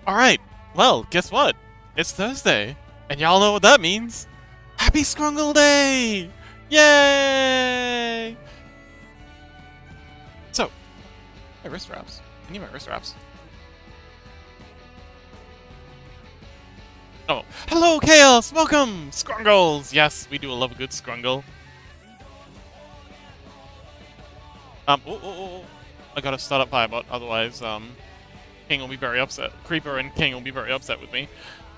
Alright, well, guess what? It's Thursday, and y'all know what that means. Happy Scrungle Day! Yay! So, my wrist wraps. I need my wrist wraps. Oh, hello Chaos! Welcome! Scrungles! Yes, we do love a good Scrungle. I gotta start up Firebot, otherwise, King will be very upset. Creeper and King will be very upset with me.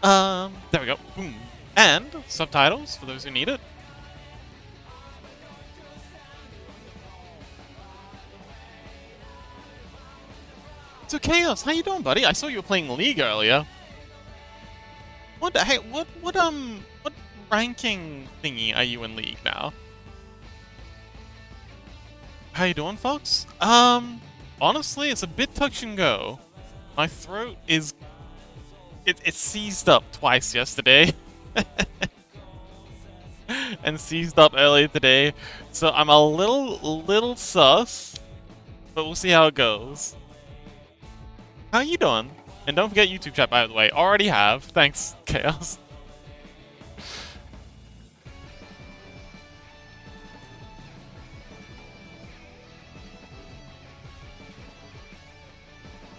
There we go. Boom. And subtitles for those who need it. So Chaos, how you doing, buddy? I saw you were playing League earlier. What ranking thingy are you in League now? How you doing, folks? Honestly, it's a bit touch and go. My throat is... It seized up twice yesterday. And seized up earlier today. So I'm a little sus. But we'll see how it goes. How you doing? And don't forget YouTube chat, by the way. Already have. Thanks, Chaos.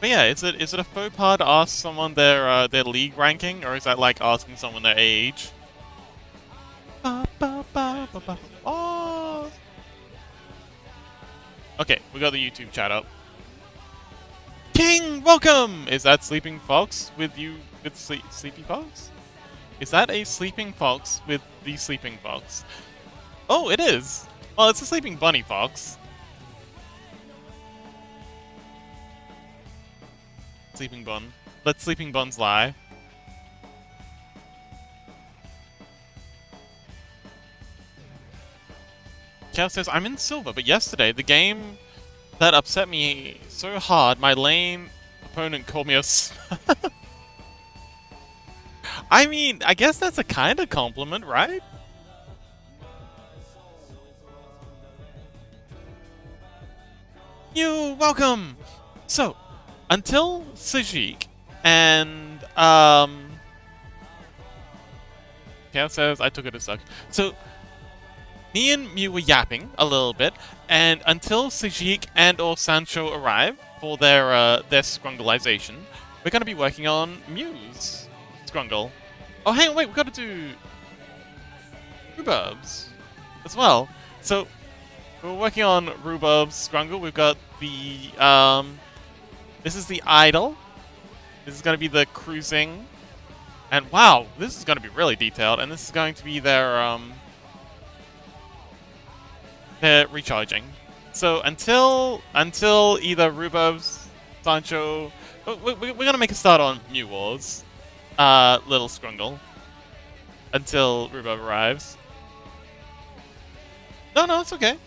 But yeah, is it a faux pas to ask someone their league ranking, or is that like asking someone their age? Oh. Okay, we got the YouTube chat up. King, welcome! Is that Sleeping Fox with you with Sleepy Fox? Is that a Sleeping Fox with the Sleeping Fox? Oh, it is! Well, it's a Sleeping Bunny Fox. Sleeping Bun. Let Sleeping Buns lie. Chaos says, I'm in silver, but yesterday, the game that upset me so hard, my lame opponent called me a I mean, I guess that's a kind of compliment, right? You, welcome! So, until Sajik and, Chaos says, I took it as suck. So, me and Mew were yapping a little bit, and until Sajik and or Sancho arrive for their Scrungleization, we're going to be working on Mew's Scrungle. Oh, hang on, wait, we've got to do Rhubarb's as well. So, we're working on Rhubarb's Scrungle. We've got the, this is the Idol. This is going to be the Cruising. And wow, this is going to be really detailed, and this is going to be their recharging. So until either Rhubarb's, Sancho, we're gonna make a start on Mew Wars, little Scrungle, until Rhubarb arrives. No, it's okay.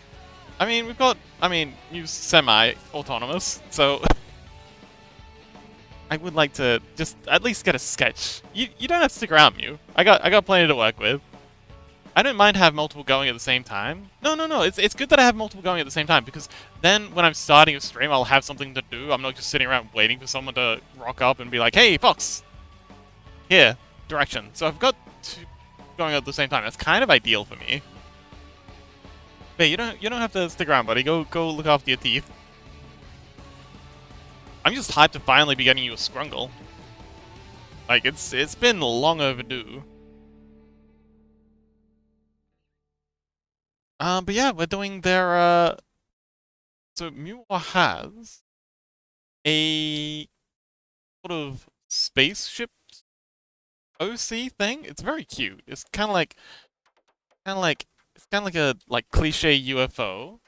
I mean, Mew's semi-autonomous, so I would like to just at least get a sketch. You don't have to stick around, Mew. I got plenty to work with. I don't mind have multiple going at the same time. No. It's good that I have multiple going at the same time, because then when I'm starting a stream, I'll have something to do. I'm not just sitting around waiting for someone to rock up and be like, "Hey, Fox, here, direction." So I've got two going at the same time. That's kind of ideal for me. But you don't have to stick around, buddy. Go look after your teeth. I'm just hyped to finally be getting you a Scrungle. Like it's been long overdue. But yeah, we're doing their, so Mew has a sort of spaceship OC thing. It's very cute. It's kind of like a cliche UFO.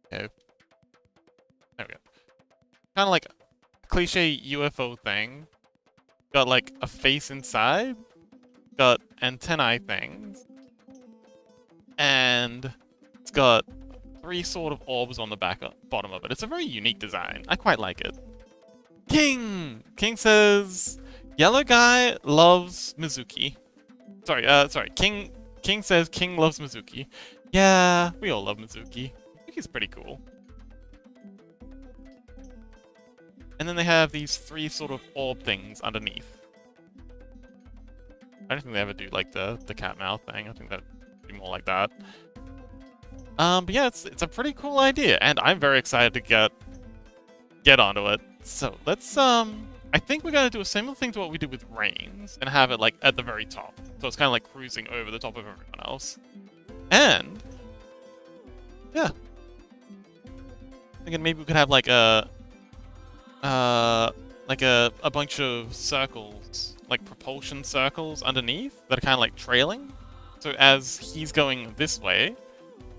Okay. There we go. Kind of like a cliche UFO thing. Got like a face inside. Got antennae things. And it's got 3 sort of orbs on the bottom of it. It's a very unique design. I quite like it. King! King says, yellow guy loves Mizuki. Sorry. King says King loves Mizuki. Yeah, we all love Mizuki. Mizuki's pretty cool. And then they have these 3 sort of orb things underneath. I don't think they ever do like the cat mouth thing. I think that'd be more like that. But yeah, it's a pretty cool idea, and I'm very excited to get onto it. So let's I think we're gonna do a similar thing to what we did with Reigns and have it like at the very top. So it's kind of like cruising over the top of everyone else. And yeah, thinking maybe we could have like a bunch of circles, like propulsion circles underneath that are kind of like trailing. So as he's going this way,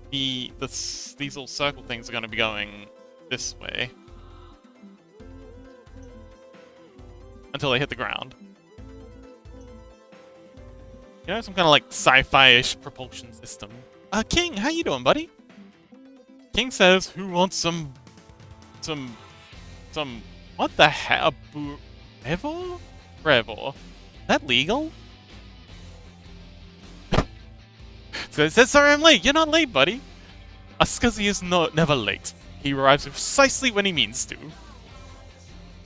these little circle things are going to be going this way until they hit the ground. You know, some kind of like sci-fi-ish propulsion system. King, how you doing, buddy? King says, "Who wants some, what the hell? Brevo? Is that legal?" So it says, "Sorry, I'm late." You're not late, buddy. Ascuzzy is never late. He arrives precisely when he means to.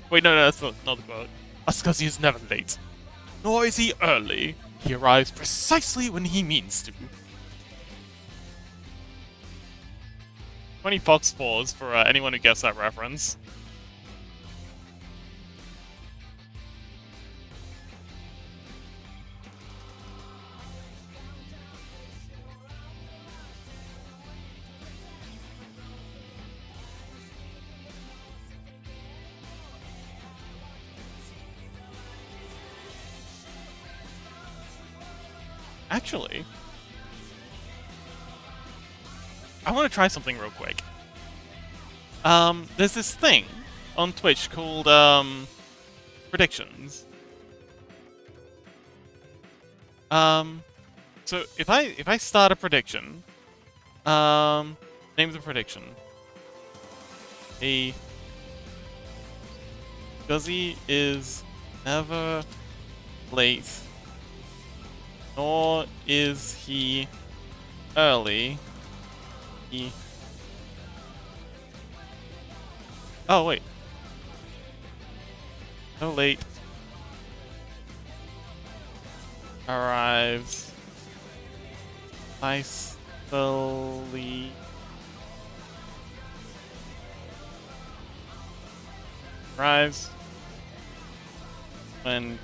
Wait, no, that's not the quote. Ascuzzy is never late. Nor is he early. He arrives precisely when he means to. 20 Fox Spores for anyone who gets that reference. Actually, I want to try something real quick. There's this thing on Twitch called predictions. So if I start a prediction, name the prediction. A Guzzy is never late. Nor is he early. Oh, wait. No late. Arrives. Nicely. Arrives. When...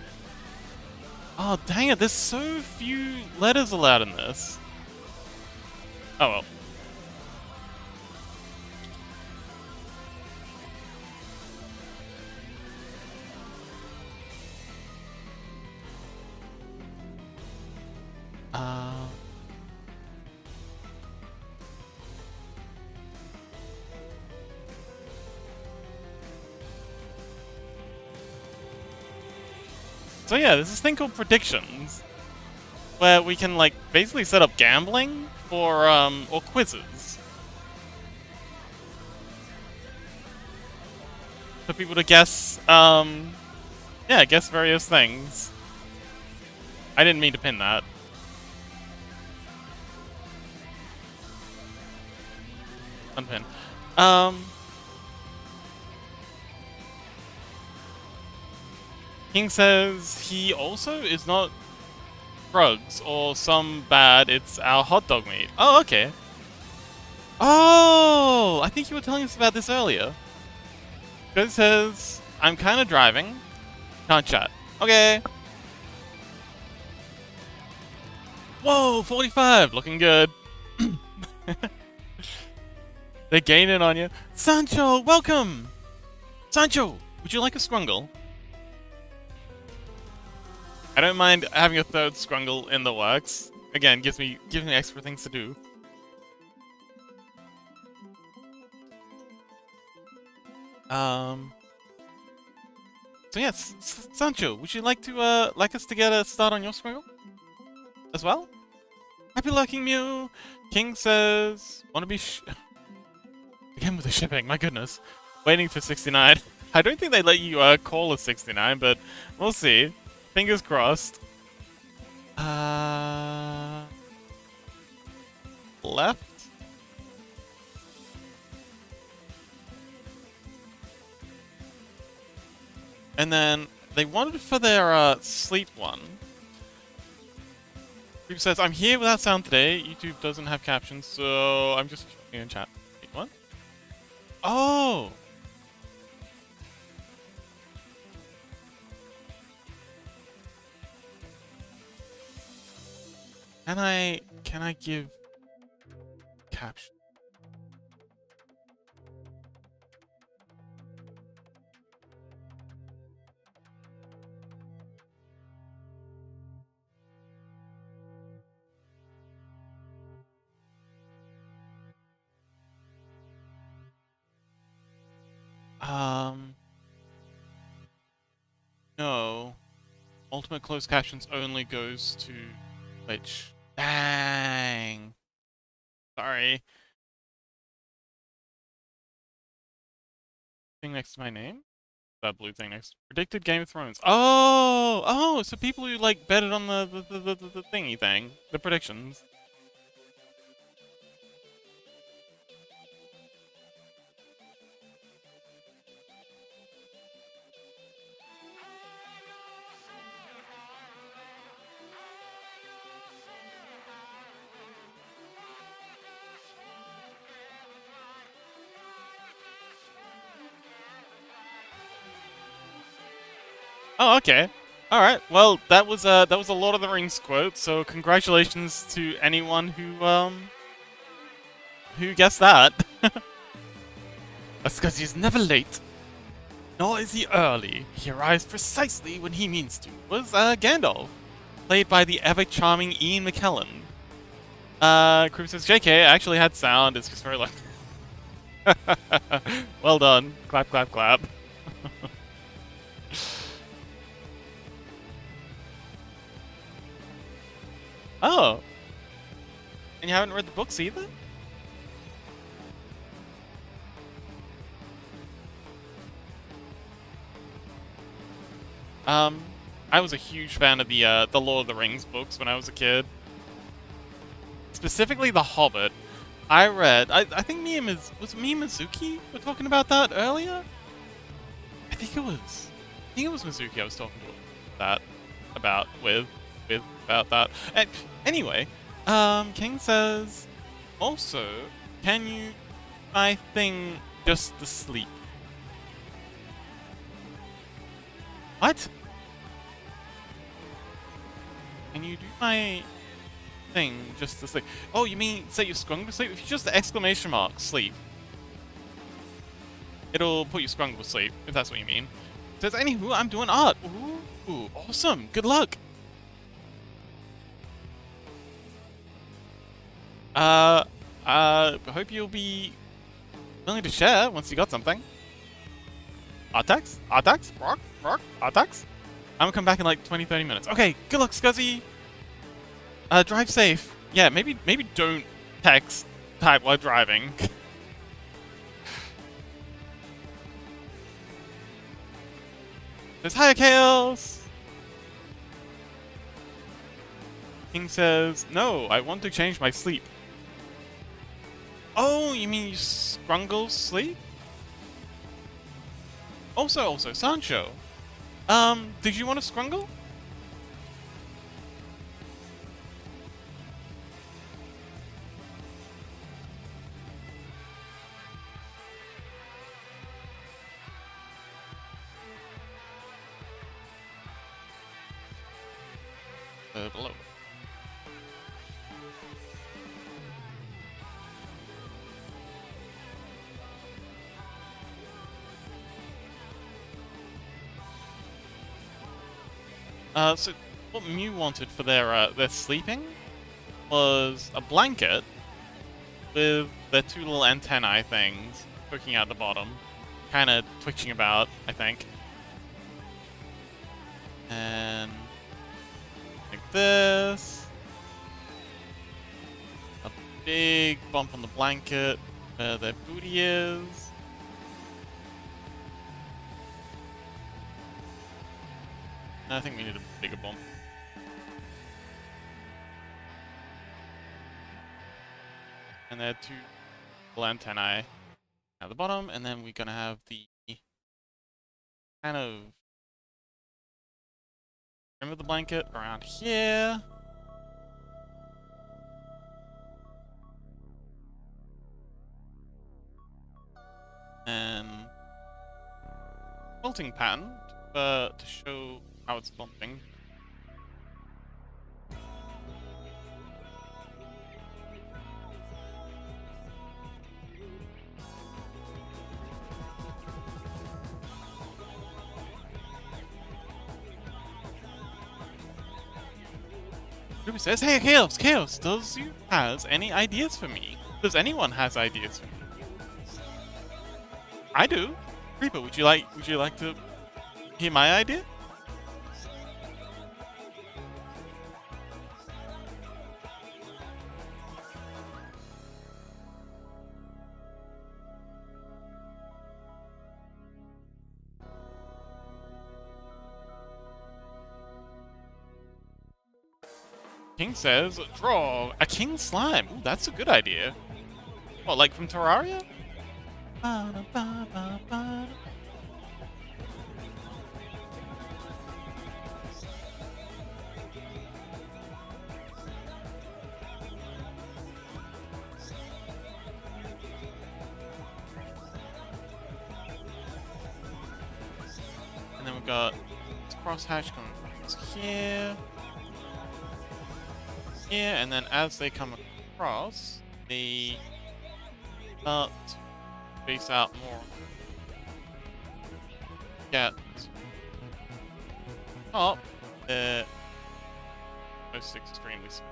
Oh, dang it, there's so few letters allowed in this. Oh well. So yeah, there's this thing called predictions, where we can like basically set up gambling for or quizzes for people to guess yeah, guess various things. I didn't mean to pin that. Unpin. King says he also is not drugs or some bad, it's our hot dog meat. Oh, okay. Oh, I think you were telling us about this earlier. Because it says, I'm kind of driving, can't chat. Okay. Whoa, 45, looking good. They're gaining on you. Sancho, welcome! Sancho, would you like a Scrungle? I don't mind having a third Scrungle in the works. Again, gives me extra things to do. So yes, Sancho, would you like to like us to get a start on your Scrungle as well? Happy lurking, Mew. King says, wanna be again with the shipping. My goodness, waiting for 69. I don't think they let you call a 69, but we'll see. Fingers crossed. Left? And then they wanted for their sleep one. Who says, I'm here without sound today. YouTube doesn't have captions, so I'm just in chat. Wait, what? Oh! Can I give caption? No. Ultimate closed captions only goes to Twitch. Dang. Sorry. Thing next to my name? That blue thing next. Predicted Game of Thrones. Oh! Oh, so people who, like, betted on the thingy thing. The predictions. Oh, okay. Alright, well, that was a Lord of the Rings quote, so congratulations to anyone who guessed that. That's because he's never late, nor is he early. He arrives precisely when he means to. Was Gandalf, played by the ever-charming Ian McKellen. Crew says, JK, I actually had sound, it's just very like... Well done. Clap, clap, clap. Oh. And you haven't read the books either? I was a huge fan of the Lord of the Rings books when I was a kid. Specifically The Hobbit. I read, I think was it me and Mizuki were talking about that earlier? I think it was Mizuki I was talking to about that. Anyway, King says, also, can you my thing just to sleep? What? Can you do my thing just to sleep? Oh, you mean set your Scrungle to sleep? If you just exclamation mark sleep, it'll put your Scrungle to sleep, if that's what you mean. Says, anywho, I'm doing art. Ooh, awesome. Good luck. Hope you'll be willing to share once you got something. Artax? Rock? Artax? I'm gonna come back in like 20-30 minutes. Okay, good luck, Scuzzy. Drive safe. Yeah, maybe don't text type while driving. Says, hiya, Chaos! King says, no, I want to change my sleep. Oh, you mean you Scrungle sleep? Also, Sancho. Did you want to Scrungle? Below. So what Mew wanted for their sleeping was a blanket with their two little antennae things poking out the bottom, kind of twitching about, I think. And like this. A big bump on the blanket where their booty is. I think we need a bigger bump. And there are two little antennae at the bottom, and then we're gonna have the kind of Remove the blanket around here. And quilting pattern to show how it's bumping. Ruby says, "Hey, Chaos, does you has any ideas for me? Does anyone has ideas for me?" I do. Reaper, would you like to hear my idea? King says, draw a king slime. Ooh, that's a good idea. What, like from Terraria? And then we've got this crosshatch coming from here. Here, and then as they come across, they start to face out more. Get up, they're most extremely small.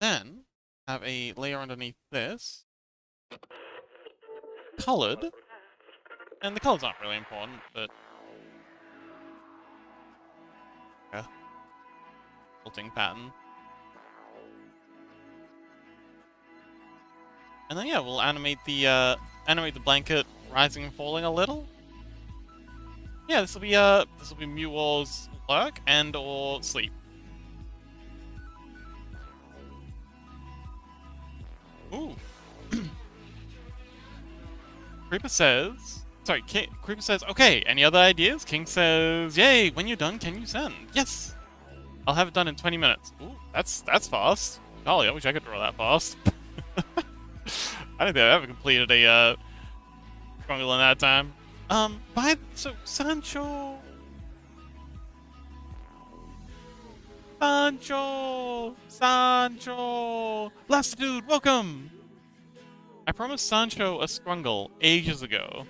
Then have a layer underneath this, colored. And the colors aren't really important, but yeah, quilting pattern. And then yeah, we'll animate the blanket rising and falling a little. Yeah, this will be Muor's work and or sleep. Ooh. Creeper says. Sorry, Creeper says, okay, any other ideas? King says, yay, when you're done, can you send? Yes! I'll have it done in 20 minutes. Ooh, that's fast. Golly, I wish I could draw that fast. I don't think I've ever completed a Scrungle in that time. So, Sancho! Last dude, welcome! I promised Sancho a Scrungle ages ago.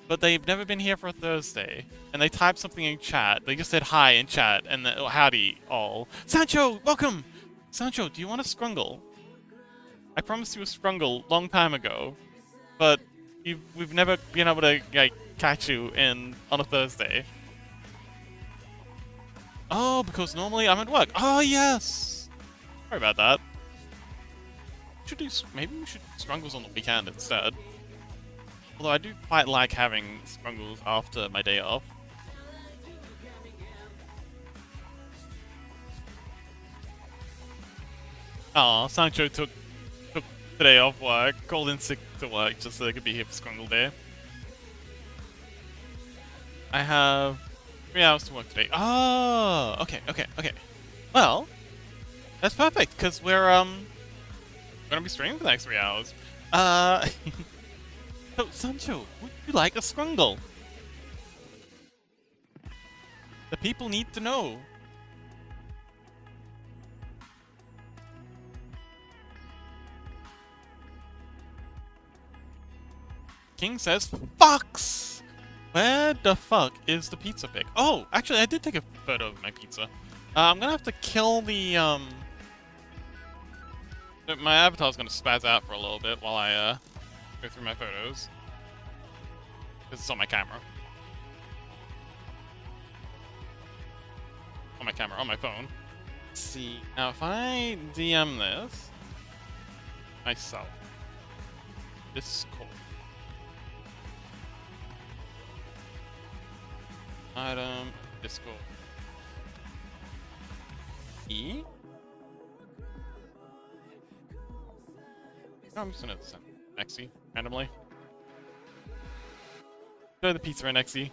But they've never been here for a Thursday. And they typed something in chat. They just said hi in chat and then, oh, howdy all. Sancho, welcome! Sancho, do you want a Scrungle? I promised you a Scrungle long time ago. But we've never been able to catch you on a Thursday. Oh, because normally I'm at work. Oh, yes! Sorry about that. Maybe we should Scrungles on the weekend instead. Although I do quite like having Scrungles after my day off. Aw, Sancho took today off work, called in sick to work just so they could be here for Scrungle Day. I have 3 hours to work today. Oh, okay. Well, that's perfect, because we're gonna be streaming for the next 3 hours. So, Sancho, would you like a Scrungle? The people need to know. King says, "Fox! Where the fuck is the pizza pic?" Oh, actually, I did take a photo of my pizza. I'm gonna have to kill the, my avatar's gonna spaz out for a little bit while I, go through my photos. Because it's on my camera. On my phone. Let's see. Now, if I DM this myself, Discord. Item, Discord. E? No, I'm just gonna send. Nexi, randomly. Throw the pizza in Nexi.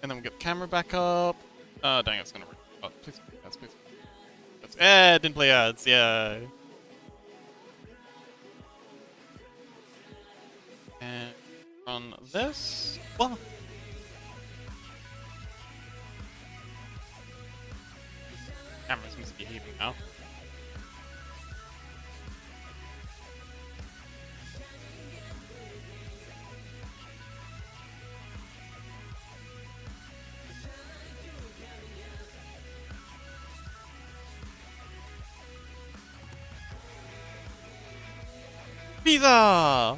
And then we get the camera back up. Dang, it's gonna work. Oh, please, ads, please. Didn't play ads, yeah. And run this. Well, camera's misbehaving now. Pizza!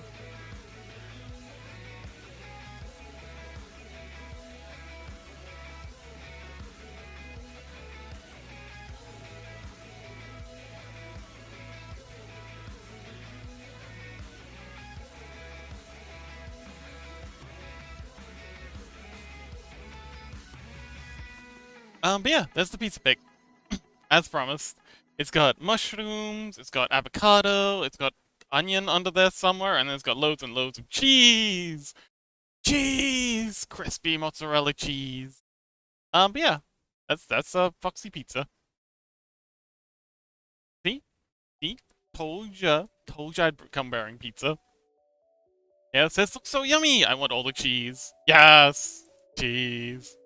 But yeah, that's the pizza pick. As promised. It's got mushrooms, it's got avocado, it's got onion under there somewhere, and then it's got loads and loads of cheese! Cheese! Crispy mozzarella cheese. But yeah, that's a Foxy pizza. See? See? Told ya I'd come bearing pizza. Yes, this looks so yummy! I want all the cheese. Yes! Cheese.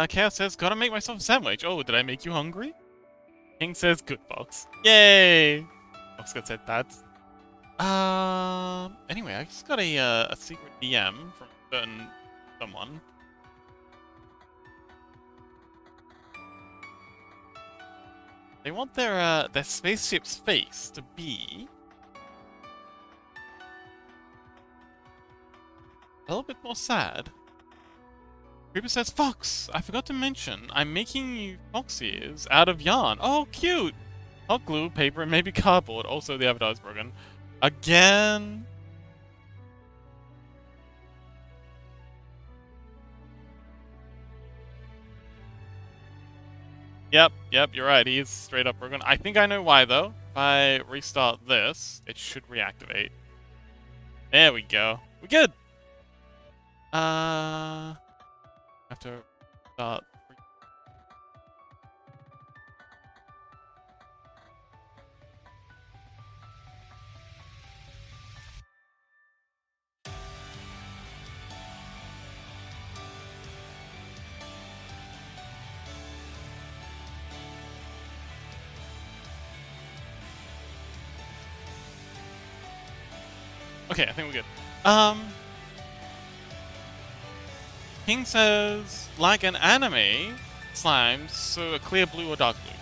Chaos says, gotta make myself a sandwich. Oh, did I make you hungry? King says, good, Fox. Yay! Fox got said that. Anyway, I just got a secret DM from someone. They want their spaceship's face to be a little bit more sad. Creeper says, Fox, I forgot to mention, I'm making you fox ears out of yarn. Oh, cute! Hot glue, paper, and maybe cardboard. Also, the avatar's broken. Again? Yep, you're right. He is straight up broken. I think I know why, though. If I restart this, it should reactivate. There we go. We're good! Have to start. Okay, I think we're good. King says, like an anime slime, so a clear blue or dark blue.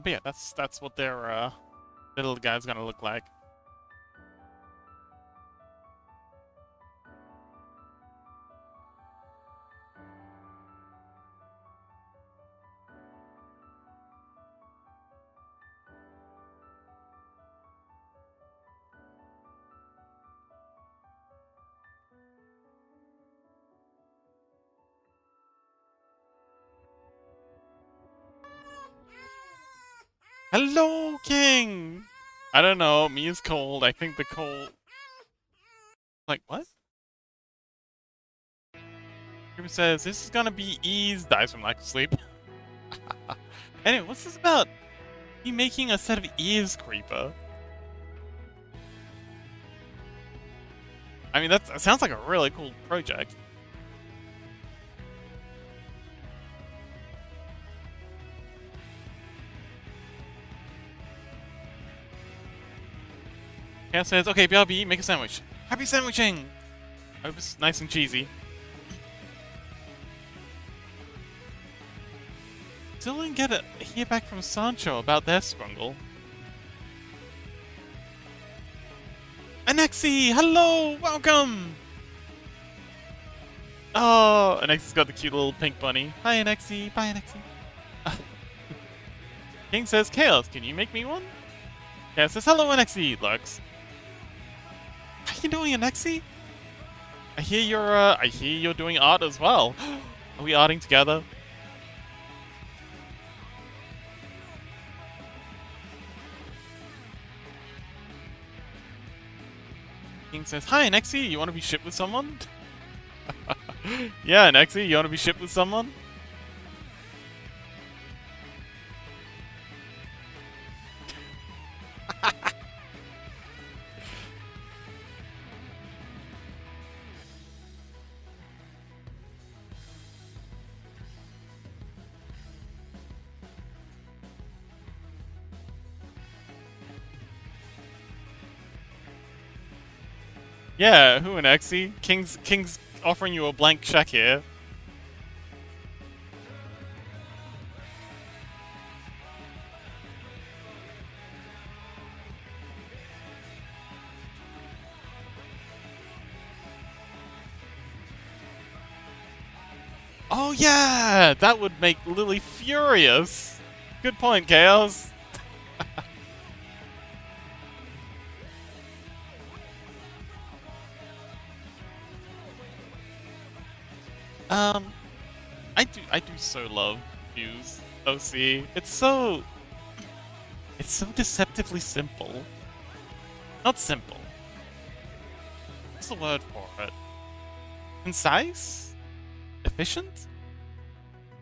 But yeah, that's what their little guy's gonna look like. Hello, King! I don't know, me is cold. I think the cold... Like, what? Creeper says, this is gonna be ease. Dies from lack of sleep. Anyway, what's this about? You making a set of ears, Creeper? I mean, that sounds like a really cool project. Chaos says, okay, BRB, make a sandwich. Happy sandwiching! I hope it's nice and cheesy. Still didn't hear back from Sancho about their Scrungle. Anexi, hello, welcome! Oh, Anexi's got the cute little pink bunny. Hi, Anexi, bye, Anexi. King says, Chaos, can you make me one? Chaos says, hello, Anexi, Lux. How you doing, Anexi? I hear you're doing art as well. Are we arting together? King says, hi, Nexi, you want to be shipped with someone? Yeah, Nexi, you want to be shipped with someone? Yeah, who an Exy? King's offering you a blank check here. Oh yeah, that would make Lily furious. Good point, Chaos. I do so love Fuse OC. It's so deceptively simple. Not simple. What's the word for it? Concise? Efficient?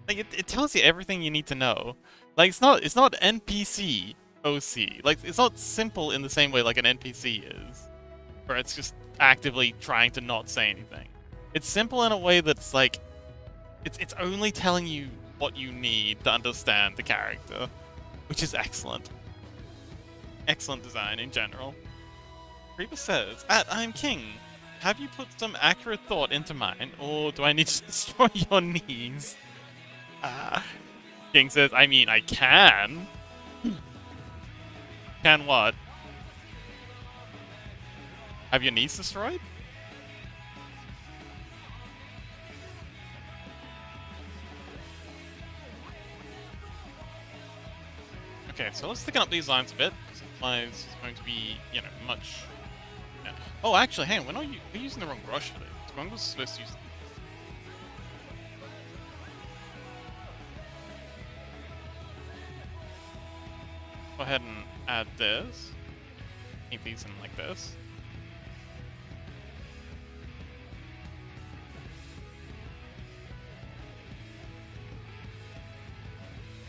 Like it tells you everything you need to know. Like it's not NPC OC. Like it's not simple in the same way like an NPC is, where it's just actively trying to not say anything. It's simple in a way that's like it's only telling you what you need to understand the character, which is excellent. Excellent design in general. Reaper says, I'm king. Have you put some accurate thought into mine, or do I need to destroy your knees? King says, I mean, I can. Can what? Have your knees destroyed? Okay, so let's thicken up these lines a bit, because otherwise it's going to be, you know, much... Yeah. Oh, actually, hang on, we're using the wrong brush for this. Scrungle's supposed to use... Go ahead and add this. Keep these in like this.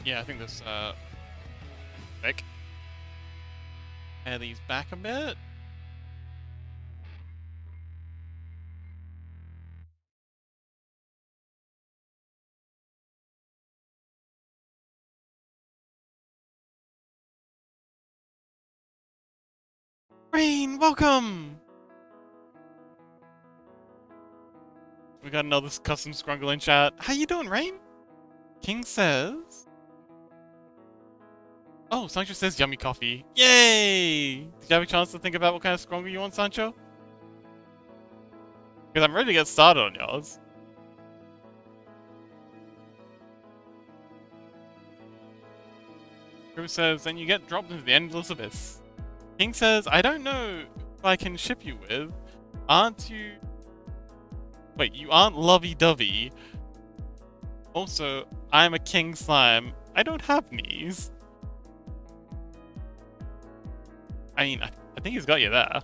Yeah, I think this, thick. Add these back a bit. Rain, welcome! We got another custom Scrungle in chat. How you doing, Rain? King says... Oh, Sancho says yummy coffee. Yay! Did you have a chance to think about what kind of Scrungle you want, Sancho? Because I'm ready to get started on yours. Who says, then you get dropped into the endless abyss. King says, I don't know who I can ship you with. Aren't you... Wait, you aren't lovey-dovey. Also, I'm a king slime. I don't have knees. I mean, I think he's got you there.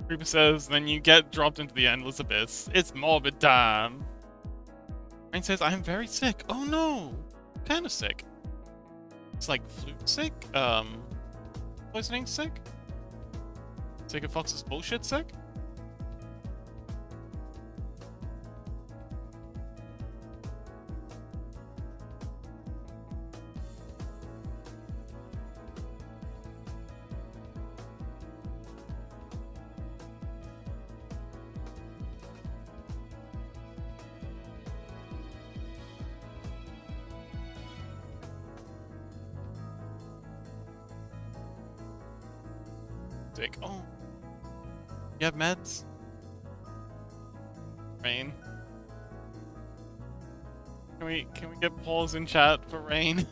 Creeper says, then you get dropped into the endless abyss. It's morbid time. Rain says, I am very sick. Oh no! Kinda sick. It's like flu sick? Poisoning sick? Sick of Fox's bullshit sick? Sick. Oh. You have meds? Rain. Can we get pause in chat for Rain?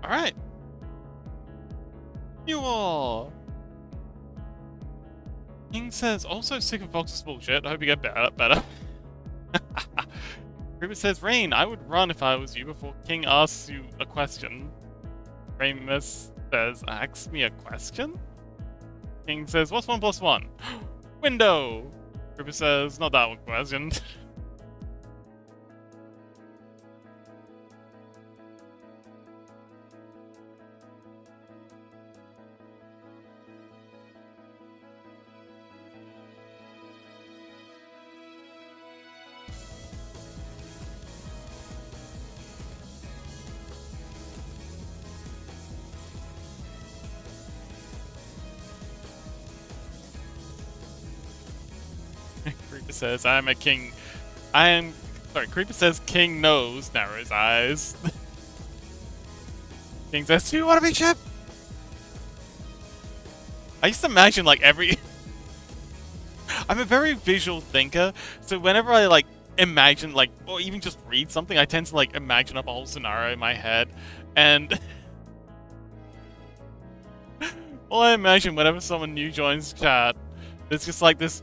Alright. You all. King says, also sick of Fox's bullshit. I hope you get better. Creeper says, Rain, I would run if I was you before King asks you a question. Ramus says, ask me a question? King says, what's 1 + 1? Window! Creeper says, not that one question. Creeper says, I am a king. Creeper says, King knows, narrows eyes. King says, do you want to be ship? I used to imagine, like, I'm a very visual thinker, so whenever I, like, imagine, like, or even just read something, I tend to, like, imagine up a whole scenario in my head, and... well, I imagine whenever someone new joins chat, there's just like this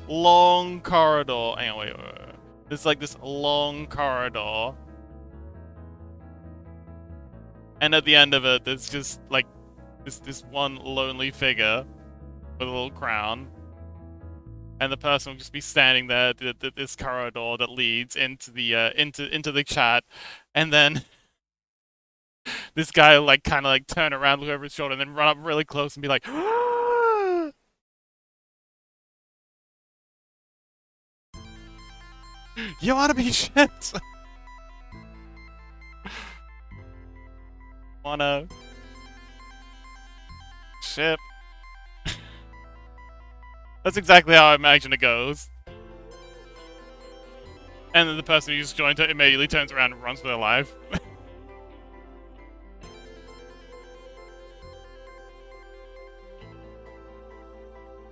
long corridor. Hang on, wait. There's like this long corridor. And at the end of it, there's just like this one lonely figure with a little crown. And the person will just be standing there at this corridor that leads into the into the chat. And then this guy will like kind of like turn around, look over his shoulder, and then run up really close and be like, you wanna be shit? Wanna ship? That's exactly how I imagine it goes. And then the person who just joined it immediately turns around and runs for their life.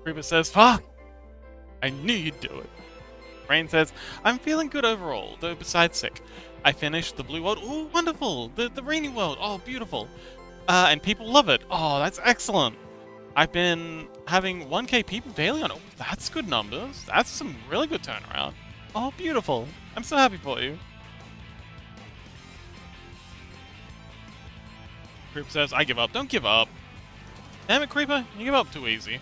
Creeper says, fuck! I knew you'd do it. Rain says, I'm feeling good overall, though besides sick. I finished the blue world. Oh, wonderful! The rainy world. Oh, beautiful. And people love it. Oh, that's excellent. I've been having 1k people daily on it. Oh, that's good numbers. That's some really good turnaround. Oh, beautiful. I'm so happy for you. Creeper says, I give up. Don't give up. Damn it, Creeper. You give up too easy.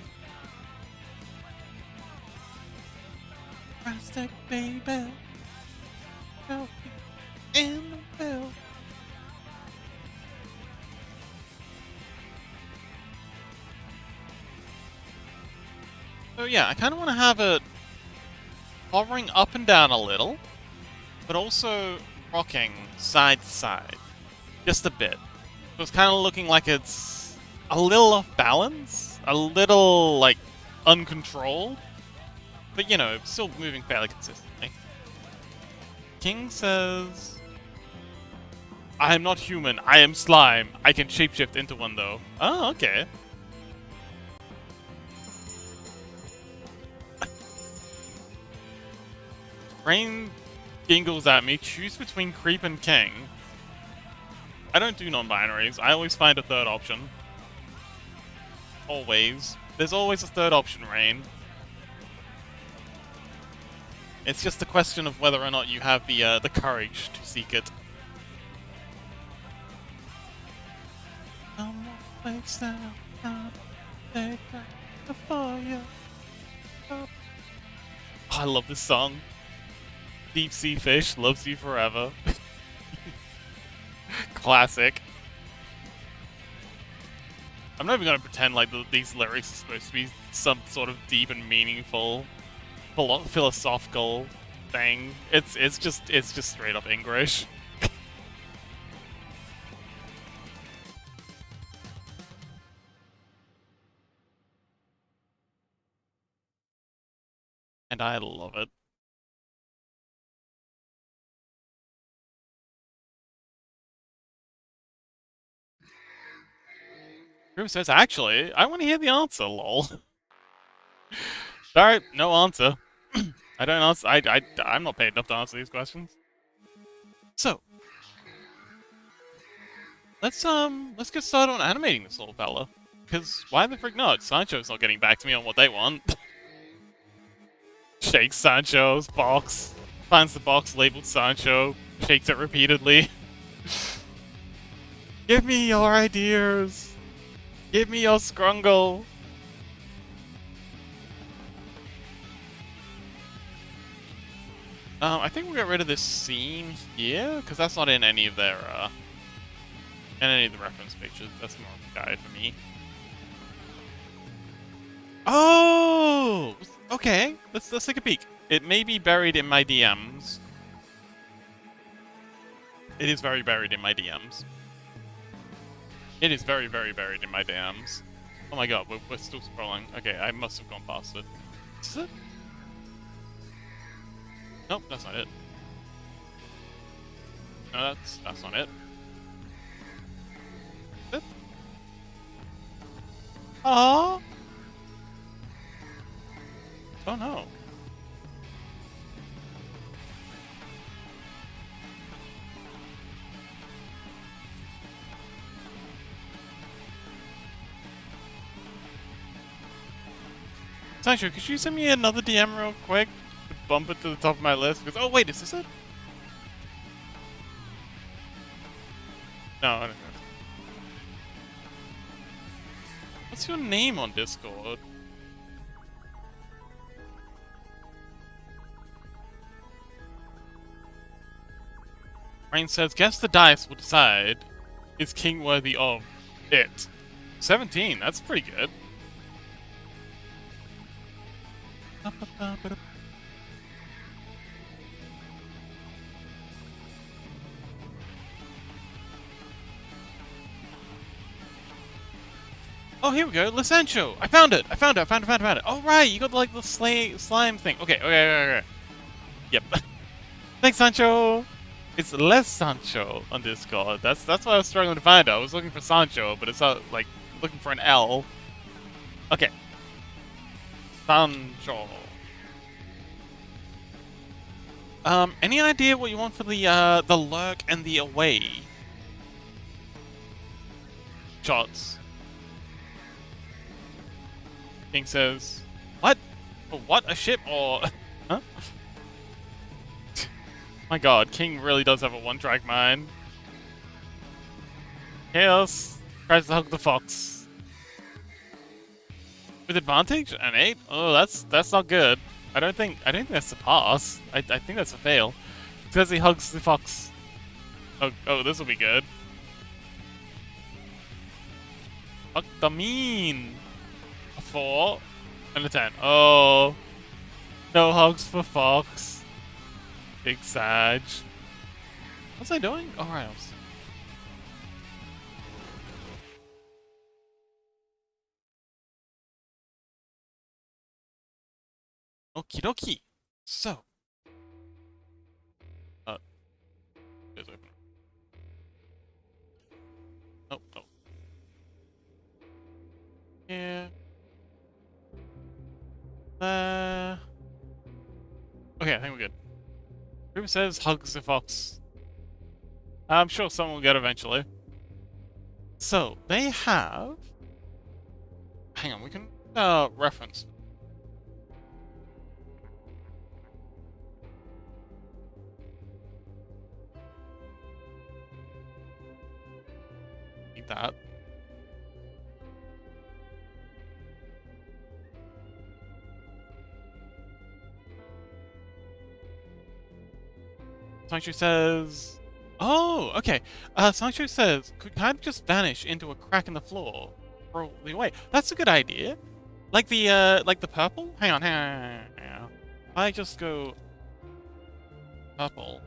Plastic baby, help me in the bell. So yeah, I kind of want to have it hovering up and down a little, but also rocking side to side, just a bit. So it's kind of looking like it's a little off balance, a little like uncontrolled. But, you know, still moving fairly consistently. King says, I am not human, I am slime. I can shapeshift into one, though. Oh, okay. Rain giggles at me. Choose between creep and king. I don't do non-binaries. I always find a third option. Always. There's always a third option, Rain. It's just a question of whether or not you have the courage to seek it. I love this song. Deep Sea Fish loves you forever. Classic. I'm not even gonna pretend like these lyrics are supposed to be some sort of deep and meaningful, philosophical thing. It's just straight up English. And I love it. Grim says, actually, I want to hear the answer, lol. Alright, no answer. I don't answer. I'm not paid enough to answer these questions. So, let's get started on animating this little fella. Because why the frick not? Sancho's not getting back to me on what they want. Shakes Sancho's box. Finds the box labeled Sancho. Shakes it repeatedly. Give me your ideas. Give me your Scrungle. I think we'll get rid of this scene here, because that's not in any of their, in any of the reference pictures. That's more of a guide for me. Oh! Okay, let's take a peek. It may be buried in my DMs. It is very buried in my DMs. It is very, very buried in my DMs. Oh my god, we're still scrolling. Okay, I must have gone past it. Is it? Nope, that's not it. No, that's not it. Is it? Aww! Oh no. Sancho, could you send me another DM real quick? To bump it to the top of my list? Because, oh wait, is this it? No, I don't know. What's your name on Discord? Rain says, guess the dice will decide. Is King worthy of it? 17, that's pretty good. Oh, here we go. Lisancho! I found it! I found it! Oh, right! You got, like, the slime thing. Okay. Yep. Thanks, Sancho! It's less Sancho on Discord. That's what I was struggling to find. I was looking for Sancho, but it's not, like, looking for an L. Okay. Sancho. Any idea what you want for the lurk and the away shots? King says, what? What? A ship or... Huh? My god, King really does have a one-track mind. Chaos tries to hug the fox. With advantage? An 8? Oh, that's not good. I don't think that's a pass. I think that's a fail. Because he hugs the fox. Oh, this will be good. Fuck the mean. A 4 and a 10. Oh, no hugs for fox. Big Sag. What's I doing? Oh, right. Okie dokie. So. It's open. Oh. Yeah. Okay, I think we're good. Who says hugs the fox? I'm sure someone will get eventually. So, they have... Hang on, we can reference. Need that. Sanctuary says... Oh, okay. Sanctuary says, could kind of just vanish into a crack in the floor. Probably away. That's a good idea. Like the purple? Hang on, hang on. I just go... Purple.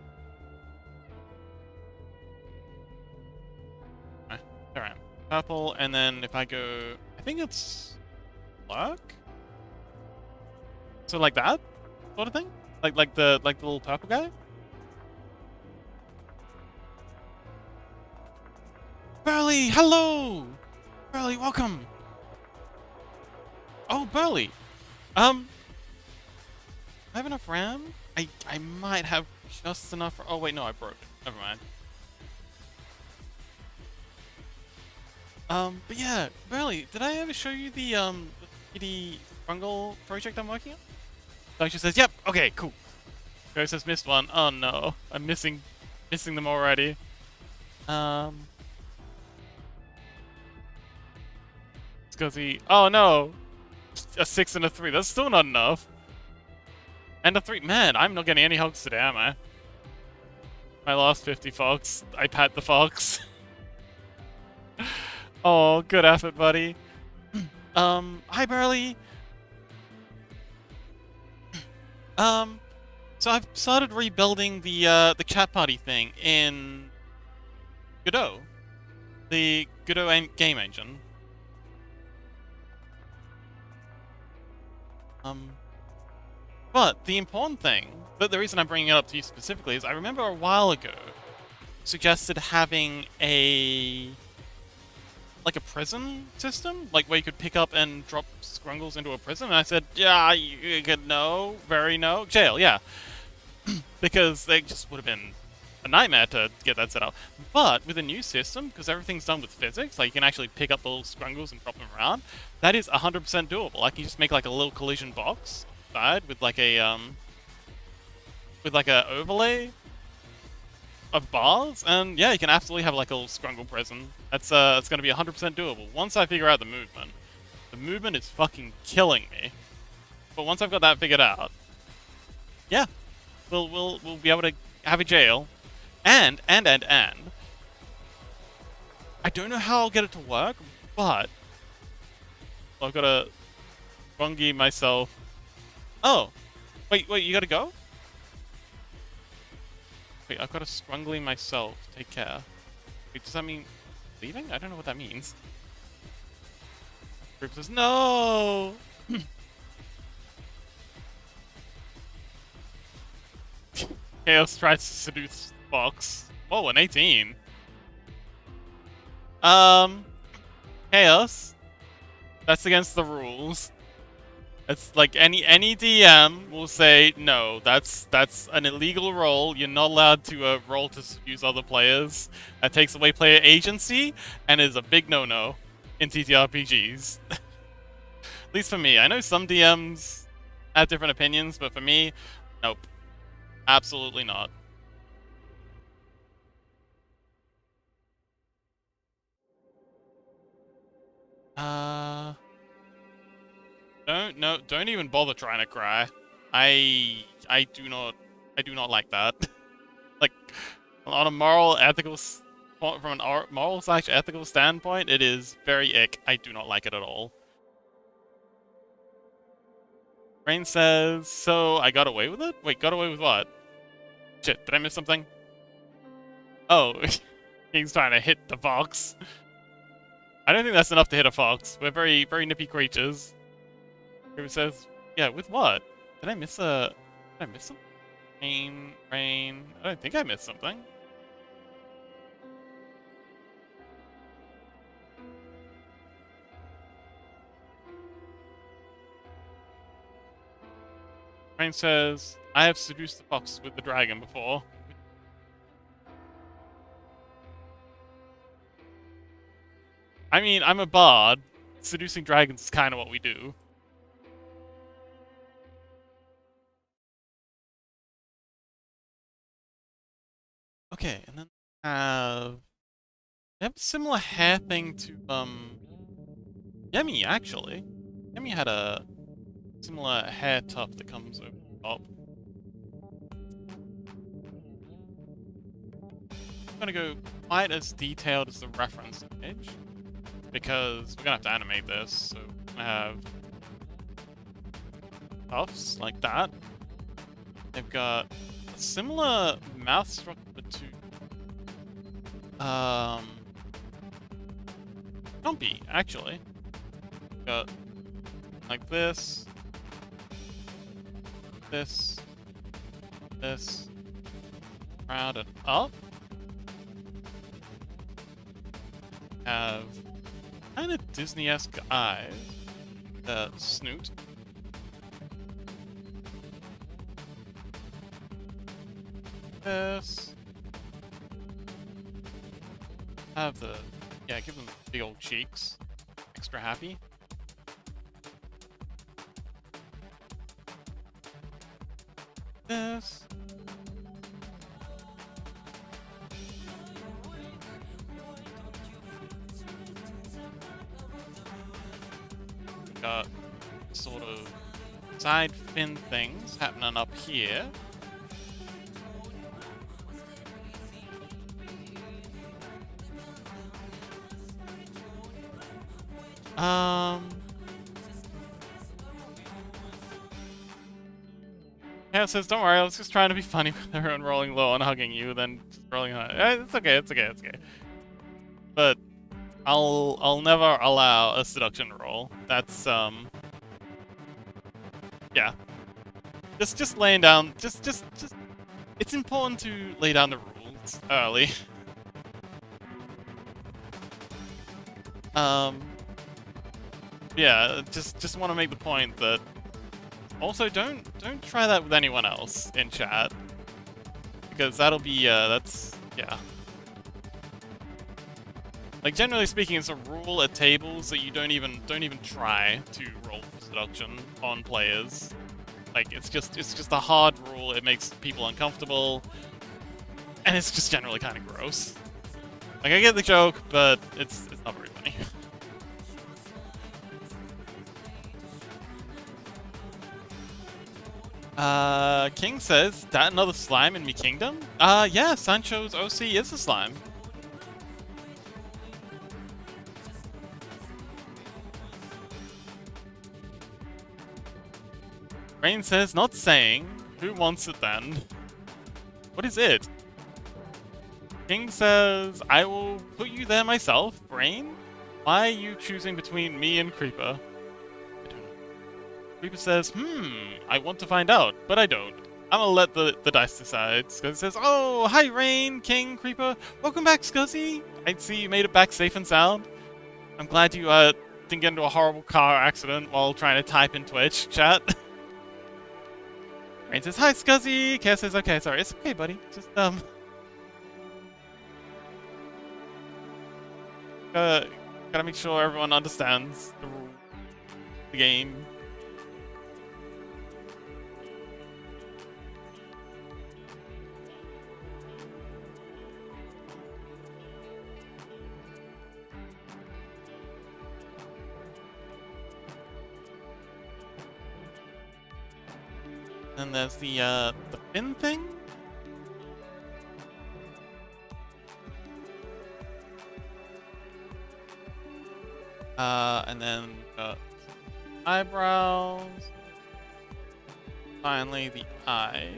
There I am. Purple, and then if I go... I think it's... Black? So like that? Sort of thing? Like the little purple guy? Burley, hello! Burley, welcome! Oh, Burley! I have enough RAM? I might have just enough... Oh, wait, no, I broke it. Never mind. But yeah, Burley, did I ever show you the kitty Scrungle project I'm working on? Doctor says, yep, okay, cool. Ghost has missed one. Oh no, I'm missing them already. Scuzzy. Oh no! A 6 and a 3. That's still not enough. And a 3. Man, I'm not getting any hugs today, am I? My last 50 fox. I pat the fox. Oh, good effort, buddy. Hi, Burley. So I've started rebuilding the chat party thing in Godot. The Godot game engine. But the important thing, the reason I'm bringing it up to you specifically is I remember a while ago suggested having a prison system, like where you could pick up and drop Scrungles into a prison, and I said, yeah, you could no, very no, jail, yeah. Because they just would have been a nightmare to get that set up. But with a new system, because everything's done with physics, like you can actually pick up the little Scrungles and drop them around, that is 100% doable. I can just make like a little collision box side with like a overlay of bars, and yeah, you can absolutely have like a little Scrungle prison. That's it's gonna be 100% doable once I figure out the movement. The movement is fucking killing me, but once I've got that figured out, yeah, we'll be able to have a jail, and I don't know how I'll get it to work, but I've got to bungie myself. Oh, wait, you gotta go? Wait, I've got to Scrungly myself. Take care. Wait, does that mean leaving? I don't know what that means. Group says, no! Chaos tries to seduce Fox. Oh, an 18. Chaos. That's against the rules. It's like any DM will say, no, that's an illegal roll. You're not allowed to roll to use other players. That takes away player agency and is a big no-no in TTRPGs. At least for me. I know some DMs have different opinions, but for me, nope. Absolutely not. Don't even bother trying to cry. I do not like that. Like, on a moral, ethical, from an moral/ethical standpoint, it is very ick. I do not like it at all. Rain says, so I got away with it? Wait, got away with what? Shit, did I miss something? Oh, he's trying to hit the fox. I don't think that's enough to hit a fox. We're very, very nippy creatures. Who says, yeah, with what? Did I miss something? Rain. I don't think I missed something. Rain says, I have seduced the fox with the dragon before. I mean, I'm a bard. Seducing dragons is kind of what we do. Okay, and then they have a similar hair thing to Yemi actually. Yemi had a similar hair tuft that comes over the top. I'm gonna go quite as detailed as the reference image because we're gonna have to animate this. So we're gonna have tufts like that. They've got a similar mouth structure to Jumpy, actually. Got like this, this, round and up. Have kind of Disney-esque eyes, snoot. This. Have the, yeah, give them big old cheeks. Extra happy. This. Got sort of side fin things happening up here. Yeah, it says, don't worry, I was just trying to be funny with everyone rolling low and hugging you, then just rolling high. It's okay, it's okay, it's okay. But I'll never allow a seduction roll. That's yeah. Just laying down just it's important to lay down the rules early. Yeah, just want to make the point that also don't try that with anyone else in chat, because that'll be that's, yeah. Like, generally speaking, it's a rule at tables that you don't even try to roll for seduction on players. Like, it's just a hard rule. It makes people uncomfortable, and it's just generally kind of gross. Like, I get the joke, but it's not very funny. King says, that another slime in me kingdom? Yeah, Sancho's OC is a slime. Rain says, not saying. Who wants it then? What is it? King says, I will put you there myself. Rain? Why are you choosing between me and Creeper? I don't know. Creeper says, I want to find out, but I don't. I'm gonna let the dice decide. Scuzzy says, oh, hi Rain, King, Creeper. Welcome back, Scuzzy. I see you made it back safe and sound. I'm glad you didn't get into a horrible car accident while trying to type in Twitch chat. Rain says, hi Scuzzy. Kaz says, okay, sorry, it's okay, buddy. Just gotta make sure everyone understands the rules of the game. And there's the fin thing. And then eyebrows. Finally, the eyes.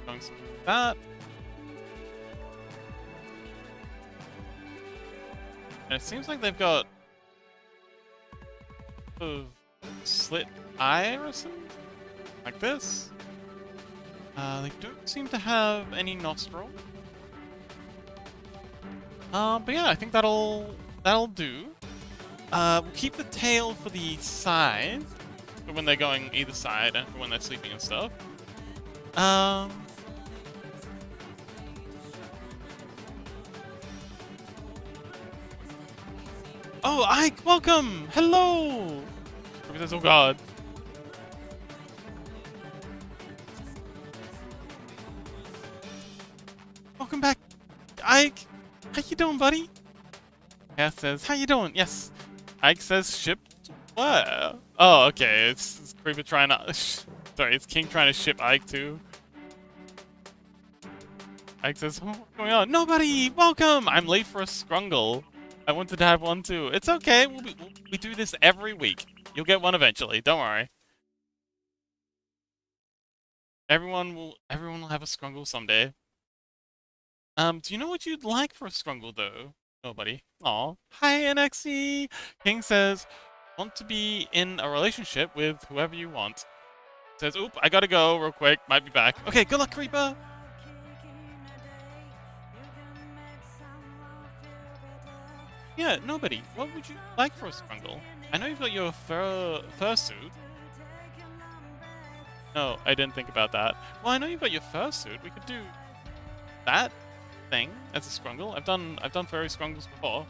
Going something like that. And it seems like they've got slit irises like this. They don't seem to have any nostril. But yeah, I think that'll do. We'll keep the tail for the side, for when they're going either side and for when they're sleeping and stuff. Oh, Ike, welcome! Hello! Ruby says, oh god. Welcome back, Ike! How you doing, buddy? Cass says, how you doing? Yes. Ike says, shipped where? Oh, okay, it's Creeper trying to... Sorry, it's King trying to ship Ike too. Ike says, oh, what's going on? Nobody! Welcome! I'm late for a Scrungle. I wanted to have one too. It's okay, we do this every week. You'll get one eventually, don't worry. Everyone will have a Scrungle someday. Do you know what you'd like for a Scrungle though? Nobody. Aw. Hi, NXE! King says, want to be in a relationship with whoever you want. Says, oop, I gotta go real quick. Might be back. Okay, good luck, Creeper! Yeah, nobody. What would you like for a Scrungle? I know you've got your fursuit. No, I didn't think about that. Well, I know you've got your fursuit. We could do that thing as a Scrungle. I've done furry Scrungles before.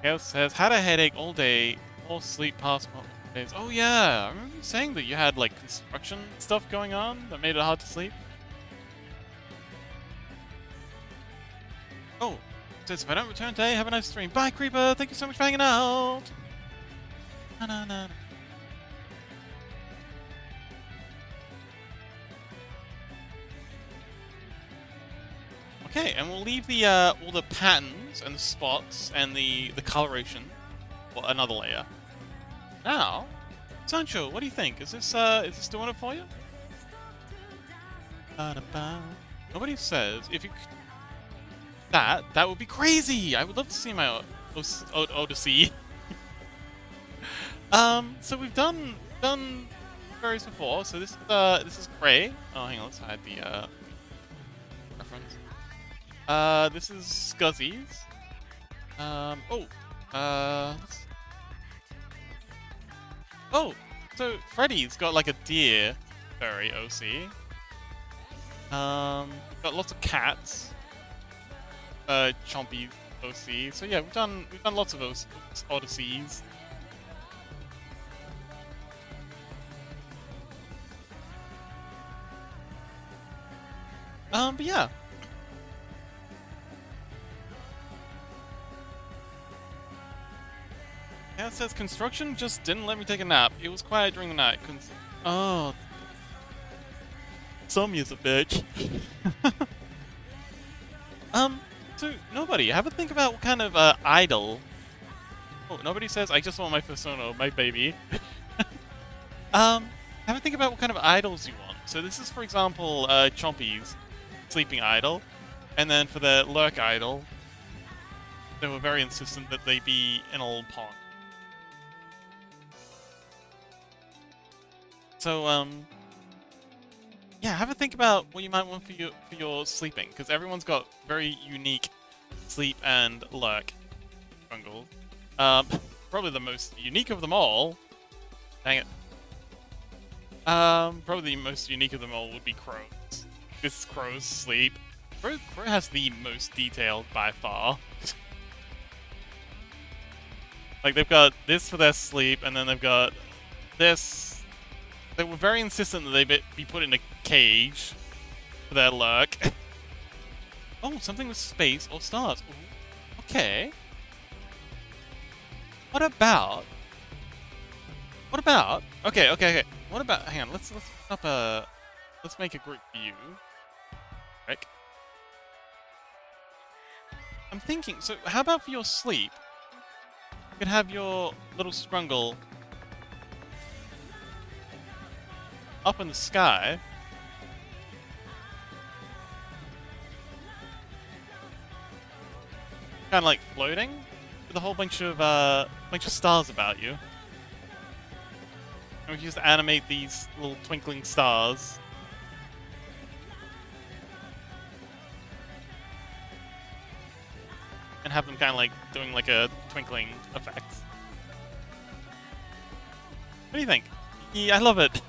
Chaos says, had a headache all day, all sleep past multiple days. Oh yeah, I remember you saying that you had like construction stuff going on that made it hard to sleep. Oh, says if I don't return today, have a nice stream. Bye, Creeper. Thank you so much for hanging out. Na na na. Okay, and we'll leave the all the patterns and the spots and the coloration for another layer. Now, Sancho, what do you think? Is this doing it for you? Nobody says if you that would be crazy. I would love to see my Odyssey. So we've done furries before. So this is Gray. Oh, hang on, let's hide the reference. This is Scuzzies. Oh, so Freddy's got like a deer furry OC. Got lots of cats. Chompy OC. So yeah, we've done lots of those Odysseys. But yeah. Yeah, it says construction just didn't let me take a nap. It was quiet during the night. Oh. Somia's a bitch. So nobody. Have a think about what kind of idol. Oh, nobody says I just want my persona, my baby. Have a think about what kind of idols you want. So this is, for example, Chompy's sleeping idol, and then for the lurk idol, they were very insistent that they be in a little pond. So yeah, have a think about what you might want for your sleeping, because everyone's got very unique sleep and lurk Scrungles. Probably the most unique of them all. Dang it. Probably the most unique of them all would be Crow's. This is Crow's sleep. Crow has the most detailed by far. Like, they've got this for their sleep, and then they've got this. They were very insistent that they be put in a cage for their lurk. Oh, something with space or stars. Ooh, okay. What about? Okay. What about? Hang on. Let's make a group view. Rick. I'm thinking. So, how about for your sleep? You could have your little Scrungle up in the sky. Kind of like floating with a whole bunch of stars about you. And we can just animate these little twinkling stars. And have them kind of like doing like a twinkling effect. What do you think? Yeah, I love it.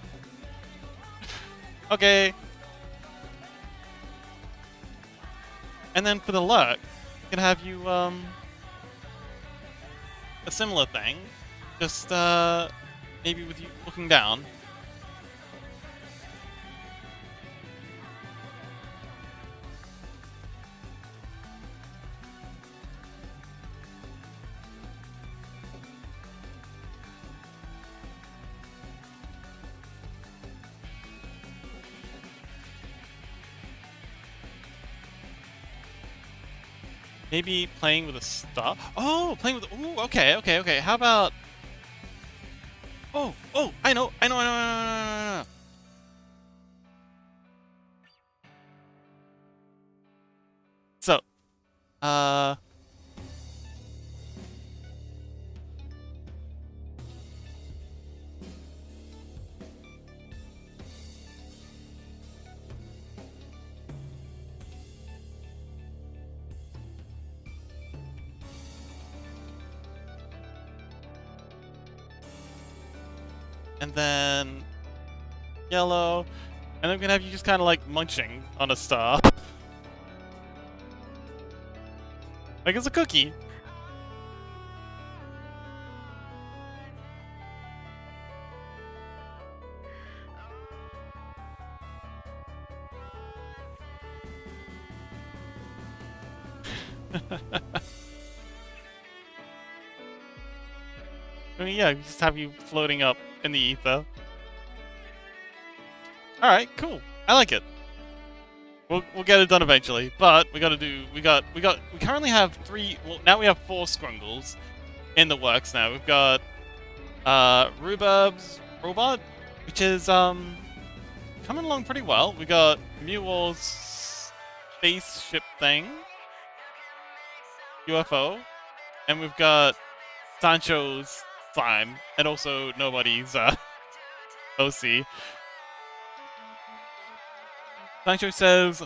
Okay. And then for the luck, I'm gonna have you, a similar thing. Just, maybe with you looking down. Maybe playing with a star. Oh, playing with. Ooh, okay, okay, okay. How about? Oh, oh, I know, I know, I know, I know, I know, I know. So, uh, and then yellow, and I'm gonna have you just kind of like munching on a star, like it's a cookie. I mean, yeah, just have you floating up in the ether. All right, cool. I like it. We'll get it done eventually, but we currently have three. Well, now we have four Scrungles in the works. Now we've got Rhubarb's robot, which is coming along pretty well. We got Mewall's spaceship thing, UFO, and we've got Sancho's slime, and also nobody's OC. Sancho says,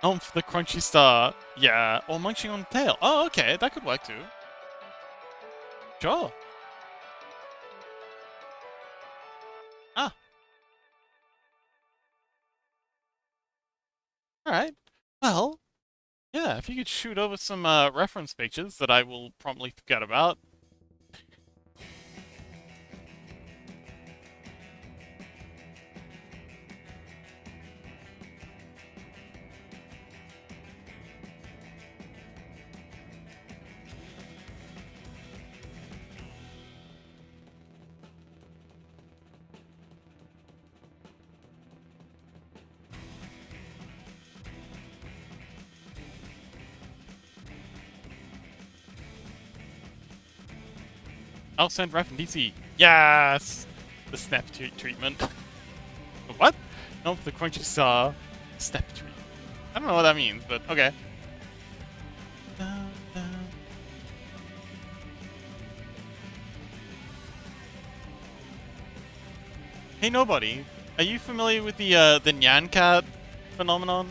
"Umph the crunchy star." Yeah, or munching on the tail. Oh, okay, that could work too. Sure. Ah, all right. Well, yeah, if you could shoot over some reference pictures that I will promptly forget about. I'll send ref and DC. Yes! The snap treatment. What? Nope, the crunchy saw. Snap treatment. I don't know what that means, but okay. Hey, nobody. Are you familiar with the Nyan Cat phenomenon?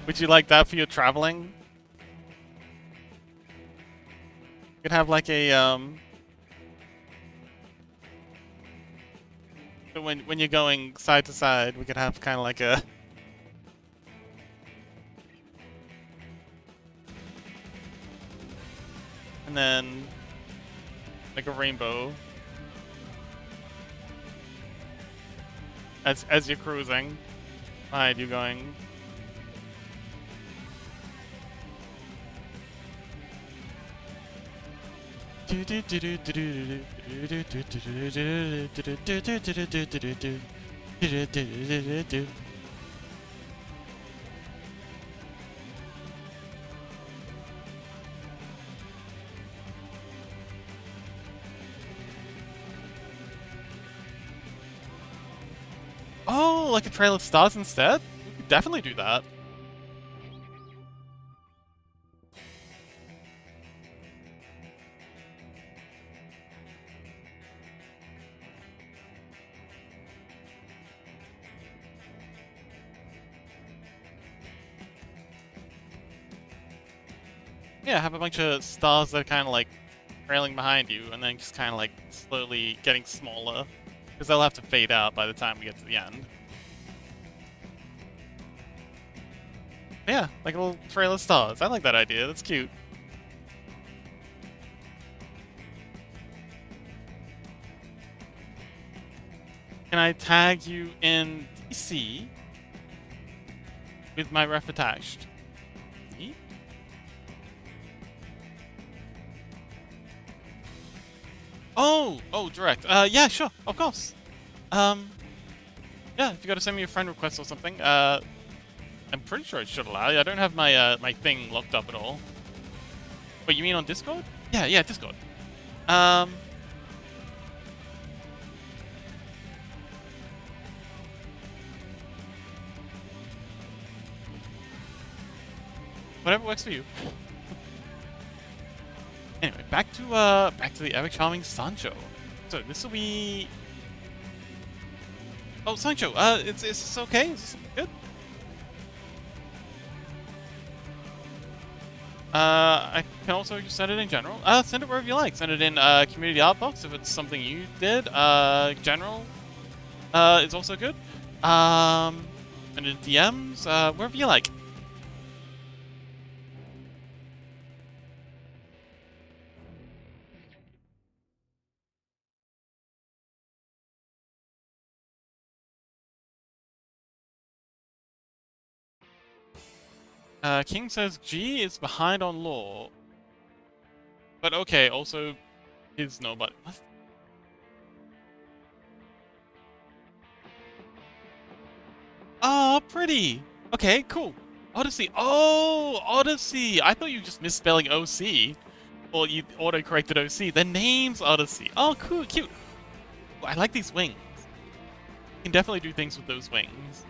Would you like that for your traveling? You could have like a so when you're going side to side, we could have kind of like a and then like a rainbow as you're cruising. Behind you going. Oh, like a trail of stars instead? We could definitely do that. Yeah, have a bunch of stars that are kind of like trailing behind you, and then just kind of like slowly getting smaller, because they'll have to fade out by the time we get to the end. Yeah, like a little trail of stars. I like that idea. That's cute. Can I tag you in DC with my ref attached? See? Oh, direct. Yeah, sure, of course. Yeah, if you gotta send me a friend request or something, I'm pretty sure it should allow you. I don't have my my thing locked up at all. Wait, you mean on Discord? Yeah, Discord. Whatever works for you. Anyway, back to the ever charming Sancho. So this will be. Oh, Sancho. Is this okay? Is this good? I can also just send it in general. Send it wherever you like. Send it in community art box if it's something you did. General. Is also good. And in DMs. Wherever you like. King says G is behind on lore. But okay, also is nobody. What? Oh, pretty. Okay, cool. Odyssey. Oh, Odyssey. I thought you were just misspelling OC. Or you auto-corrected OC. The name's Odyssey. Oh, cool, cute. Ooh, I like these wings. You can definitely do things with those wings.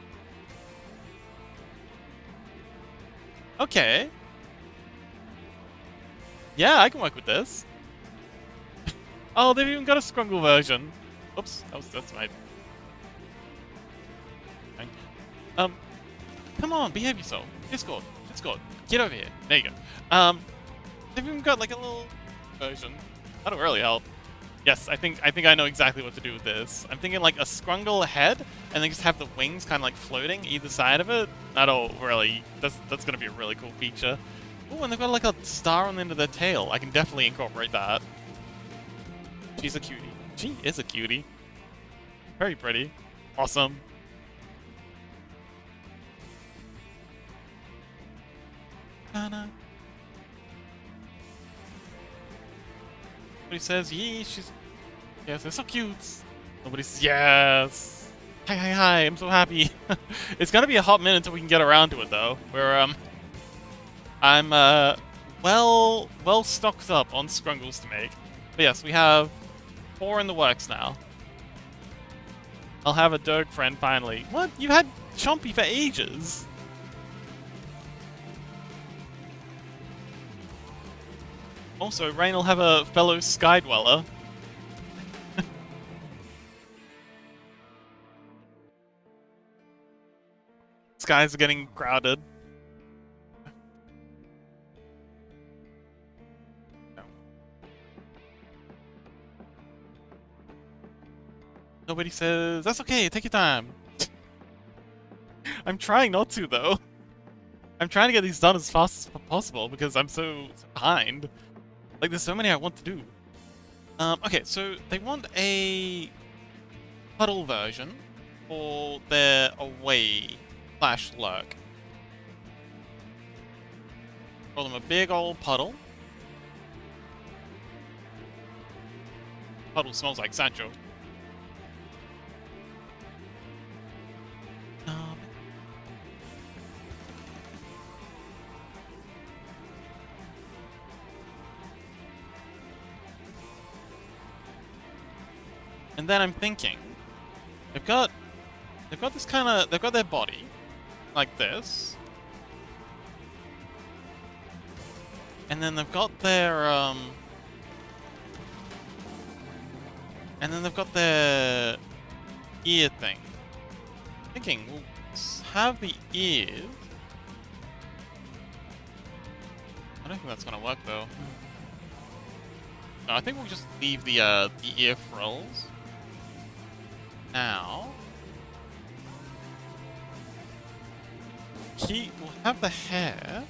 Okay. Yeah, I can work with this. Oh, they've even got a Scrungle version. Oops, that's my... Come on, behave yourself. Discord, get over here. There you go. They've even got like a little version. That'll really help. Yes, I think I know exactly what to do with this. I'm thinking like a Scrungle head, and then just have the wings kind of like floating either side of it. That'll really, that's gonna be a really cool feature. Oh, and they've got like a star on the end of their tail. I can definitely incorporate that. She's a cutie. She is a cutie. Very pretty. Awesome. Nobody says, yee, she's... Yes, they're so cute. Nobody says, yes. Hi, I'm so happy. It's gonna be a hot minute until we can get around to it, though. Where, I'm, well stocked up on Scrungles to make. But yes, we have 4 in the works now. I'll have a Dirk friend finally. What? You've had Chompy for ages. Also, Rain will have a fellow Sky Dweller. Skies are getting crowded. No. Nobody says, that's okay, take your time. I'm trying not to, though. I'm trying to get these done as fast as possible because I'm so behind. Like, there's so many I want to do. Okay, so they want a puddle version for their away/lurk. Call them a big old puddle. Puddle smells like Sancho. And then I'm thinking, they've got this kind of, they've got their body like this, and then they've got their and then they've got their ear thing. Thinking we'll have the ears. I don't think that's gonna work though. No, I think we'll just leave the ear frills. Now, he will have the hair.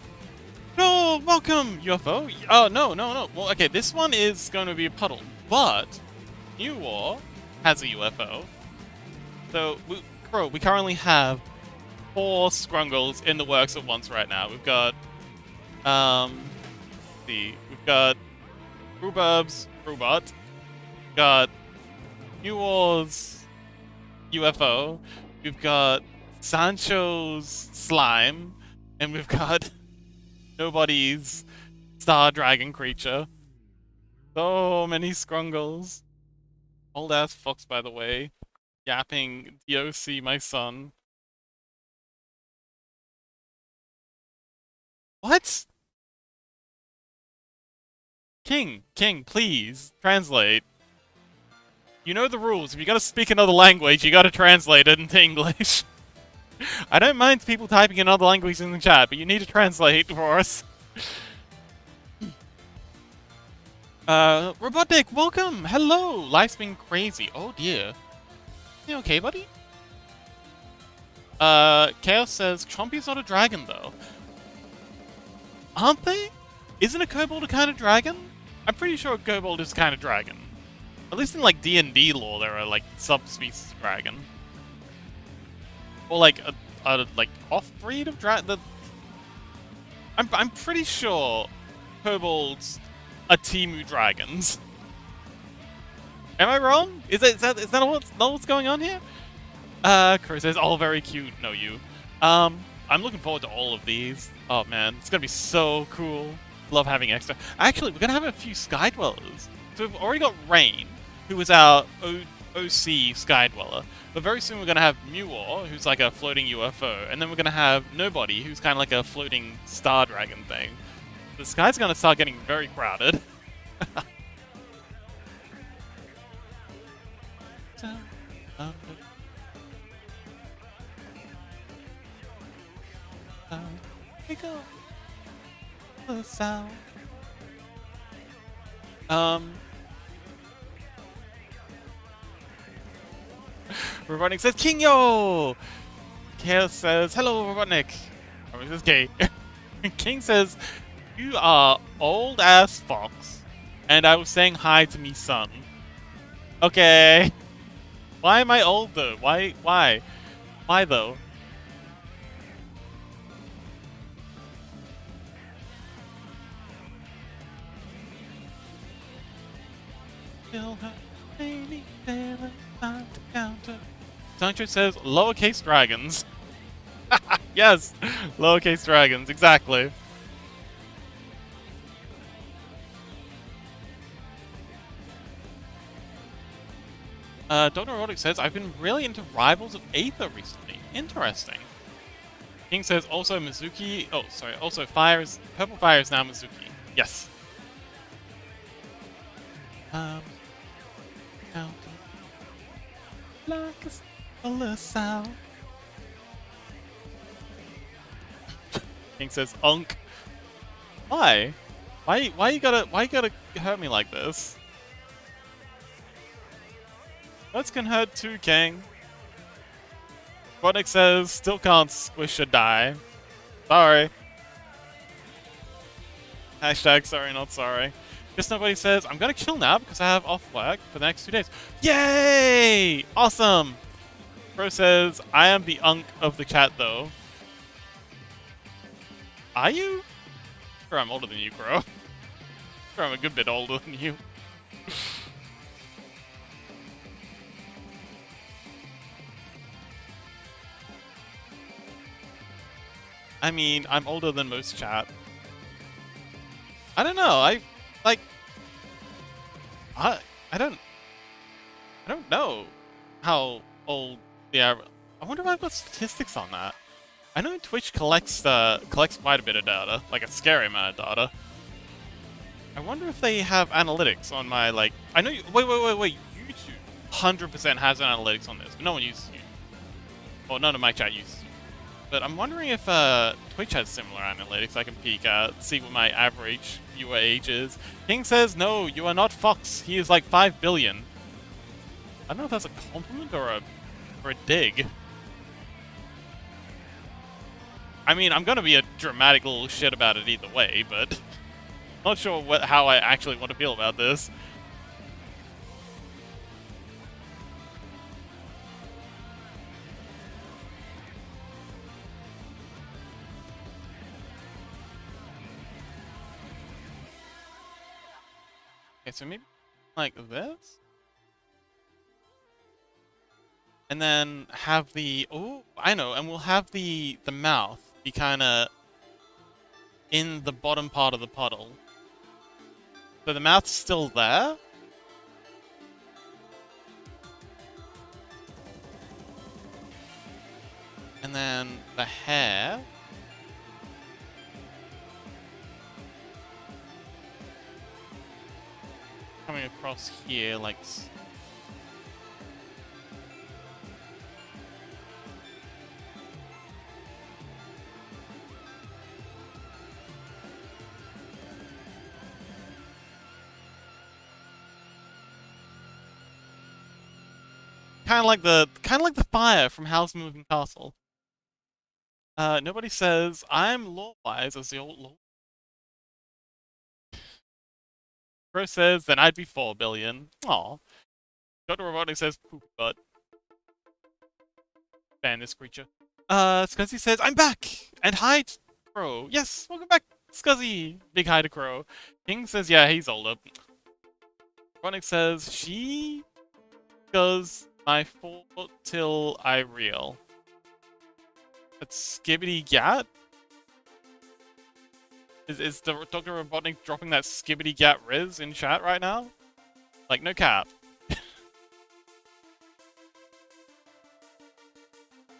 No, welcome, UFO. Oh, no, no, no. Well, okay, this one is going to be a puddle, but New War has a UFO. So, we currently have 4 Scrungles in the works at once right now. We've got, we've got Rhubarb's Robot, we've got New War's UFO, we've got Sancho's Slime, and we've got Nobody's Star Dragon Creature. So many Scrungles. Old ass fox, by the way. Yapping DOC, my son. What? King, please, translate. You know the rules. If you gotta speak another language, you gotta translate it into English. I don't mind people typing in other languages in the chat, but you need to translate for us. Robotic, welcome! Hello! Life's been crazy. Oh dear. You okay, buddy? Chaos says, Chompy's not a dragon, though. Aren't they? Isn't a kobold a kind of dragon? I'm pretty sure a kobold is a kind of dragon. At least in, like, D&D lore, there are, like, subspecies of dragon. Or, like, a like, off-breed of dragon. I'm pretty sure kobolds are Timu dragons. Am I wrong? Is that what's going on here? Chris says, all very cute. No, you. I'm looking forward to all of these. Oh man, it's gonna be so cool. Love having extra. Actually, we're gonna have a few Sky Dwellers. So we've already got Rain, who is our OC Sky Dweller. But very soon we're gonna have Muor, who's like a floating UFO, and then we're gonna have Nobody, who's kind of like a floating Star Dragon thing. The sky's gonna start getting very crowded. We go the sound. Robotnik says Kingo. Chaos says hello, Robotnik. Or is this gay? King says you are old ass fox, and I was saying hi to me son. Okay. Why am I old though? Why though? Still have any time to counter. Sancho says lowercase dragons. Yes, lowercase dragons, exactly. Dr. Erotic says, I've been really into Rivals of Aether recently. Interesting. King says, also Mizuki... Oh, sorry. Also, Purple Fire is now Mizuki. Yes. Like a sound. King says, Unk. Why? Why you gotta hurt me like this? Words can hurt too, King. Rodnick says, still can't squish or die. Sorry. Hashtag sorry, not sorry. Just Nobody says, I'm gonna chill now because I have off work for the next 2 days. Yay! Awesome! Pro says, I am the unk of the chat though. Are you? Sure, I'm older than you, bro. Sure, I'm a good bit older than you. I mean, I'm older than most chat. I don't know. I don't know how old the average. I wonder if I've got statistics on that. I know Twitch collects quite a bit of data, like a scary amount of data. I wonder if they have analytics on my like. I know. Wait. YouTube 100% has analytics on this, but no one uses YouTube. Well, none of my chat uses YouTube. But I'm wondering if Twitch has similar analytics I can peek at, see what my average viewer age is. King says, no, you are not Fox. He is like 5 billion. I don't know if that's a compliment or a dig. I mean, I'm gonna be a dramatic little shit about it either way, but not sure how I actually want to feel about this. Okay, so maybe like this? And then have the... Oh, I know, and we'll have the mouth be kinda in the bottom part of the puddle. So the mouth's still there? And then the hair... coming across here, like... Kind of like the fire from Howl's Moving Castle. Nobody says, I'm law-wise as the old law. Bro says, then I'd be 4 billion. Aw. Dr. Robotic says, poop butt. Ban this creature. Scuzzy says, I'm back! And hi, Crow. Yes, welcome back, Scuzzy. Big hi to Crow. King says, yeah, he's older. Robotic says, she goes my 4 till I reel. That's Skibbity Gat? Is the Dr. Robotnik dropping that Skibbity Gat Riz in chat right now? Like, no cap.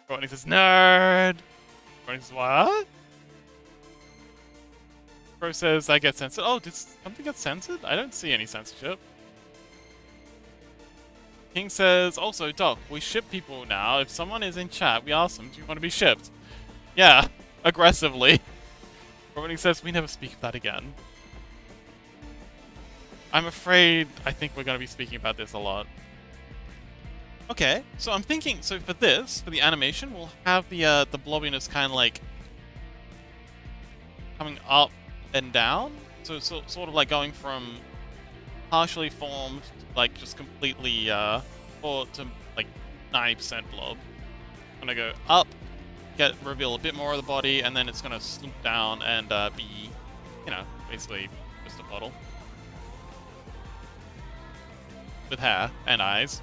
Robotnik says, nerd! Robotnik says, what? Bro says, I get censored. Oh, did something get censored? I don't see any censorship. King says, also, Doc, we ship people now. If someone is in chat, we ask them, do you want to be shipped? Yeah, aggressively. Robotnik says, we never speak of that again. I'm afraid I think we're going to be speaking about this a lot. Okay, so I'm thinking, so for this, for the animation, we'll have the blobbiness kind of like coming up and down. So sort of like going from partially formed, like just completely, or to like 90% blob. I'm gonna go up, reveal a bit more of the body, and then it's gonna slump down and be, you know, basically just a bottle. With hair and eyes.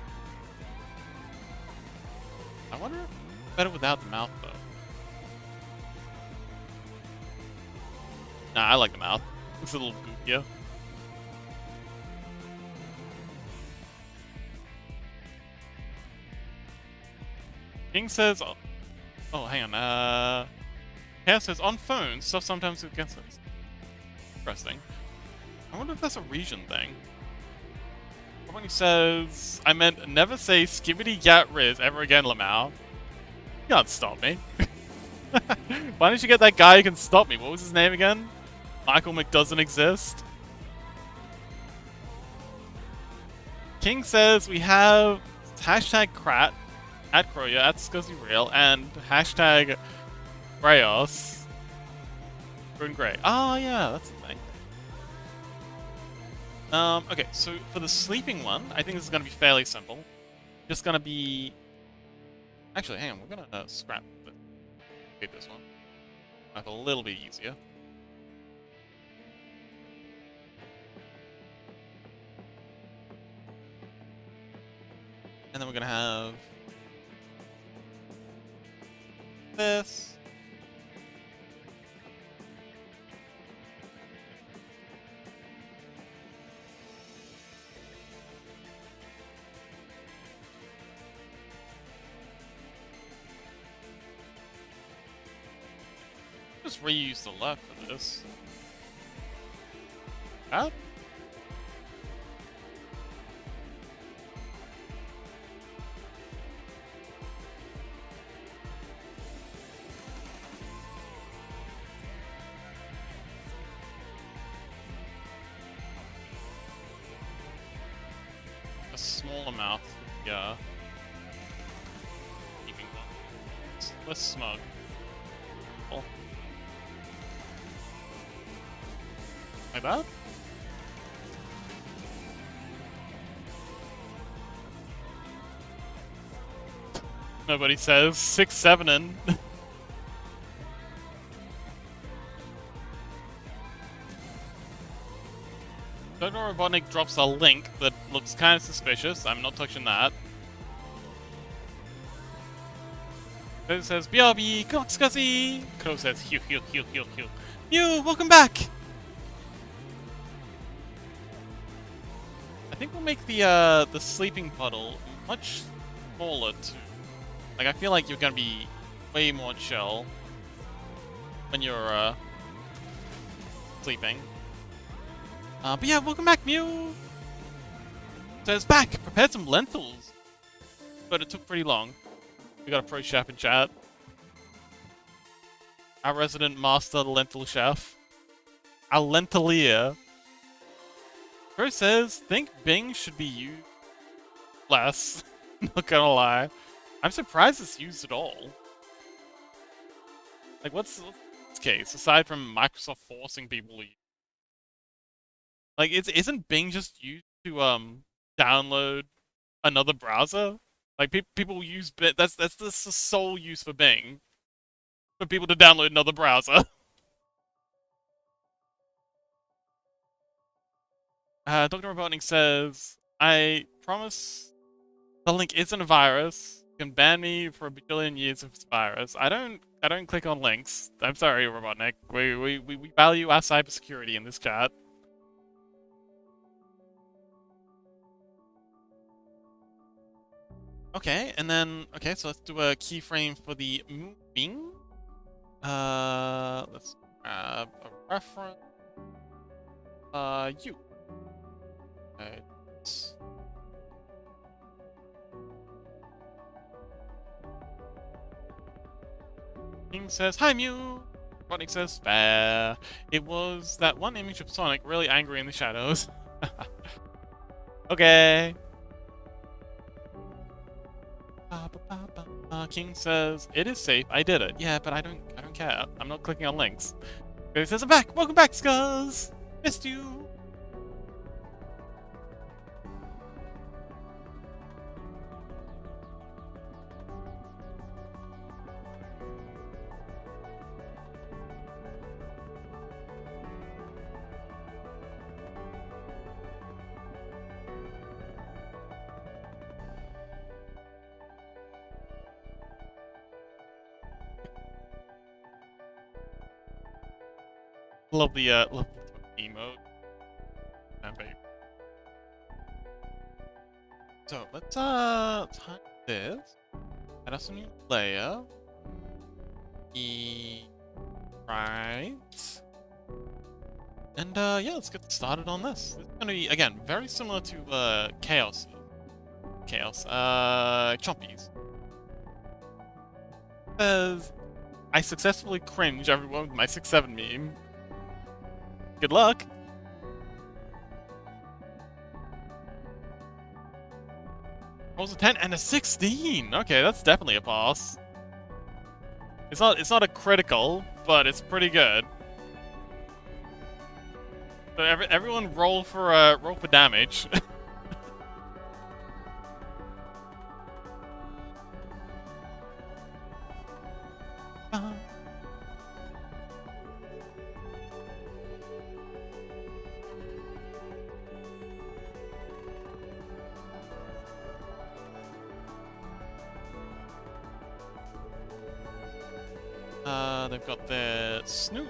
I wonder if it's better without the mouth, though. Nah, I like the mouth. It's a little goofier. King says... Oh, hang on. Hair says, on phones, stuff sometimes gets us. Interesting. I wonder if that's a region thing. When he says, I meant never say skibbity gat riz ever again, Lamau. You can't stop me. Why don't you get that guy who can stop me? What was his name again? Michael McDoesn't exist. King says we have hashtag Krat, at Kroya, at ScuzzyReal, and hashtag Rayos. Green Grey. Oh yeah, that's the thing. Okay, so for the sleeping one, I think this is going to be fairly simple. Just going to be... Actually, hang on, we're going to scrap this one. Make it a little bit easier. And then we're going to have... this. Just reuse the left for this. Up. a small amount. Yeah. Keeping less smug. Oh. Like that? Nobody says 6-7 in. Dr. Robotnik drops a link that looks kind of suspicious. I'm not touching that. It says, BRB, Scuzzy! Crow says, heal. Mew, welcome back! I think we'll make the sleeping puddle much smaller too. Like, I feel like you're gonna be way more chill when you're sleeping. But yeah, welcome back, Mew! Says back, prepared some lentils. But it took pretty long. We got a pro chef in chat. Our resident master lentil chef. Our lentilier. Pro says, think Bing should be used less. Not gonna lie. I'm surprised it's used at all. Like, what's the case, aside from Microsoft forcing people to use? Like, isn't Bing just used to, download another browser? Like, people use Bing, that's the sole use for Bing. For people to download another browser. Dr. Robotnik says, I promise the link isn't a virus. You can ban me for a bajillion years if it's a virus. I don't click on links. I'm sorry, Robotnik. We value our cybersecurity in this chat. Okay, and then, okay, so let's do a keyframe for the moving. Let's grab a reference. You. Okay. King says, hi Mew! Rodney says, fair. It was that one image of Sonic really angry in the shadows. Okay. King says, it is safe, I did it. Yeah, but I don't care. I'm not clicking on links. He says, I'm back! Welcome back, Scuzz! Missed you! Love the emote. So let's type this. Add us a new layer. Right. And yeah, let's get started on this. It's gonna be again very similar to Chaos. Chompies. Says I successfully cringe everyone with my 6-7 meme. Good luck. Rolls a 10 and a 16. Okay, that's definitely a pass. It's not a critical, but it's pretty good. So everyone roll for damage. They've got their snoot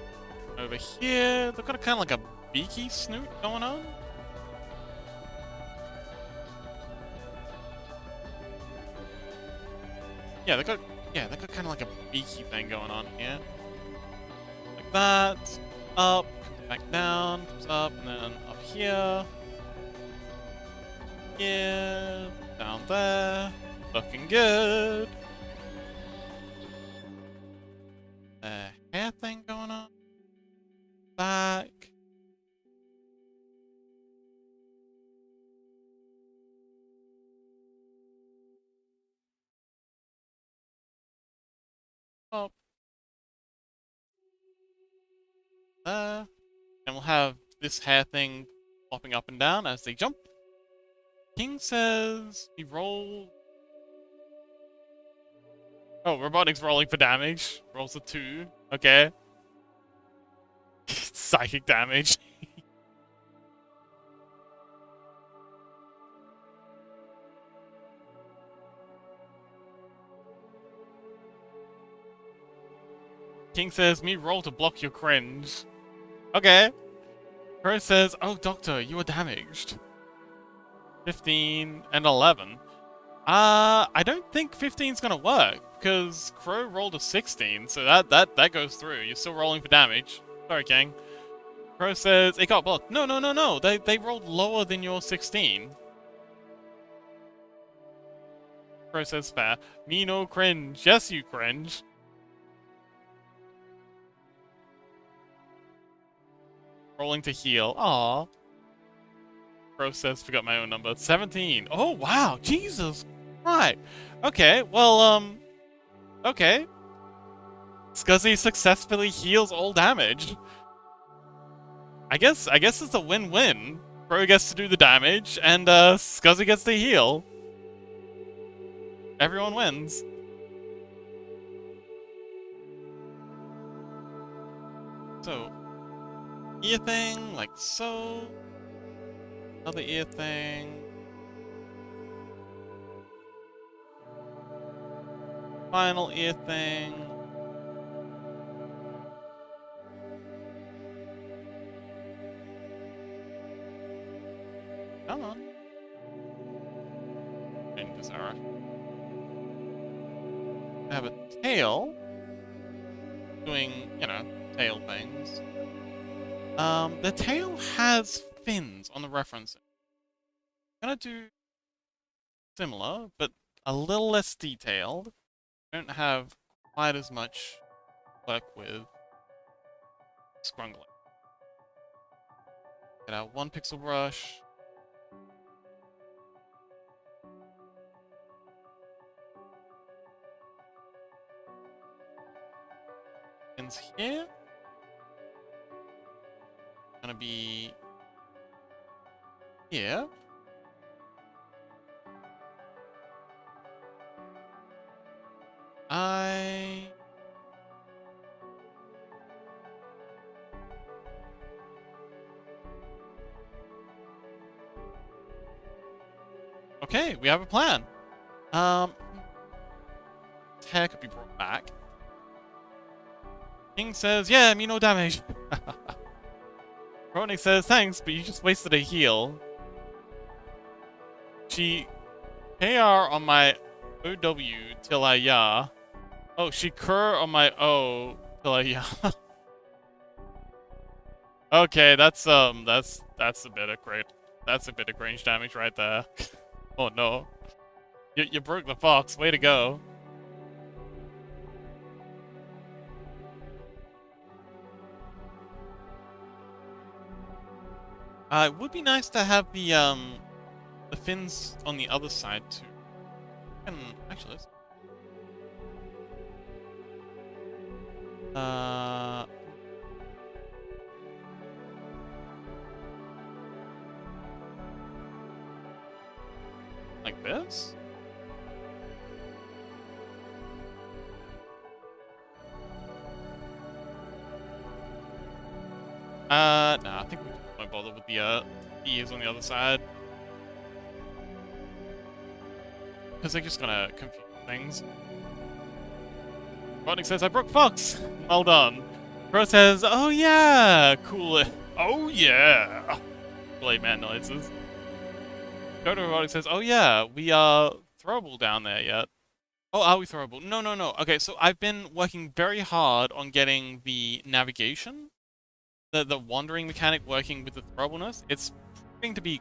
over here. They've got a kind of like a beaky snoot going on. Yeah, they've got kind of like a beaky thing going on here. Like that. Up, back down, comes up, and then up here. Yeah, down there. Looking good. Hair thing going on. Back. Up. There. And we'll have this hair thing flopping up and down as they jump. King says he roll. Oh, robotics rolling for damage. Rolls a 2. Okay. Psychic damage. King says, me roll to block your cringe. Okay. Crow says, oh, Doctor, you are damaged. 15 and 11. I don't think 15's gonna work, because Crow rolled a 16, so that goes through. You're still rolling for damage. Sorry, King. Crow says, it got blocked. No, no, no, no. They rolled lower than your 16. Crow says, fair. Me no cringe. Yes, you cringe. Rolling to heal. Aww. Crow says, forgot my own number. 17. Oh, wow. Jesus. Right. Okay, well, okay. Scuzzy successfully heals all damage. I guess it's a win-win. Crow gets to do the damage, and, Scuzzy gets to heal. Everyone wins. So, ear thing, like so. Another ear thing. Final ear thing. Come on. Change this arrow. I have a tail. Doing, you know, tail things. The tail has fins on the reference. I'm gonna do similar, but a little less detailed. Don't have quite as much work with scrungling. Get our 1 pixel brush. Fins here. Gonna be here. Okay, we have a plan. Hair could be brought back. King says, yeah, me no damage. Ronick says, thanks, but you just wasted a heal. She KR on my OW till I ya. Oh, she cur on my O till I ya. Okay, that's a bit of range damage right there. Oh no. You broke the fox, way to go. It would be nice to have the fins on the other side too. And actually, like this? No, I think we won't bother with the ears on the other side. Because they're just gonna confuse things. Rodnick says, I broke Fox! Well done. Crow says, oh yeah! Cool. Oh yeah! Blade man noises. Dodo Rodnick says, oh yeah, we are throwable down there yet. Oh, are we throwable? No, no, no. Okay, so I've been working very hard on getting the navigation, the wandering mechanic working with the throwableness. It's proving to be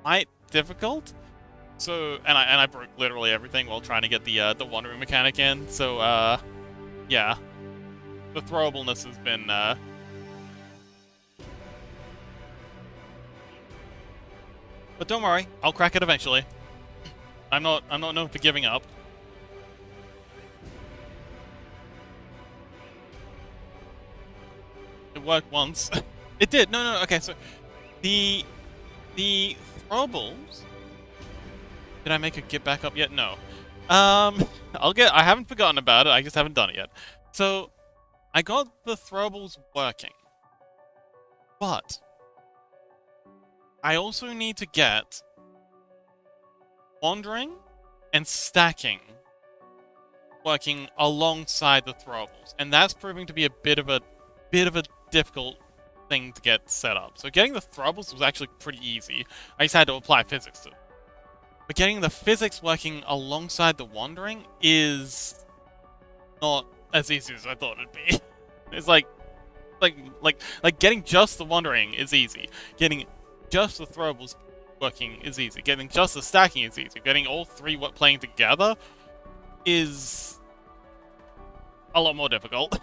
quite difficult. So, and I broke literally everything while trying to get the wandering mechanic in. So, yeah, the throwableness has been but don't worry, I'll crack it eventually. I'm not known for giving up. It worked once. It did. No. Okay, so the throwables. Did I make a get back up yet? No. I haven't forgotten about it. I just haven't done it yet. So I got the throwables working, but I also need to get wandering and stacking working alongside the throwables, and that's proving to be a bit of a difficult thing to get set up. So getting the throwables was actually pretty easy. I just had to apply physics to it. But getting the physics working alongside the wandering is not as easy as I thought it'd be. It's like getting just the wandering is easy. Getting just the throwables working is easy. Getting just the stacking is easy. Getting all three playing together is a lot more difficult.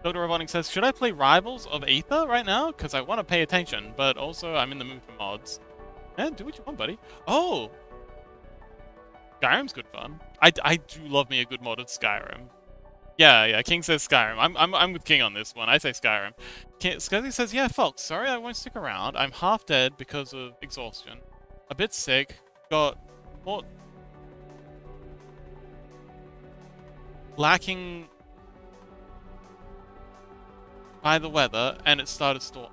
Dr. Robotic says, should I play Rivals of Aether right now? Because I want to pay attention, but also I'm in the mood for mods. Man, do what you want, buddy. Oh! Skyrim's good fun. I do love me a good modded Skyrim. Yeah, King says Skyrim. I'm with King on this one. I say Skyrim. Scuzzy says, yeah, folks, sorry I won't stick around. I'm half dead because of exhaustion. A bit sick. Got more... lacking by the weather, and it started storming.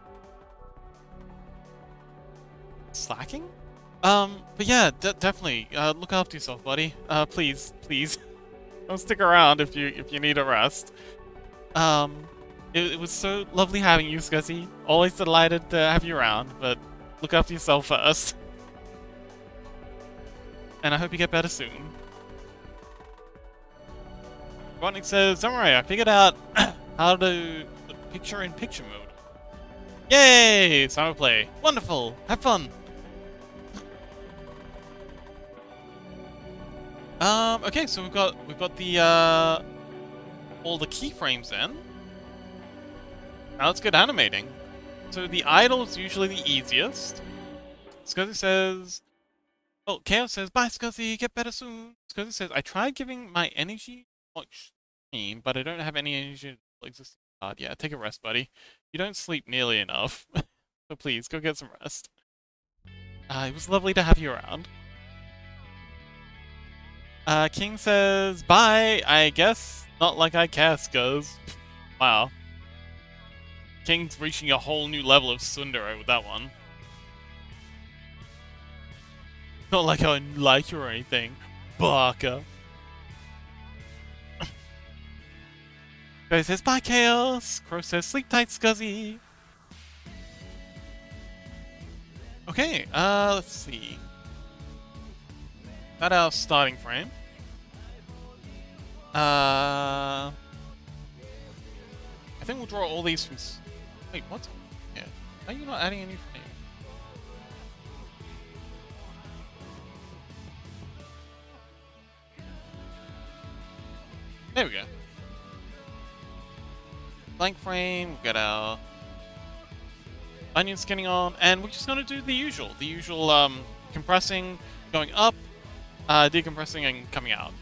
Slacking? But yeah, definitely. Look after yourself, buddy. Please. Don't stick around if you need a rest. It was so lovely having you, Scuzzy. Always delighted to have you around, but look after yourself first. And I hope you get better soon. Robotnik says, don't worry, I figured out how to put picture-in-picture mode. Yay! Summer play. Wonderful! Have fun! Okay, so we've got the all the keyframes in. Now let's get animating. So the idle is usually the easiest. Scuzzy says, oh, Chaos says, bye Scuzzy, get better soon. Scuzzy says, I tried giving my energy much stream, but I don't have any energy existing card. Yeah, take a rest, buddy. You don't sleep nearly enough. So please, go get some rest. It was lovely to have you around. King says, bye, I guess. Not like I care, Scuzz. Wow. King's reaching a whole new level of tsundere with that one. Not like I like you or anything. Baka. Guy says, bye, Chaos. Crow says, sleep tight, Scuzzy. Okay, let's see. That's our starting frame. I think we'll draw all these from... Wait, what's... Yeah. Are you not adding any frame? There we go. Blank frame, we've got our onion skinning on, and we're just gonna do the usual. The usual, compressing, going up, decompressing, and coming out.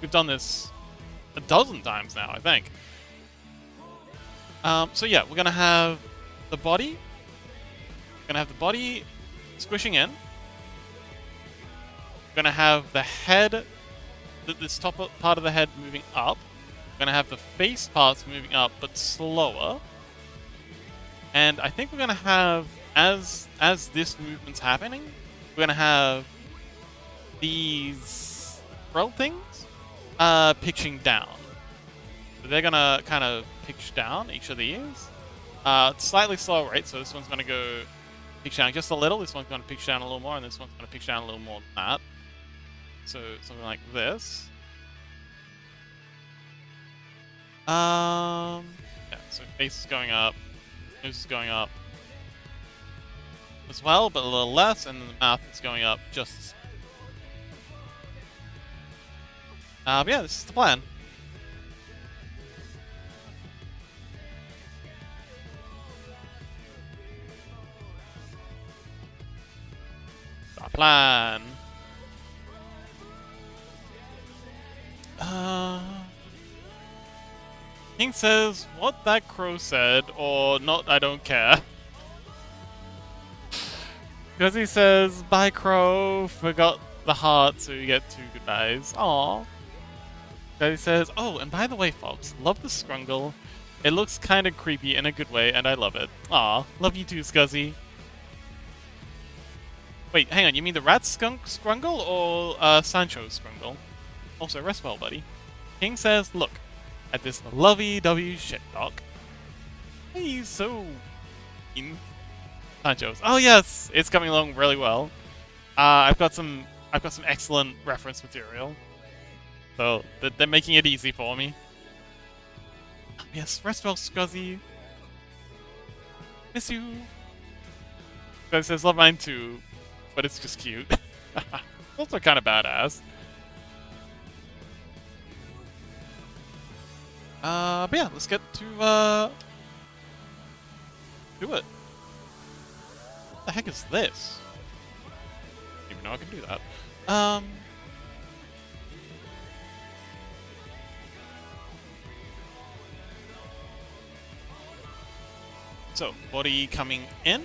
We've done this a dozen times now, I think. So yeah, we're gonna have the body. We're gonna have the body squishing in. We're gonna have the head, this top part of the head moving up. We're gonna have the face parts moving up, but slower. And I think we're gonna have, as this movement's happening, we're gonna have these roll things pitching down. So they're gonna kind of pitch down, each of these. Slightly slower rate, so this one's gonna go pitch down just a little, this one's gonna pitch down a little more, and this one's gonna pitch down a little more than that. So something like this. Yeah, so face is going up, nose is going up as well, but a little less, and then the mouth is going up just. But yeah, this is the plan. Our plan. King says, what that crow said, or not, I don't care. Because he says, bye crow, forgot the heart, so you get 2 goodbyes. Aww. Because he says, oh, and by the way, folks, love the Scrungle. It looks kind of creepy in a good way, and I love it. Aw, love you too, Scuzzy. Wait, hang on, you mean the rat Scrungle or Sancho's Scrungle? Also, rest well, buddy. King says, look, at this lovey-dovey shit doc. He's so mean. Sancho's. Oh yes, it's coming along really well. I've got some excellent reference material. So they're making it easy for me. Yes, rest well, Scuzzy. Miss you. Scuzzy says, love mine too, but it's just cute. Also kind of badass. But yeah, let's get to, do it. What the heck is this? I don't even know I can do that. So, body coming in.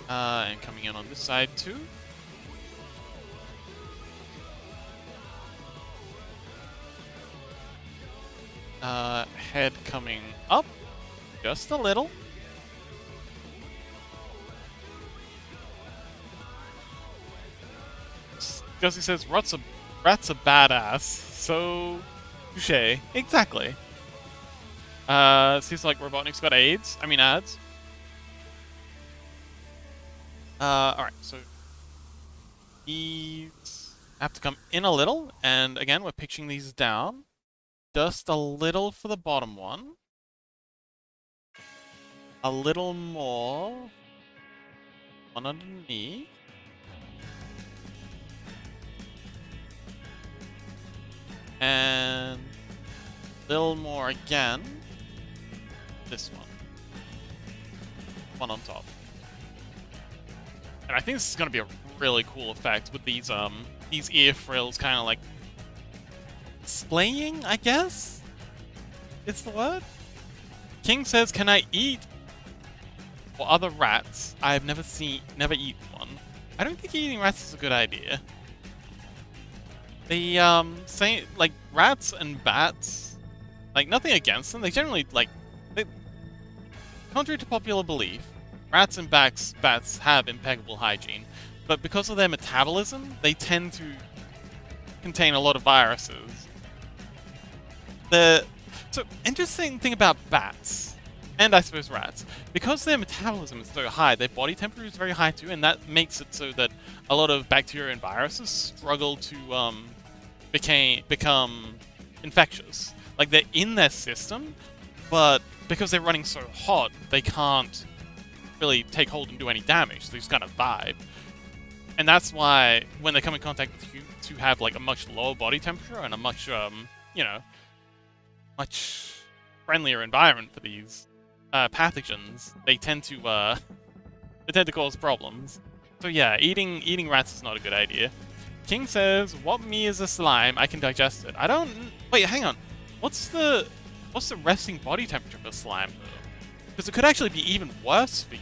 And coming in on this side too. Head coming up just a little. Gussie says, rat's a badass, so touche. Exactly. Seems like Robotnik's got AIDS. I mean ads. Alright, so these have to come in a little, and again, we're pitching these down. Just a little for the bottom one. A little more. One underneath. And a little more again. This one. One on top. And I think this is going to be a really cool effect with these ear frills kind of like splaying, I guess? Is the word? King says, can I eat or other rats? I have never eaten one. I don't think eating rats is a good idea. They, say, like, rats and bats, like, nothing against them. They generally, like, contrary to popular belief, rats and bats have impeccable hygiene. But because of their metabolism, they tend to contain a lot of viruses. So, interesting thing about bats, and I suppose rats, because their metabolism is so high, their body temperature is very high too, and that makes it so that a lot of bacteria and viruses struggle to become infectious. Like, they're in their system, but because they're running so hot, they can't really take hold and do any damage, so they just kind of vibe. And that's why, when they come in contact with humans who have, like, a much lower body temperature and a much, you know, much friendlier environment for these pathogens, they tend to cause problems. So yeah, eating rats is not a good idea. King says, what me is a slime? I can digest it. I don't... Wait, hang on. What's the resting body temperature for slime, though? Because it could actually be even worse for you.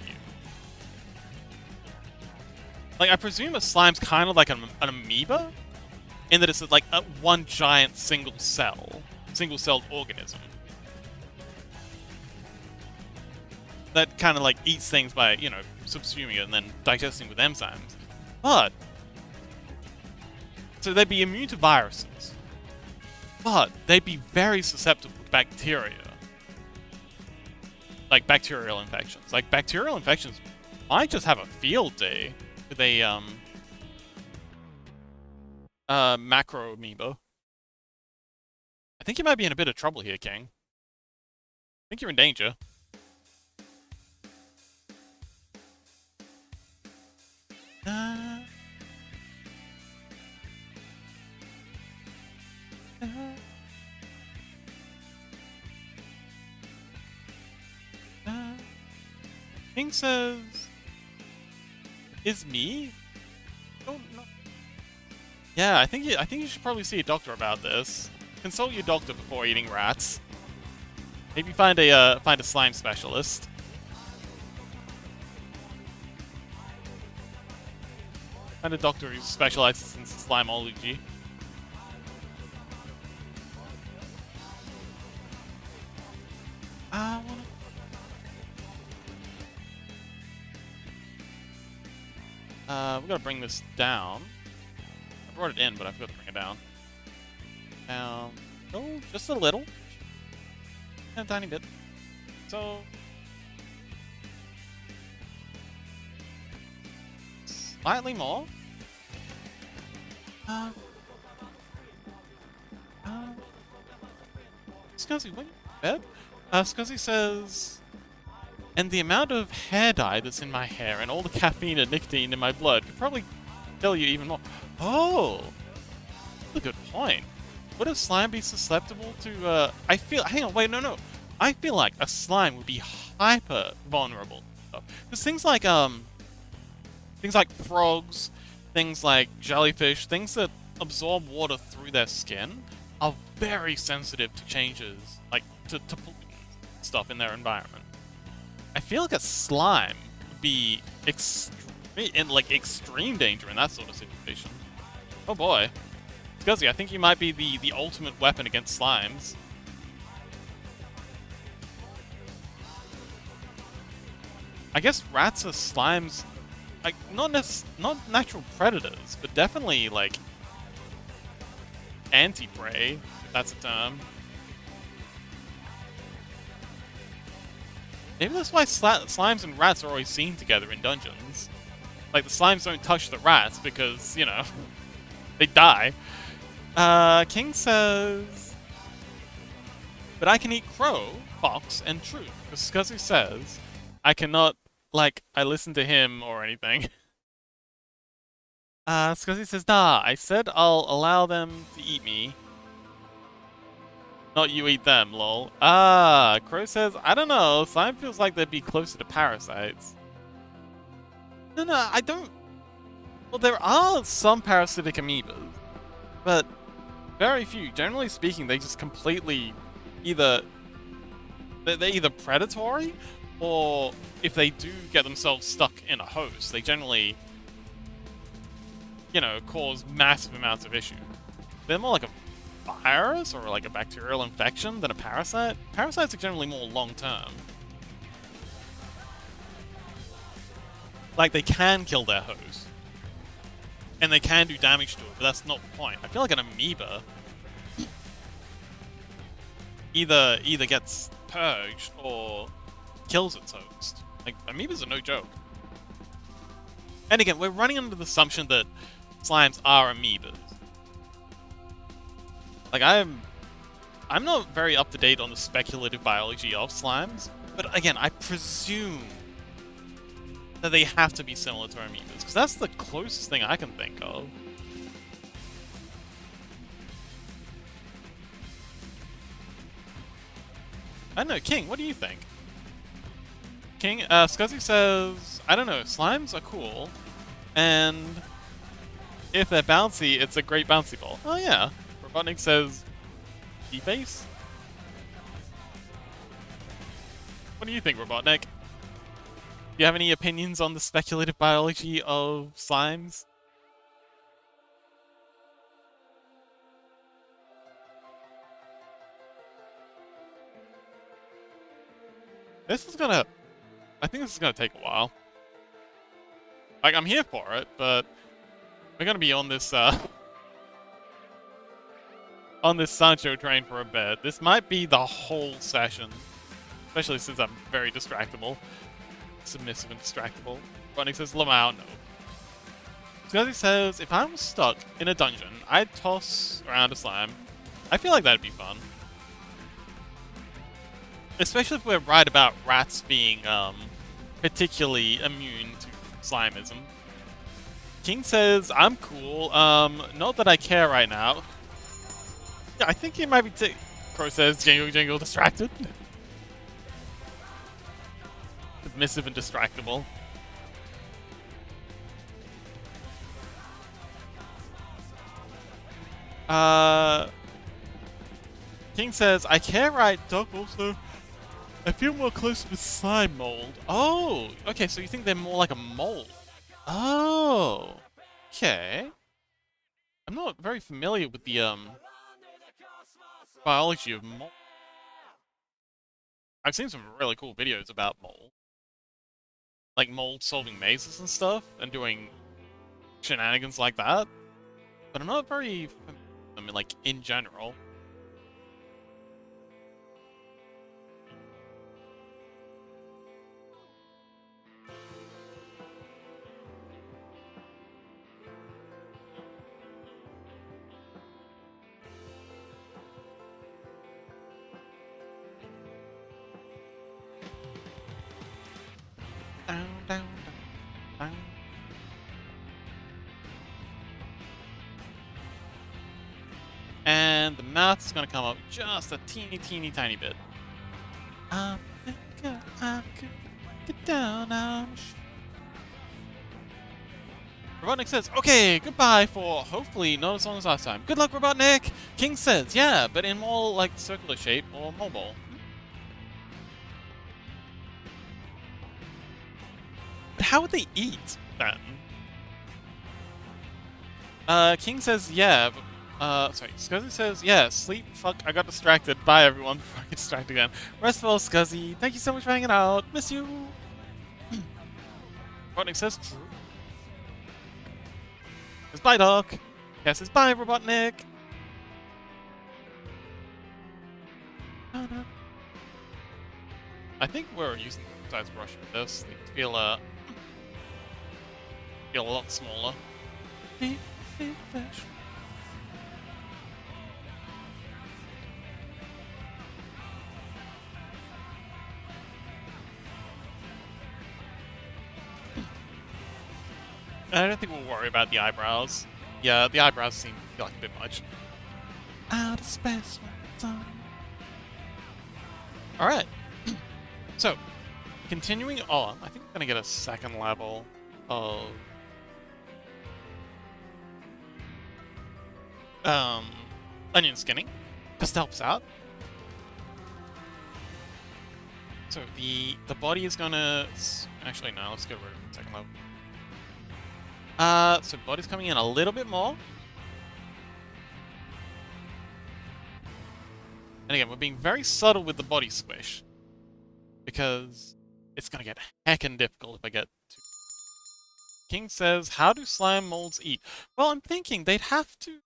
Like, I presume a slime's kind of like an amoeba, in that it's like one giant single-celled organism that kind of like eats things by, you know, subsuming it and then digesting with enzymes. But so they'd be immune to viruses, but they'd be very susceptible to bacteria, like bacterial infections. Like, bacterial infections might just have a field day with a macro amoeba. I think you might be in a bit of trouble here, King. I think you're in danger. King says, is me? Oh, no. Yeah, I think you should probably see a doctor about this. Consult your doctor before eating rats. Maybe find a slime specialist. Find a doctor who specializes in slimeology. We gotta bring this down. I brought it in, but I forgot to bring it down. Down. Oh, just a little. A tiny bit. So. Slightly more. Scuzzy, what? Bed? Scuzzy says. And the amount of hair dye that's in my hair and all the caffeine and nicotine in my blood could probably kill you even more. Oh! That's a good point. Would a slime be susceptible to, I feel... Hang on, wait, no. I feel like a slime would be hyper vulnerable. Because things like frogs, things like jellyfish, things that absorb water through their skin are very sensitive to changes, like, to stuff in their environment. I feel like a slime would be extreme danger in that sort of situation. Oh boy. Scuzzy, I think you might be the ultimate weapon against slimes. I guess rats are slimes, like, not natural predators, but definitely, like, anti-prey, if that's a term. Maybe that's why slimes and rats are always seen together in dungeons. Like, the slimes don't touch the rats because, you know, they die. King says... But I can eat crow, fox, and truth. Because Scuzzy says I cannot, like, I listen to him or anything. Scuzzy says, nah, I said I'll allow them to eat me. Not you eat them, lol. Crow says, I don't know, slime feels like they'd be closer to parasites. No, I don't... Well, there are some parasitic amoebas, but very few. Generally speaking, they just completely either... They're either predatory, or if they do get themselves stuck in a host, they generally, you know, cause massive amounts of issues. They're more like a virus or like a bacterial infection than a parasite. Parasites are generally more long-term. Like, they can kill their host, and they can do damage to it, but that's not the point. I feel like an amoeba either gets purged or kills its host. Like, amoebas are no joke. And again, we're running under the assumption that slimes are amoebas. Like, I'm not very up to date on the speculative biology of slimes, but again, I presume that they have to be similar to amoebas, because that's the closest thing I can think of. I don't know, King, what do you think? King, Scuzzy says, I don't know, slimes are cool, and if they're bouncy, it's a great bouncy ball. Oh yeah. Robotnik says, D-face? What do you think, Robotnik? Do you have any opinions on the speculative biology of slimes? I think this is gonna take a while. Like, I'm here for it, but we're gonna be on this, on this Sancho train for a bit. This might be the whole session, especially since I'm very distractible. Submissive and distractible. Ronnie says, Lamau, no. Scuzzy says, if I'm stuck in a dungeon, I'd toss around a slime. I feel like that'd be fun. Especially if we're right about rats being, particularly immune to slimism. King says, I'm cool, not that I care right now. Yeah, I think he might be Crow says, jingle, distracted. Submissive and distractible. King says, I can't write Doc also. I feel more close with slime mold. Oh, okay, so you think they're more like a mold. Oh, okay. I'm not very familiar with the, biology of mold. I've seen some really cool videos about mold. Like mold solving mazes and stuff, and doing shenanigans like that. But I'm not very, I mean, like, in general. Down, down, down, down. And the mouth's gonna come up just a teeny tiny bit. I think I could get down on. Robotnik says, okay, goodbye for hopefully not as long as last time. Good luck, Robotnik! King says, yeah, but in more like circular shape or mobile. But how would they eat then? King says, yeah, but, sorry, Scuzzy says, yeah, sleep, fuck, I got distracted. Bye, everyone, before I get distracted again. Rest well, Scuzzy. Thank you so much for hanging out. Miss you. Robotnik says, true. Says, bye, Doc. Yeah, says, bye, Robotnik. I think we're using the size brush for this. They feel a lot smaller. Deep fish. I don't think we'll worry about the eyebrows. Yeah, the eyebrows seem like a bit much. Out of space. Alright. So, continuing on, I think we're gonna get a second level of onion skinning. Just helps out. So the body is gonna actually no, let's get rid of the second level. So body's coming in a little bit more. And again, we're being very subtle with the body squish. Because it's gonna get heckin' difficult if I get too... King says, how do slime molds eat? Well, I'm thinking they'd have to...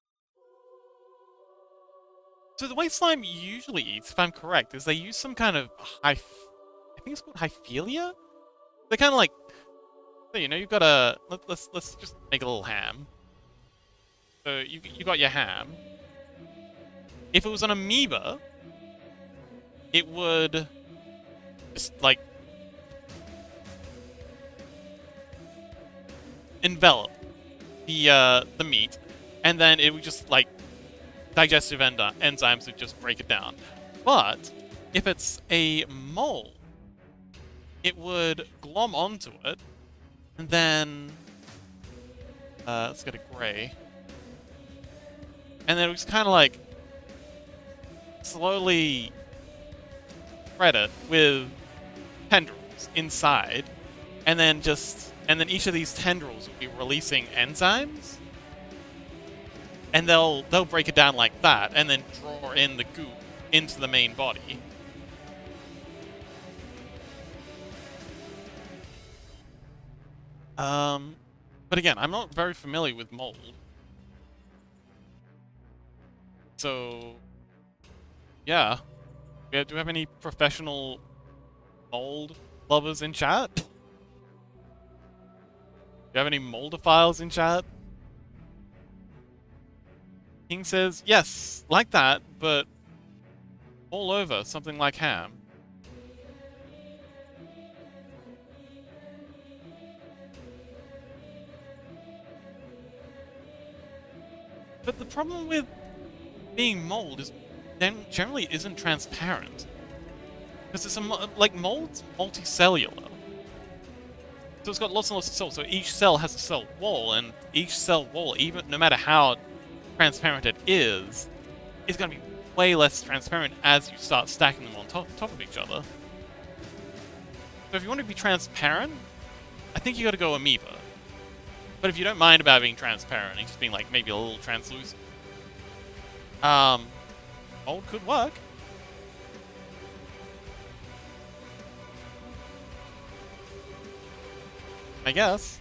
So the way slime usually eats, if I'm correct, is they use some kind of I think it's called hyphelia? They're kind of like... So, you know, you've got a... Let's just make a little ham. So you got your ham. If it was an amoeba, it would just like envelop the meat, and then it would just like digestive enzymes would just break it down. But if it's a mole, it would glom onto it, and then let's get a gray, and then it was kind of like slowly spread it with tendrils inside, and then each of these tendrils will be releasing enzymes, and they'll break it down like that, and then draw in the goop into the main body. But again, I'm not very familiar with mold, so yeah. Do we have any professional mold lovers in chat? Do you have any moldophiles in chat? King says, yes, like that, but all over, something like ham. But the problem with being mold is generally isn't transparent. Because it's like mold's multicellular. So it's got lots and lots of cells, so each cell has a cell wall, and each cell wall, even no matter how transparent it is going to be way less transparent as you start stacking them on top of each other. So if you want to be transparent, I think you got to go amoeba. But if you don't mind about being transparent and just being like maybe a little translucent, mold could work. I guess.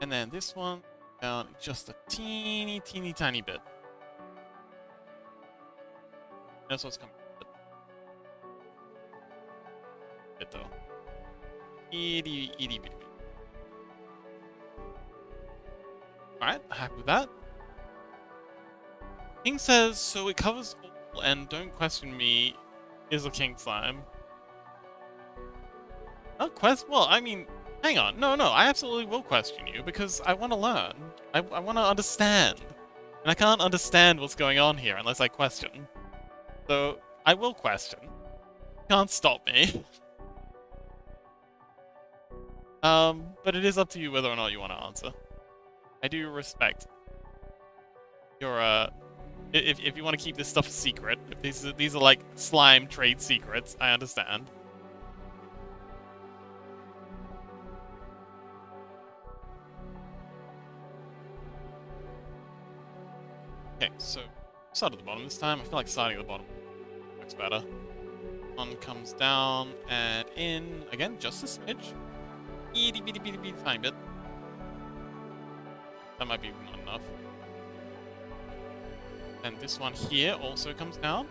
And then this one down just a teeny tiny bit. That's what's coming. Bit though. Itty bitty bit. Alright, happy with that. King says, so it covers all and don't question me is a king slime. Not well, I mean, hang on. No, I absolutely will question you because I want to learn. I want to understand. And I can't understand what's going on here unless I question. So, I will question. Can't stop me. But it is up to you whether or not you want to answer. I do respect your, if you want to keep this stuff a secret, if these are like slime trade secrets, I understand. Okay, so start at the bottom this time. I feel like starting at the bottom looks better. One comes down and in again, just a smidge. Itty bitty tiny bit. That might be not enough. And this one here also comes down.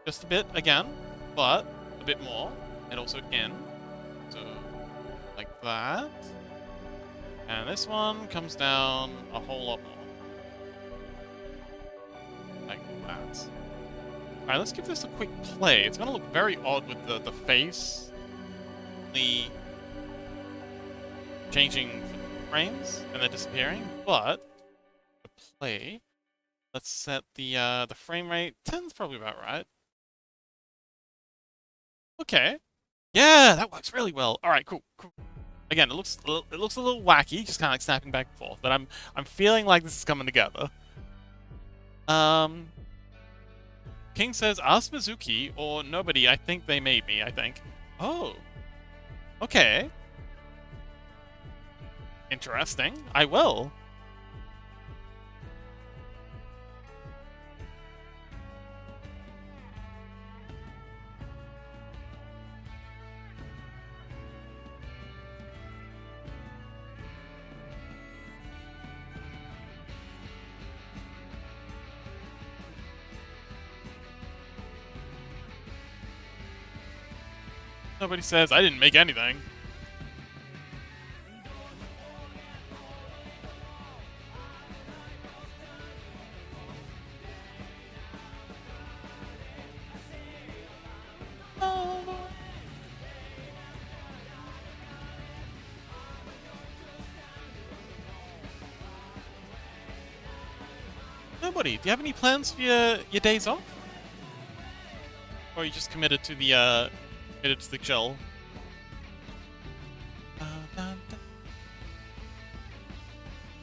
Just a bit again, but a bit more. And also in. So, like that. And this one comes down a whole lot more. Like that. Alright, let's give this a quick play. It's gonna look very odd with the face. The changing frames and then disappearing, but the play, let's set the frame rate. 10's probably about right. Okay. Yeah, that works really well. Alright, cool. Again, it looks a little wacky, just kinda like snapping back and forth, but I'm feeling like this is coming together. King says, ask Mizuki or nobody, I think they made me, I think. Oh. Okay. Interesting. I will. Nobody says I didn't make anything. Nobody. Do you have any plans for your days off? Or are you just committed to the chill?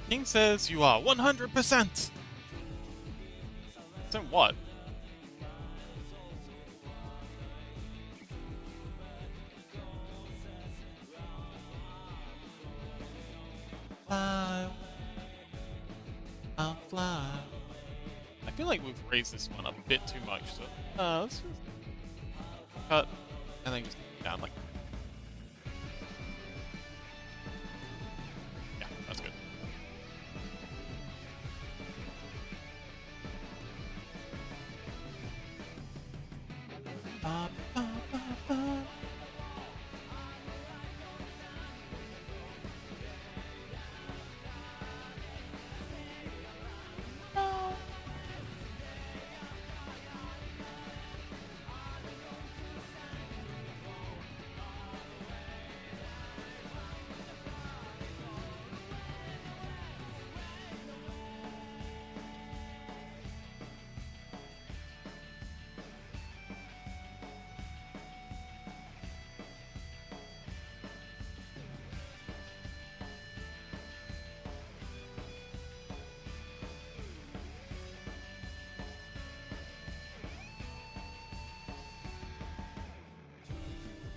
King says you are 100%. So what? I'll fly. I feel like we've raised this one up a bit too much, so let's just cut and then just down like. Yeah, that's good.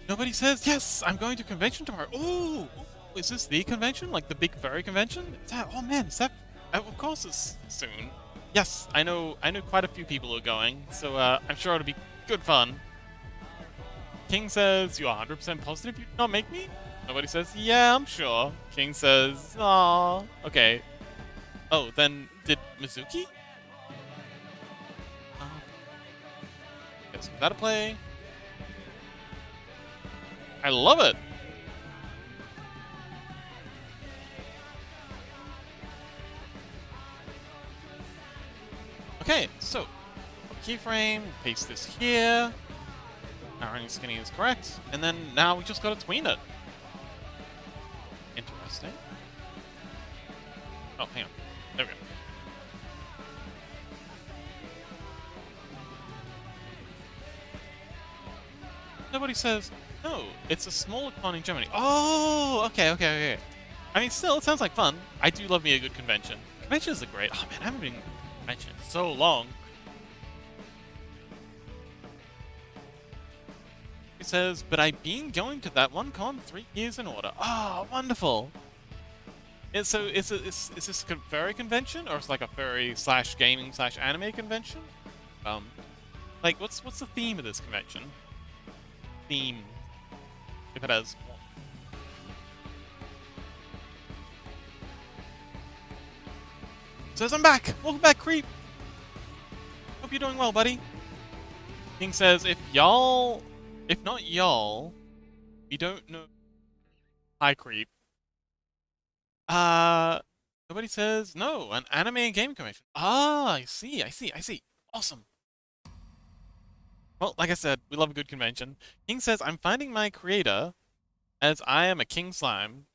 Nobody says, yes, I'm going to convention tomorrow. Oh, is this the convention? Like the big furry convention? Is that, oh man, is that, of course it's soon. Yes, I know quite a few people who are going, so I'm sure it'll be good fun. King says, you are 100% positive you did not make me? Nobody says, yeah, I'm sure. King says, aw, okay. Oh, then did Mizuki? Guess was that a play? I love it! Okay, so keyframe, paste this here. Our skinny is correct, and then now we just gotta tween it. Interesting. Oh, hang on. There we go. Nobody says, no, it's a smaller con in Germany. Oh, okay. I mean, still, it sounds like fun. I do love me a good convention. Conventions are great. Oh man, I haven't been to a convention in so long. He says, but I've been going to that one con 3 years in order. Oh, wonderful. Is this a furry convention, or it's like a furry slash gaming slash anime convention? Like what's the theme of this convention? Theme, if it has one. Says I'm back. Welcome back, creep. Hope you're doing well, buddy. King says if not y'all, we don't know. Hi, creep. Uh, Nobody says no. An anime and game convention. Ah, I see. Awesome. Well, like I said, we love a good convention. King says, I'm finding my creator as I am a King Slime.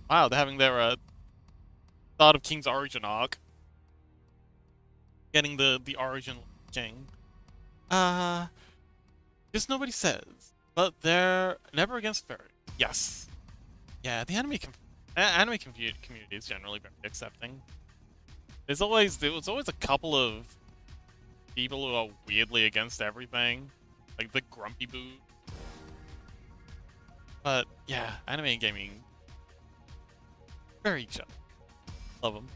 Wow, they're having their start of King's origin arc. Getting the origin of King. Just nobody says. But they're never against fairy. Yes. Yeah, the anime community is generally very accepting. There was always a couple of people who are weirdly against everything. Like the Grumpy Boo. But yeah, anime and gaming, very chill. Love them.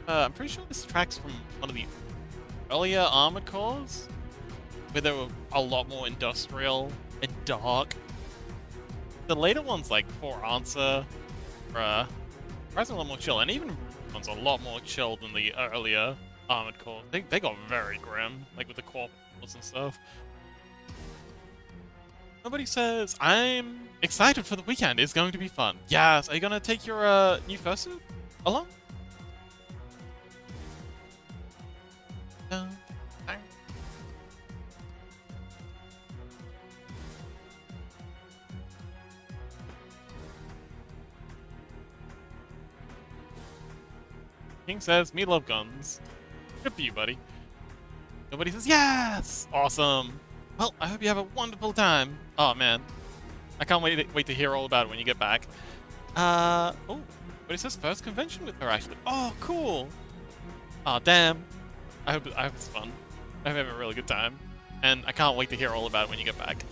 I'm pretty sure this track's from one of the earlier Armored Cores, where they were a lot more industrial and dark. The later ones, like For Answer, are a lot more chill, and even ones are a lot more chill than the earlier Armored Core. They got very grim, like with the corpses and stuff. Nobody says, I'm excited for the weekend. It's going to be fun. Yes, are you gonna take your new fursuit along? No. King says, me love guns. Good for you, buddy. Nobody says, yes! Awesome. Well, I hope you have a wonderful time. Oh, man. I can't wait to hear all about it when you get back. Oh, but it says first convention with her, actually. Oh, cool. Oh, damn. I hope it's fun. I hope you have a really good time. And I can't wait to hear all about it when you get back.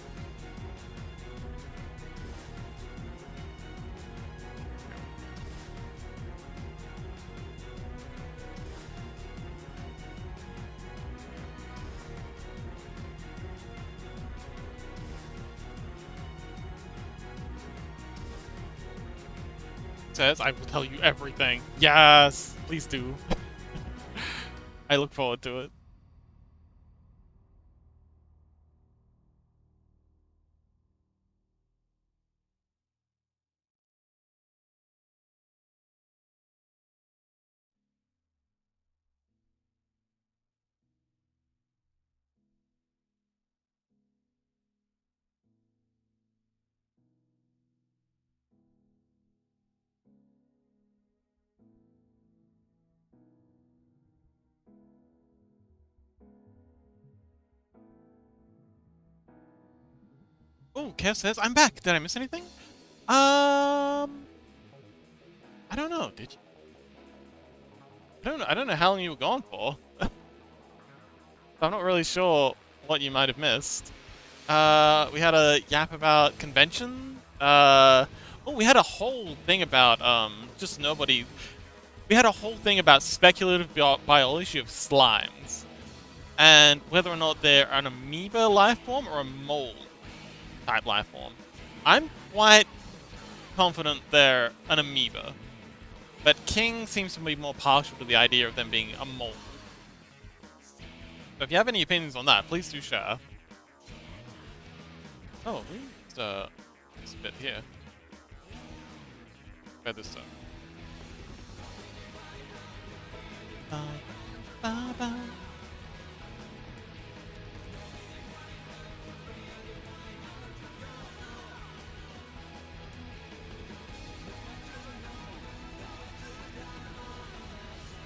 Says, I will tell you everything. Yes, please do. I look forward to it. Oh, Kev says, I'm back. Did I miss anything? I don't know. Did you? I don't know how long you were gone for. I'm not really sure what you might have missed. We had a yap about convention. We had a whole thing about, just nobody... We had a whole thing about speculative biology of slimes. And whether or not they're an amoeba life form or a mold type life form. I'm quite confident they're an amoeba. But King seems to be more partial to the idea of them being a mold. So if you have any opinions on that, please do share. Oh, we used this bit here. Where this stuff.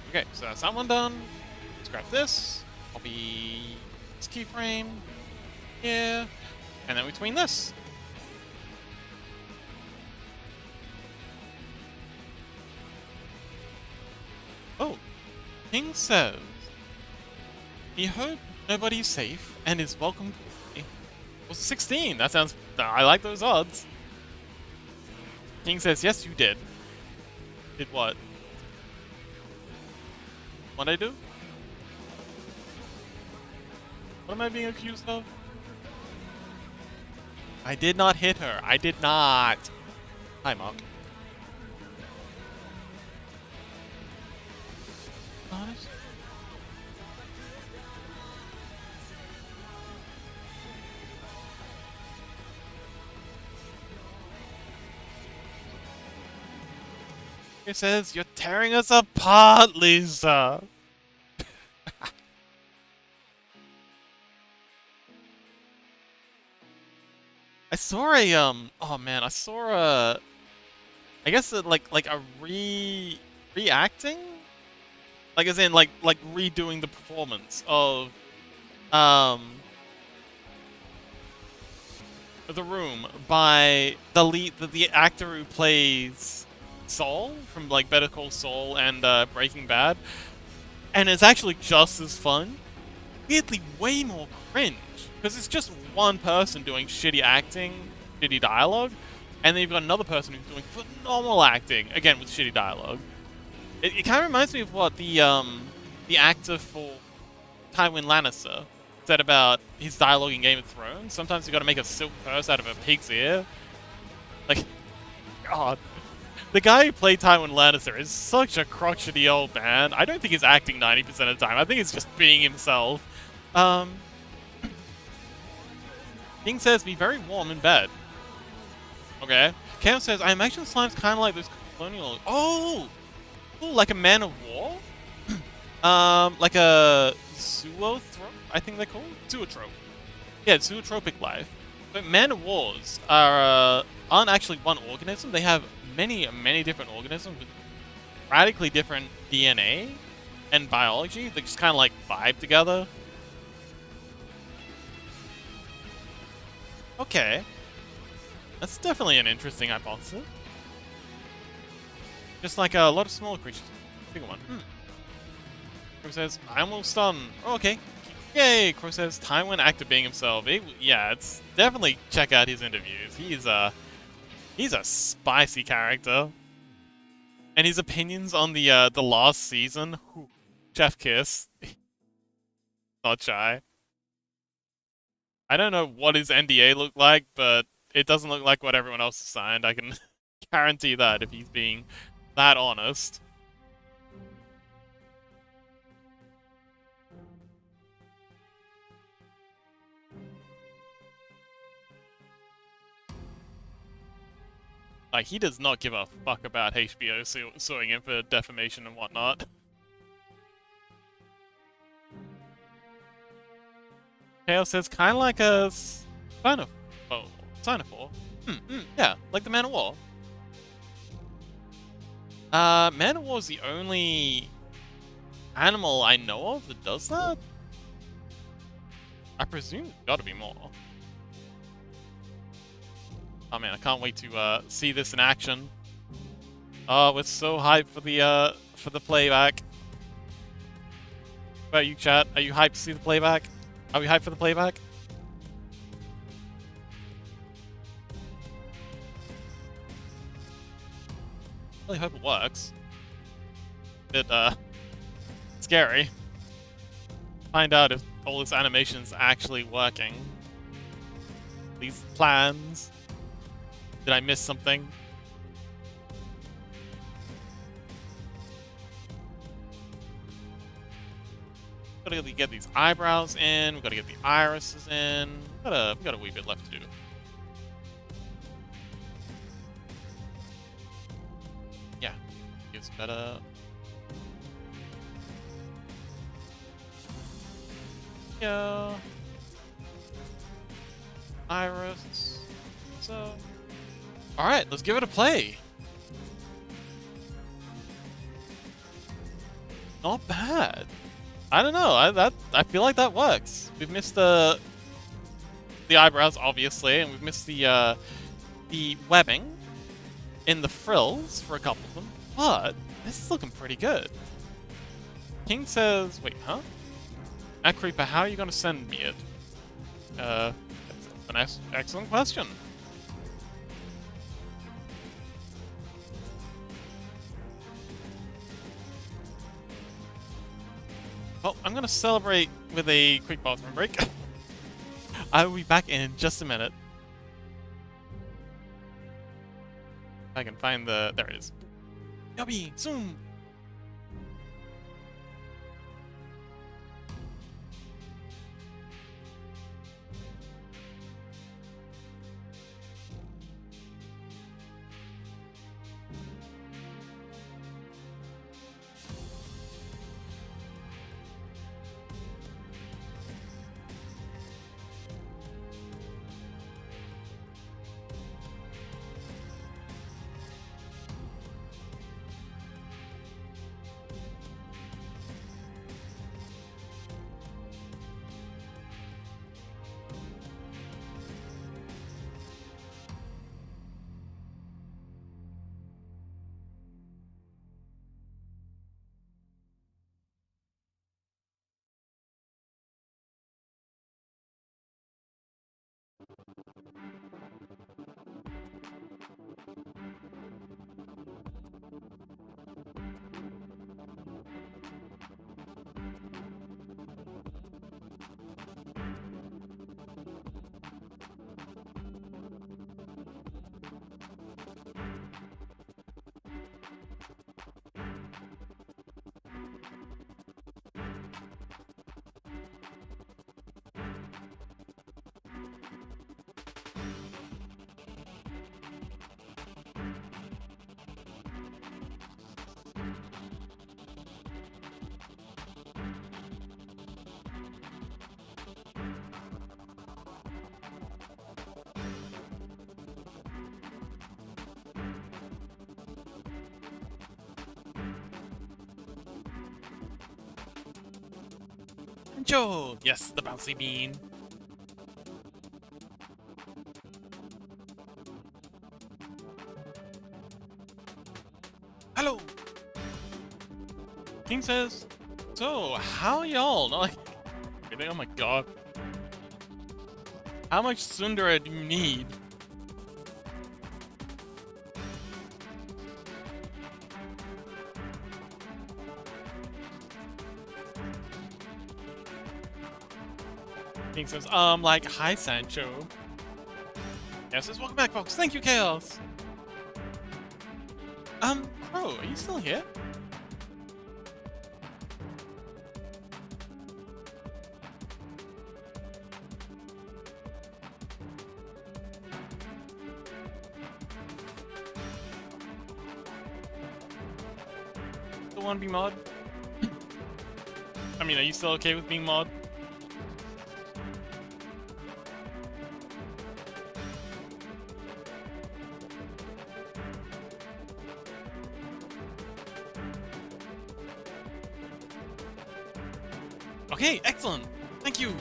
Okay, so that's that one done. Let's grab this. Copy this keyframe here, and then we tween this. Oh, King says, he hopes nobody's safe and is welcome to me. Well, 16, that sounds, I like those odds. King says, yes, you did. Did what? What'd I do? What am I being accused of? I did not hit her. I did not. Hi, Mark. Honest? It says, you're tearing us apart, Lisa. I saw a, oh man, I saw a, I guess like a reacting? Like as in like redoing the performance of, The Room by the actor who plays Saul from like Better Call Saul and Breaking Bad, and it's actually just as fun. Weirdly, way more cringe because it's just one person doing shitty acting, shitty dialogue, and then you've got another person who's doing phenomenal acting again with shitty dialogue. It kind of reminds me of what the actor for Tywin Lannister said about his dialogue in Game of Thrones. Sometimes you got to make a silk purse out of a pig's ear. Like, God. The guy who played Tywin Lannister is such a crotchety old man. I don't think he's acting 90% of the time. I think he's just being himself. King says, be very warm in bed. Okay. Cam says, I imagine slime's kind of like those colonial... Oh! Ooh, like a man of war? Like a zoanthrope, I think they're called? Zoetrope. Yeah, zootropic life. But man of wars aren't actually one organism. They have many different organisms with radically different DNA and biology that just kind of like vibe together. Okay. That's definitely an interesting hypothesis. Just like a lot of smaller creatures. Bigger one. Crow says, I will stun. Oh, okay. Yay! Crow says, Tywin actor being himself. Yeah, it's definitely check out his interviews. He's a spicy character. And his opinions on the last season, whew, chef kiss. Not shy. I don't know what his NDA looked like, but it doesn't look like what everyone else has signed. I can guarantee that if he's being that honest. Like, he does not give a fuck about HBO suing him for defamation and whatnot. Chaos says, kind of like a Sinophore. Yeah, like the Man of War. Man of War is the only animal I know of that does that? I presume there's gotta be more. Oh man, I can't wait to see this in action. Oh, we're so hyped for the playback. What about you, chat? Are you hyped to see the playback? Are we hyped for the playback? Really hope it works. Bit scary. Find out if all this animation's actually working. These plans. Did I miss something? Gotta get these eyebrows in. We gotta get the irises in. We got a wee bit left to do. Yeah, gives better. Yeah. Iris. So. All right, let's give it a play. Not bad. I don't know. I feel like that works. We've missed the eyebrows, obviously, and we've missed the webbing in the frills for a couple of them. But this is looking pretty good. King says, "Wait, huh? Creeper, how are you going to send me it?" That's an excellent question. Well, I'm going to celebrate with a quick bathroom break. I will be back in just a minute. I can find the... There it is. Yubby! Zoom! Joe! Yes, the bouncy bean. Hello! King says, so, how y'all? Like, oh my god. How much tsundere do you need? King says, like, hi, Sancho. Yes, says, welcome back, folks. Thank you, Chaos. Crow, are you still here? Still want to be mod? I mean, are you still okay with being mod? Okay, excellent. Thank you.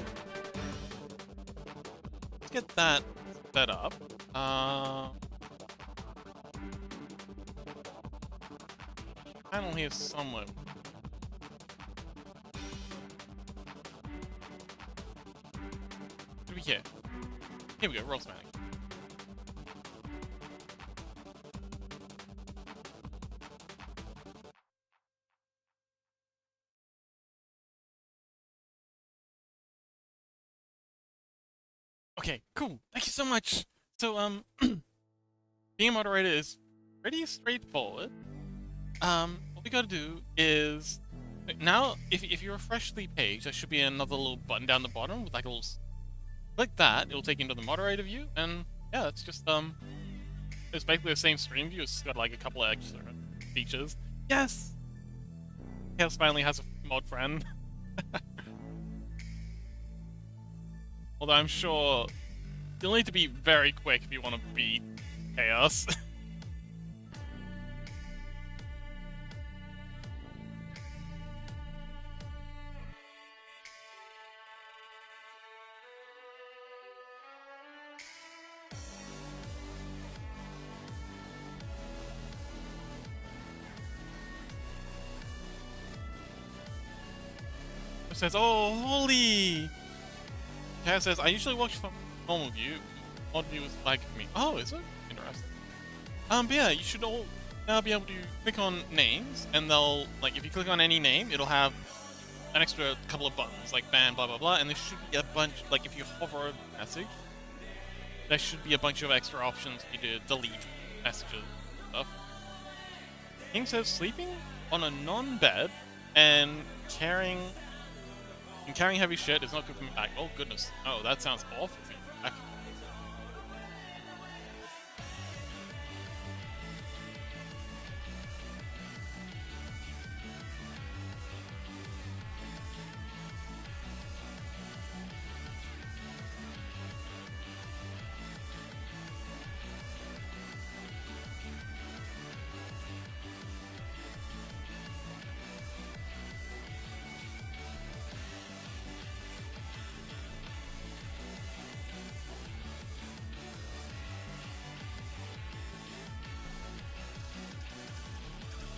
Let's get that set up. Panel here somewhere. Could be here. Here we go, roll spanning. Okay, cool. Thank you so much. So, being a moderator is pretty straightforward. What we gotta do is now, if you refresh the page, there should be another little button down the bottom with like a little. Click that, it'll take you into the moderator view, and yeah, it's just it's basically the same stream view. It's got like a couple of extra features. Yes. Chaos finally has a mod friend. Although I'm sure you'll need to be very quick if you want to beat Chaos. It says, "Oh, holy!" Chaos says, "I usually watch from normal view. Mod view is like for me." Oh, is it? Interesting. But yeah, you should all now be able to click on names, and they'll like if you click on any name, it'll have an extra couple of buttons like ban, blah blah blah, and there should be a bunch like if you hover over the message, there should be a bunch of extra options for you to delete messages and stuff. King says sleeping on a non-bed and carrying heavy shit is not good for my back. Oh goodness. Oh, that sounds awful for your back.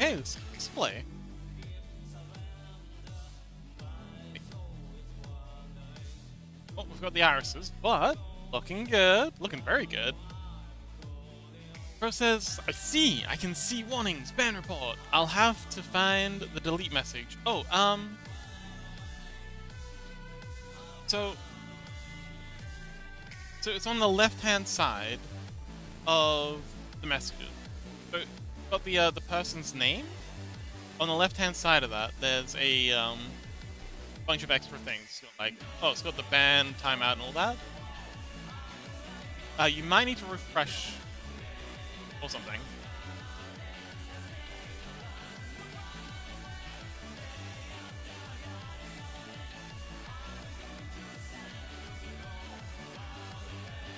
Okay, let's display. Oh, we've got the irises, but looking good. Looking very good. Pro says, I can see warnings, ban report. I'll have to find the delete message. Oh, So it's on the left-hand side of the messages. So got the person's name. On the left-hand side of that, there's a bunch of extra things. Like, oh, it's got the ban, timeout, and all that. You might need to refresh or something.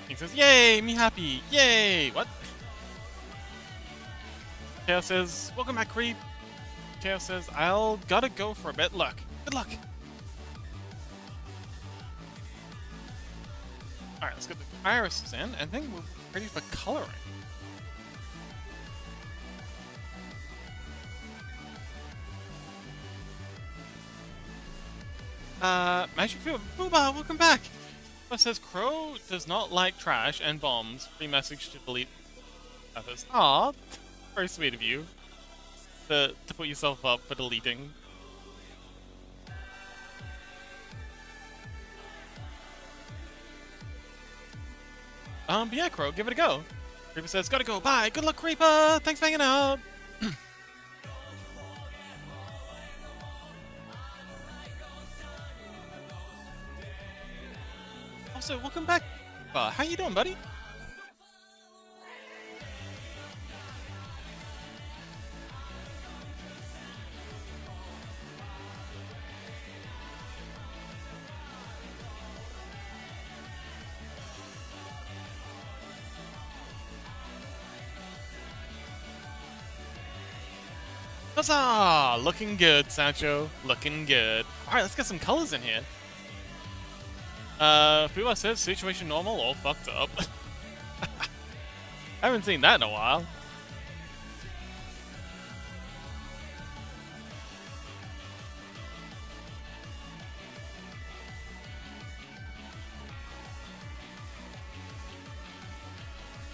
He says, "Yay, me happy! Yay!" What? Chaos says, "Welcome back, creep." Chaos says, "I'll gotta go for a bit. Luck. Good luck." Alright, let's get the irises in, and then we're ready for coloring. Magic Field, Booba, welcome back! It says, Crow does not like trash and bombs. Free message to delete others. Aw, very sweet of you to put yourself up for deleting. But yeah, Crow, give it a go. Creeper says, "Gotta go, bye, good luck, Creeper, thanks for hanging out." Also, welcome back. How you doing, buddy? Huzzah! Looking good, Sancho. Looking good. Alright, let's get some colors in here. Fuwa says situation normal, all fucked up. haven't seen that in a while.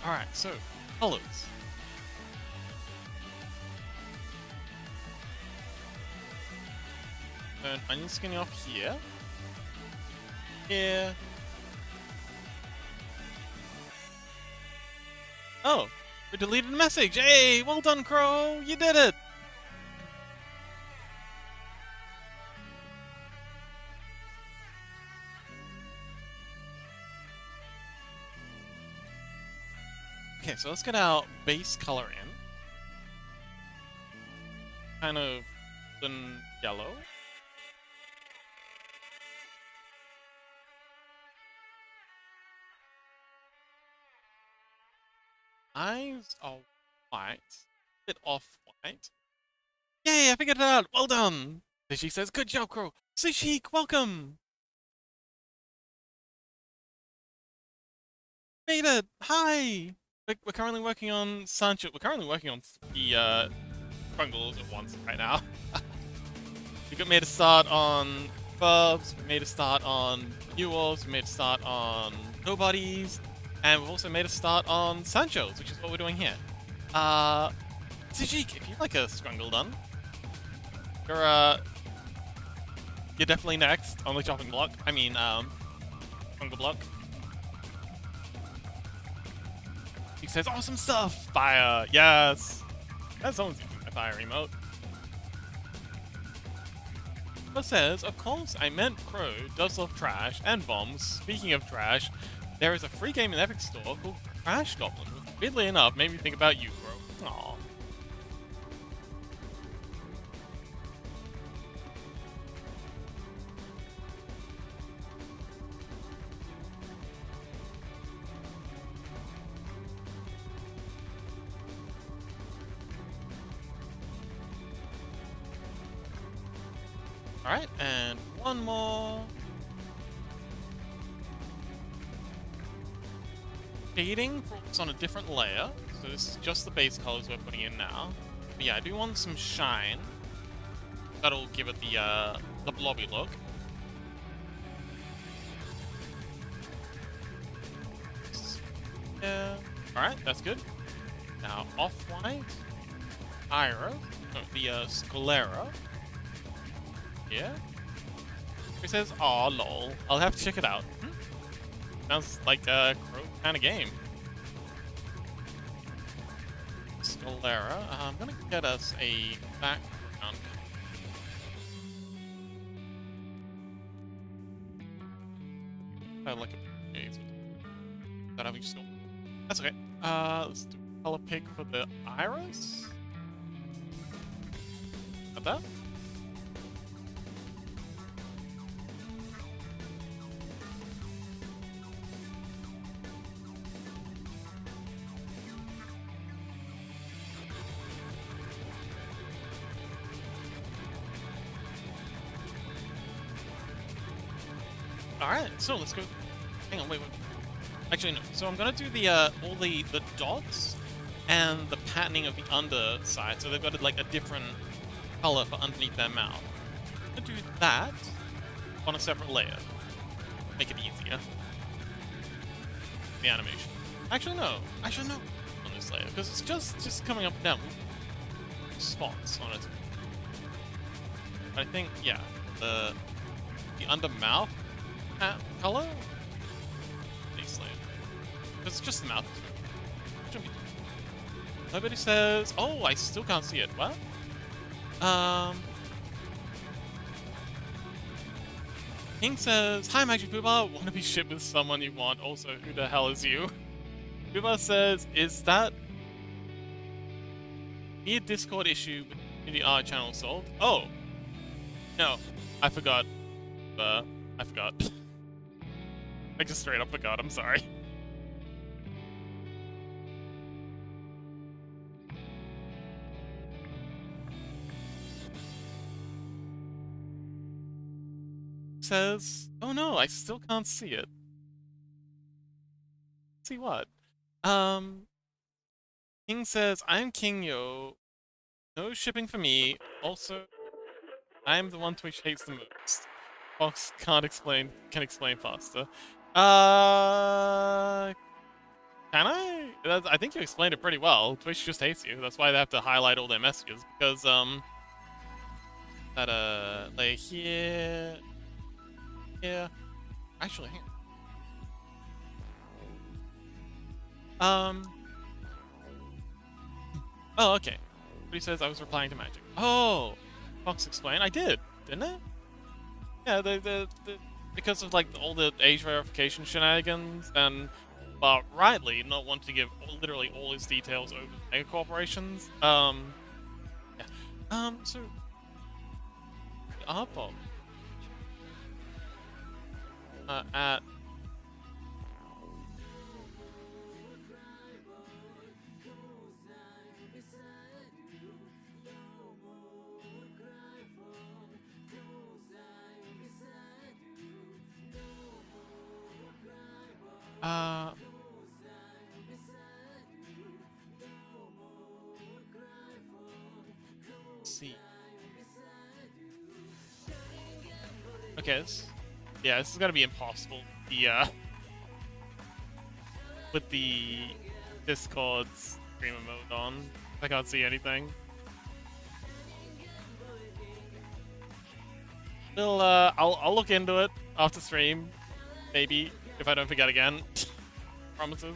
Alright, so, colors. Turn onion skinny off here. Here. Oh, we deleted a message. Hey, well done, Crow. You did it. Okay, so let's get our base color in. Kind of yellow. Eyes are white. A bit off-white. Yay, I figured it out! Well done! Sushi says, good job, Crow! Sushi, welcome! Made it! Hi! We're currently working on Sancho. We're currently working on the Scrungles at once right now. We got made a start on Burbs, we made a start on New Wolves, we made a start on Nobodies, and we've also made a start on Sancho's, which is what we're doing here. Sujik, if you'd like a Scrungle done, you're definitely next on the chopping block. I mean, Scrungle block. He says, awesome stuff! Fire! Yes! That's someone's using my fire emote. It says, of course, I meant Crow does love trash and bombs. Speaking of trash, there is a free game in Epic Store called Trash Goblin, which weirdly enough made me think about you, Crow. Aww. Alright, and one more. Shading focus on a different layer. So this is just the base colors we're putting in now. But yeah, I do want some shine. That'll give it the blobby look. Yeah. Alright, that's good. Now off-white. Iris. No, the Sclera. Yeah. He says, aw, lol. I'll have to check it out. Sounds like a Crow kind of game. Sclera. I'm gonna get us a background. I like it. That having just That's okay. Let's do a color pick for the iris. Got that? Alright, so let's go. Hang on, wait. Actually, no. So I'm gonna do the all the dots and the patterning of the underside, so they've got like a different color for underneath their mouth. I'm gonna do that on a separate layer. Make it easier. The animation. Actually, no. Actually, no. On this layer, because it's just coming up and down. Spots on it. I think, yeah, the under mouth color? Base layer. It's just the mouth. Nobody says, oh, I still can't see it. What? King says, hi Magic Pooba, wanna be shipped with someone you want, also who the hell is you? Pooba says, is that a Discord issue with the R channel solved? Oh! No, I forgot. I forgot. I just straight up forgot, I'm sorry. Says, oh no, I still can't see it. See what? King says, I'm King Yo. No shipping for me. Also, I'm the one Twitch hates the most. Fox can explain faster. Uh, can I? I think you explained it pretty well. Twitch just hates you. That's why they have to highlight all their messages because like here, actually, hang on. Oh, okay. But he says I was replying to Magic. Oh, Fox explained. I did, didn't I? Yeah, the because of like all the age verification shenanigans and rightly not want to give literally all his details over to mega corporations. Yeah. So Arpop at let's see. Okay, this is gonna be impossible. With the Discord's streamer mode on, I can't see anything. I'll look into it after stream, maybe if I don't forget again. Promises.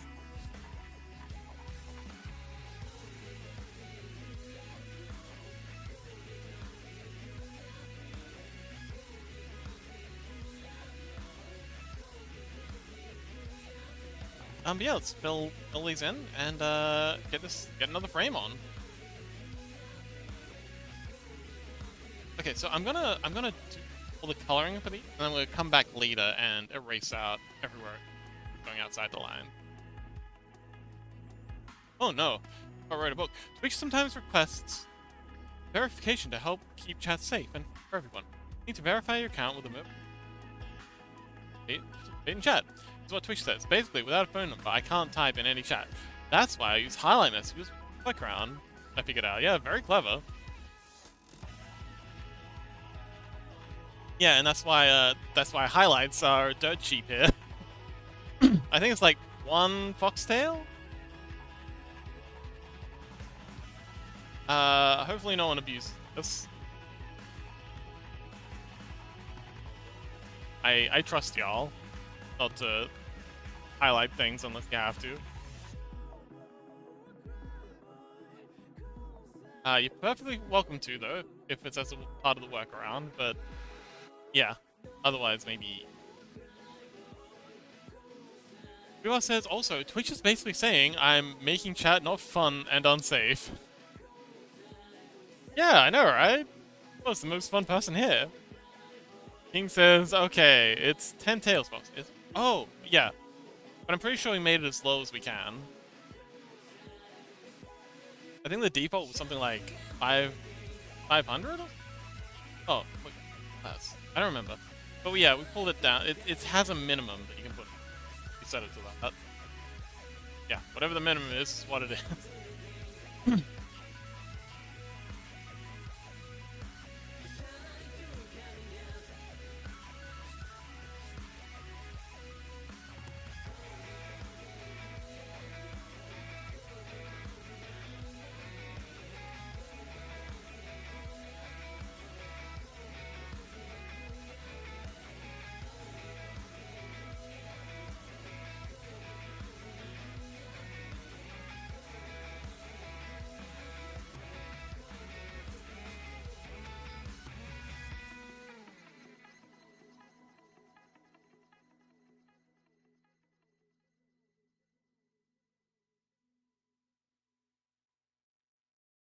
But yeah, let's fill these in and get another frame on. Okay, so I'm gonna do all the coloring for these, and then we'll come back later and erase out everywhere going outside the line. Oh no, I wrote a book. Twitch sometimes requests verification to help keep chat safe and for everyone. You need to verify your account with a in chat. That's what Twitch says. Basically, without a phone number, I can't type in any chat. That's why I use highlight messages. Click around. I figured out. Yeah, very clever. Yeah, and that's why highlights are dirt cheap here. I think it's like 1 foxtail. Hopefully no one abuses this. I trust y'all not to highlight things unless you have to. You're perfectly welcome to, though, if it's as a part of the workaround, but yeah, otherwise maybe. Who says also, Twitch is basically saying I'm making chat not fun and unsafe. Yeah, I know, right? I was the most fun person here. King says, okay, it's 10 tails, folks. Oh, yeah. But I'm pretty sure we made it as low as we can. I think the default was something like 500? Oh, look, less. I don't remember. But yeah, we pulled it down. It has a minimum that you can put. You set it to that. Yeah, whatever the minimum is what it is.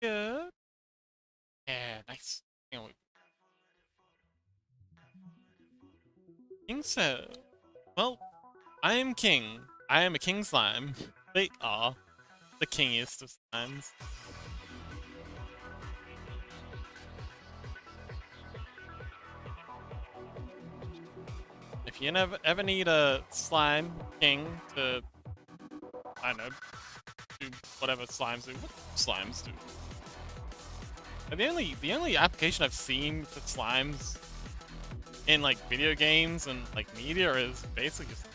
Good. Yeah, nice. King said, well, I am king. I am a king slime. They are the kingiest of slimes. If you ever need a slime king to, I don't know, do whatever slimes do. What do slimes do? And the only application I've seen for slimes in like video games and like media is basically just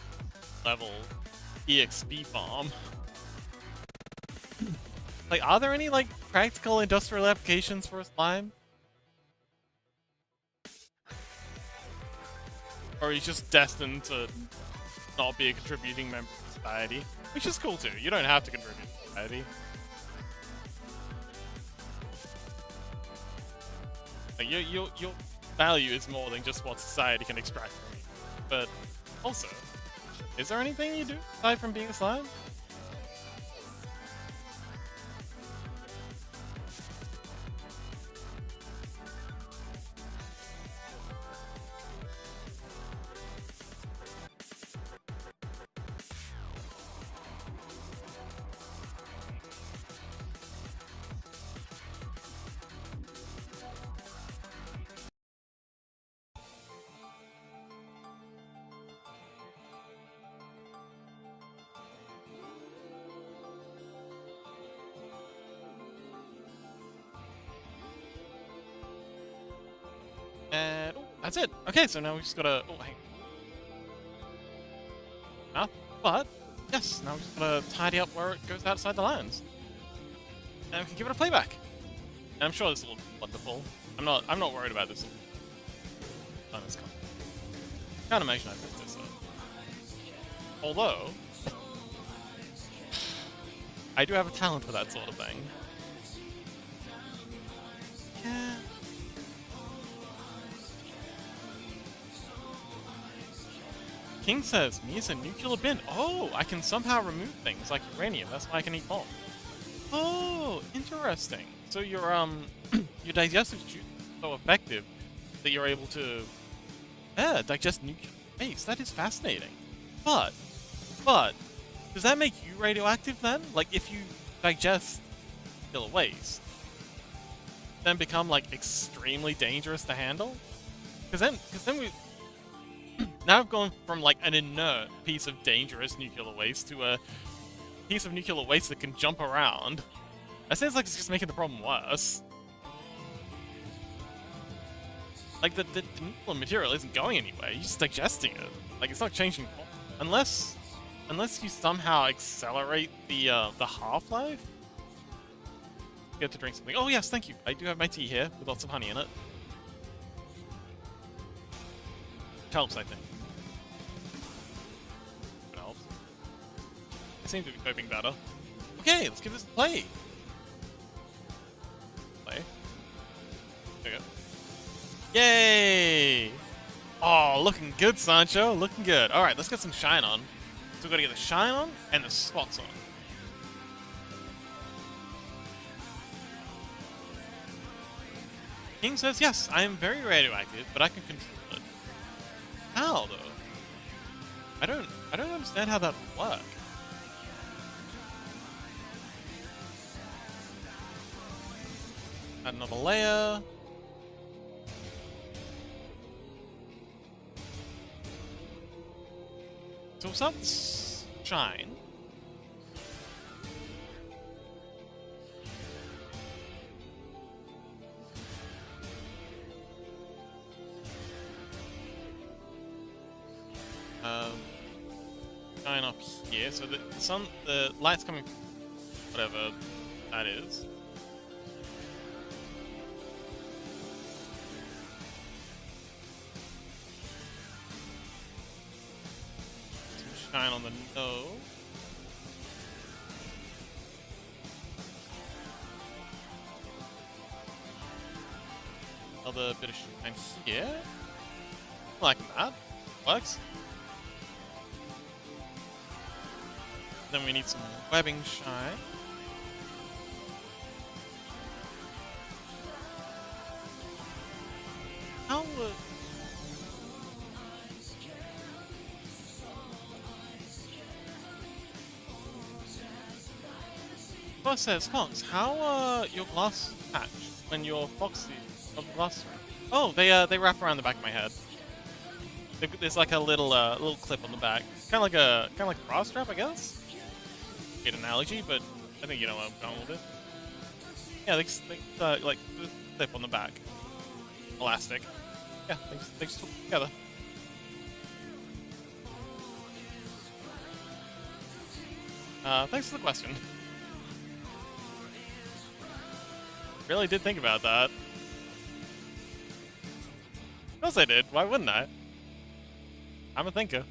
level EXP farm. Like, are there any like practical industrial applications for a slime? Or he's just destined to not be a contributing member of society, which is cool too. You don't have to contribute to society. Like, your value is more than just what society can extract from you. But also, is there anything you do aside from being a slime? And oh, that's it. Okay, so now we just gotta. Oh, hang. But yes, now we just gotta tidy up where it goes outside the lands, and we can give it a playback. And I'm sure this will look wonderful. I'm not worried about this. On this can't imagine I missed this. Although I do have a talent for that sort of thing. Yeah. King says, me is a nuclear bin. Oh, I can somehow remove things like uranium. That's why I can eat bomb. Oh, interesting. So your your digestive juice is so effective that you're able to digest nuclear waste. That is fascinating. But does that make you radioactive then? Like if you digest nuclear waste, then become like extremely dangerous to handle? Because then we. Now I've gone from like an inert piece of dangerous nuclear waste to a piece of nuclear waste that can jump around. That sounds like it's just making the problem worse. Like the nuclear material isn't going anywhere, you're just digesting it. Like it's not changing unless you somehow accelerate the half-life. You have to drink something. Oh yes, thank you. I do have my tea here with lots of honey in it. It helps, I think. It helps. I seem to be coping better. Okay, let's give this a play. Play. There we go. Yay! Oh, looking good, Sancho. Looking good. Alright, let's get some shine on. So we've got to get the shine on and the spots on. King says, yes, I am very radioactive, but I can control it. How, though? I don't understand how that would work. Add another layer. So what's up? Shine. Shine up here, so the sun, the light's coming from whatever that is. Shine on the nose. Another bit of shine here. Like that. Works. Then we need some webbing shine. How would... First says, Fox, how your glass patch when you're foxy of the glass? Oh, they wrap around the back of my head. There's like a little clip on the back, kind of like a bra strap, I guess. Good analogy, but I think you know where I'm going with it. Yeah, like the zip on the back, elastic. Yeah, they just hook together. Thanks for the question. Really did think about that. Of course I did. Why wouldn't I? I'm a thinker.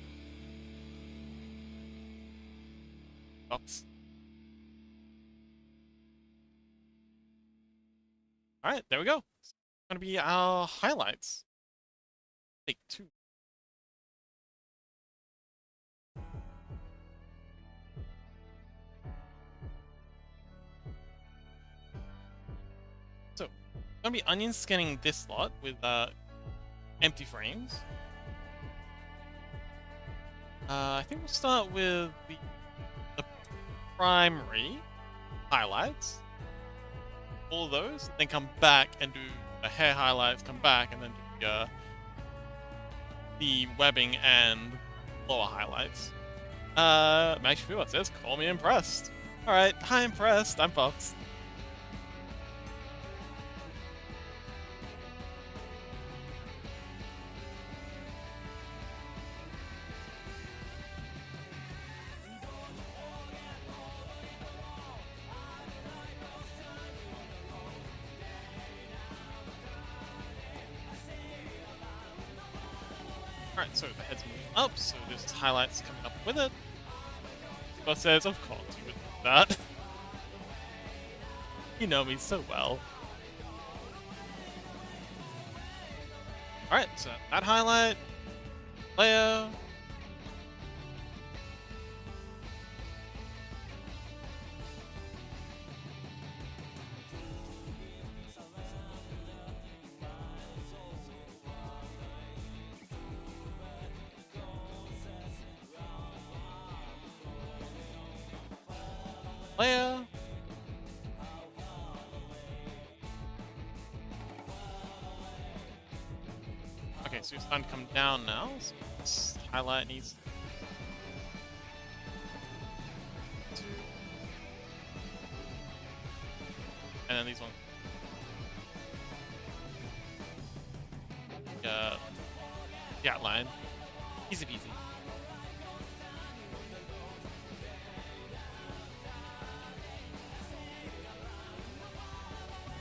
Oops. Alright, there we go. It's gonna be our highlights. Take 2. So, I'm gonna be onion scanning this slot with empty frames. I think we'll start with the primary highlights. All of those, then come back and do the hair highlights, come back and then do the webbing and lower highlights. Max Fua says, call me impressed. Alright, hi impressed, I'm Fox. Alright, so the head's moving up, so there's highlights coming up with it. Scott says, of course you would do that. You know me so well. Alright, so that highlight, layer. Layer. Okay, so it's starting to come down now. So this highlight needs to... And then these ones. The outline. Easy peasy.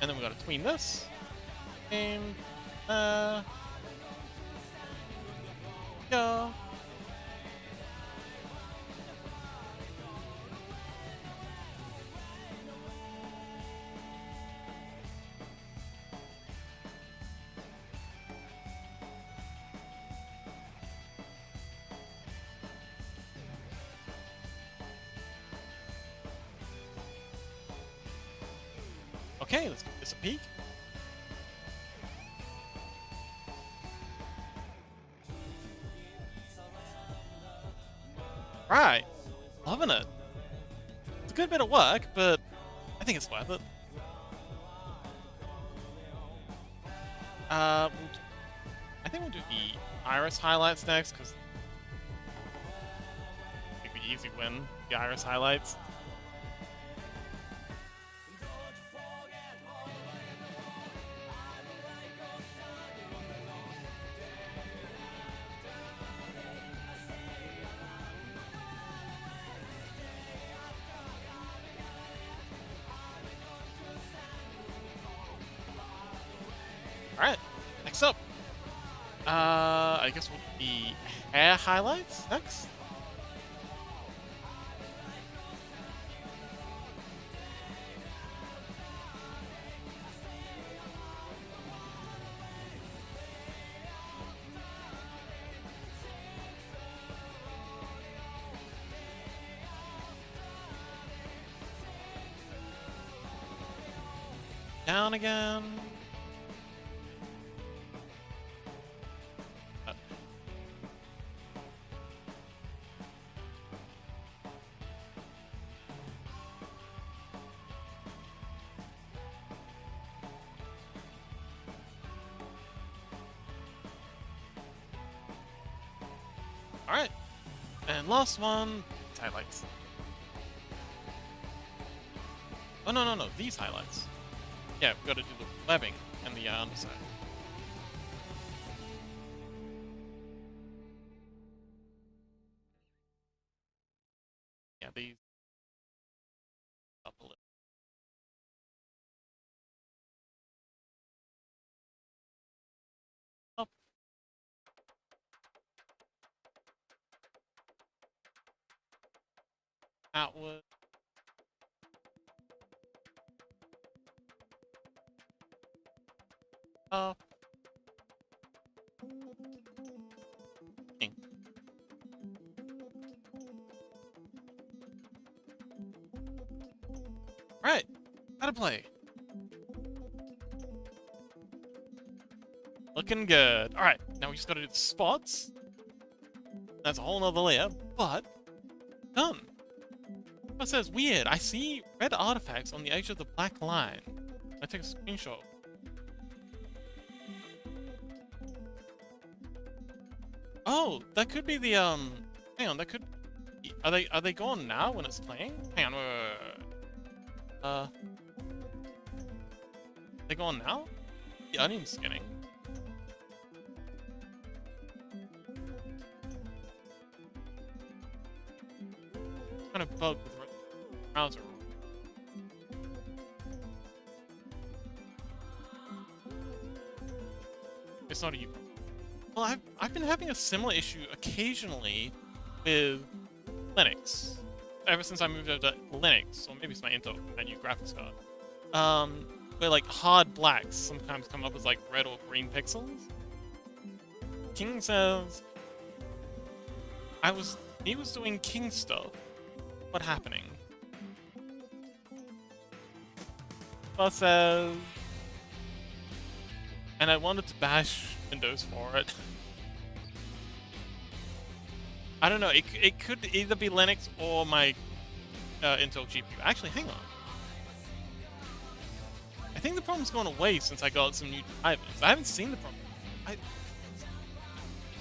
And then we gotta tween this. And go. Okay, let's give this a peek. Right, loving it. It's a good bit of work, but I think it's worth it. I think we'll do the iris highlights next, because I think we easy win the iris highlights. Alright, next up. I guess we'll do the hair highlights next. Down again. Alright, and last one, highlights. Oh, no, no, no. These highlights. Yeah, we gotta do the webbing and the underside. Yeah, these up a little. Up. Outward. Up. In. Right. How to play. Looking good. Alright, now we just gotta do the spots. That's a whole nother layer, but done. It says weird. I see red artifacts on the edge of the black line. I take a screenshot. Oh, that could be the hang on, that could are they gone now when it's playing? Hang on, wait. They gone now? The onion skinning. Kind of bug with the browser. It's not a you. Well, I've been having a similar issue occasionally with Linux. Ever since I moved over to Linux, or maybe it's my Intel, my new graphics card. Where like hard blacks sometimes come up as like red or green pixels. King says he was doing King stuff. What happening? Bus says, and I wanted to bash Windows for it. I don't know. It could either be Linux or my Intel GPU. Actually, hang on. I think the problem's gone away since I got some new drivers. I haven't seen the problem.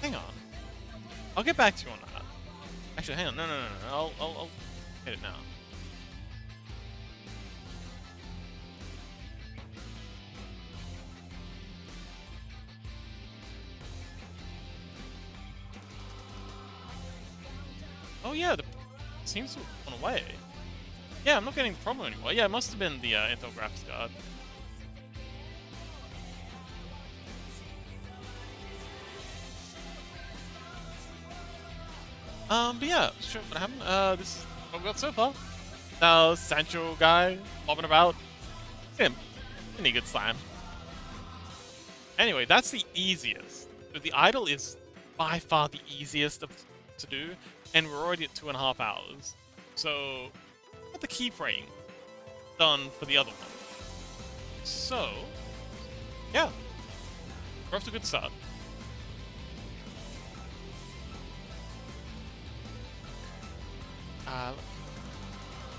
Hang on. I'll get back to you on that. Actually, hang on. No. I'll hit it now. Oh yeah, it seems to have gone away. Yeah, I'm not getting the problem anymore. Yeah, it must have been the Intel graphics card. But yeah, sure, what happened? This is what we got so far. Now, Sancho guy, bobbing about. Him. Any good slam. Anyway, that's the easiest. The idle is by far the easiest to do, and we're already at 2.5 hours. So, got the keyframe done for the other one. So, yeah. We're off to a good start.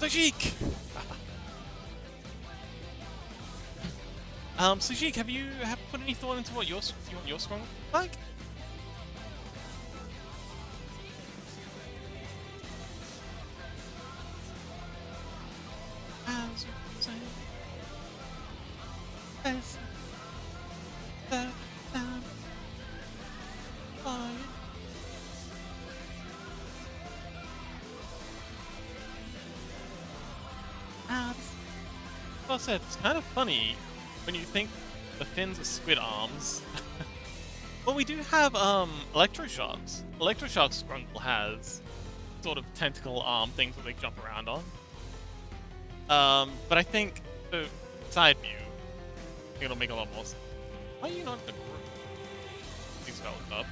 Sajik! Sajik, have you put any thought into what you want your Scrungle like? Like I said, it's kind of funny when you think the fins are squid arms. Well, we do have electroshocks. Electroshock Scrungle has sort of tentacle arm things that they jump around on. But I think the side view, I think it'll make a lot more sense. Why are you not in the group? These fellas up.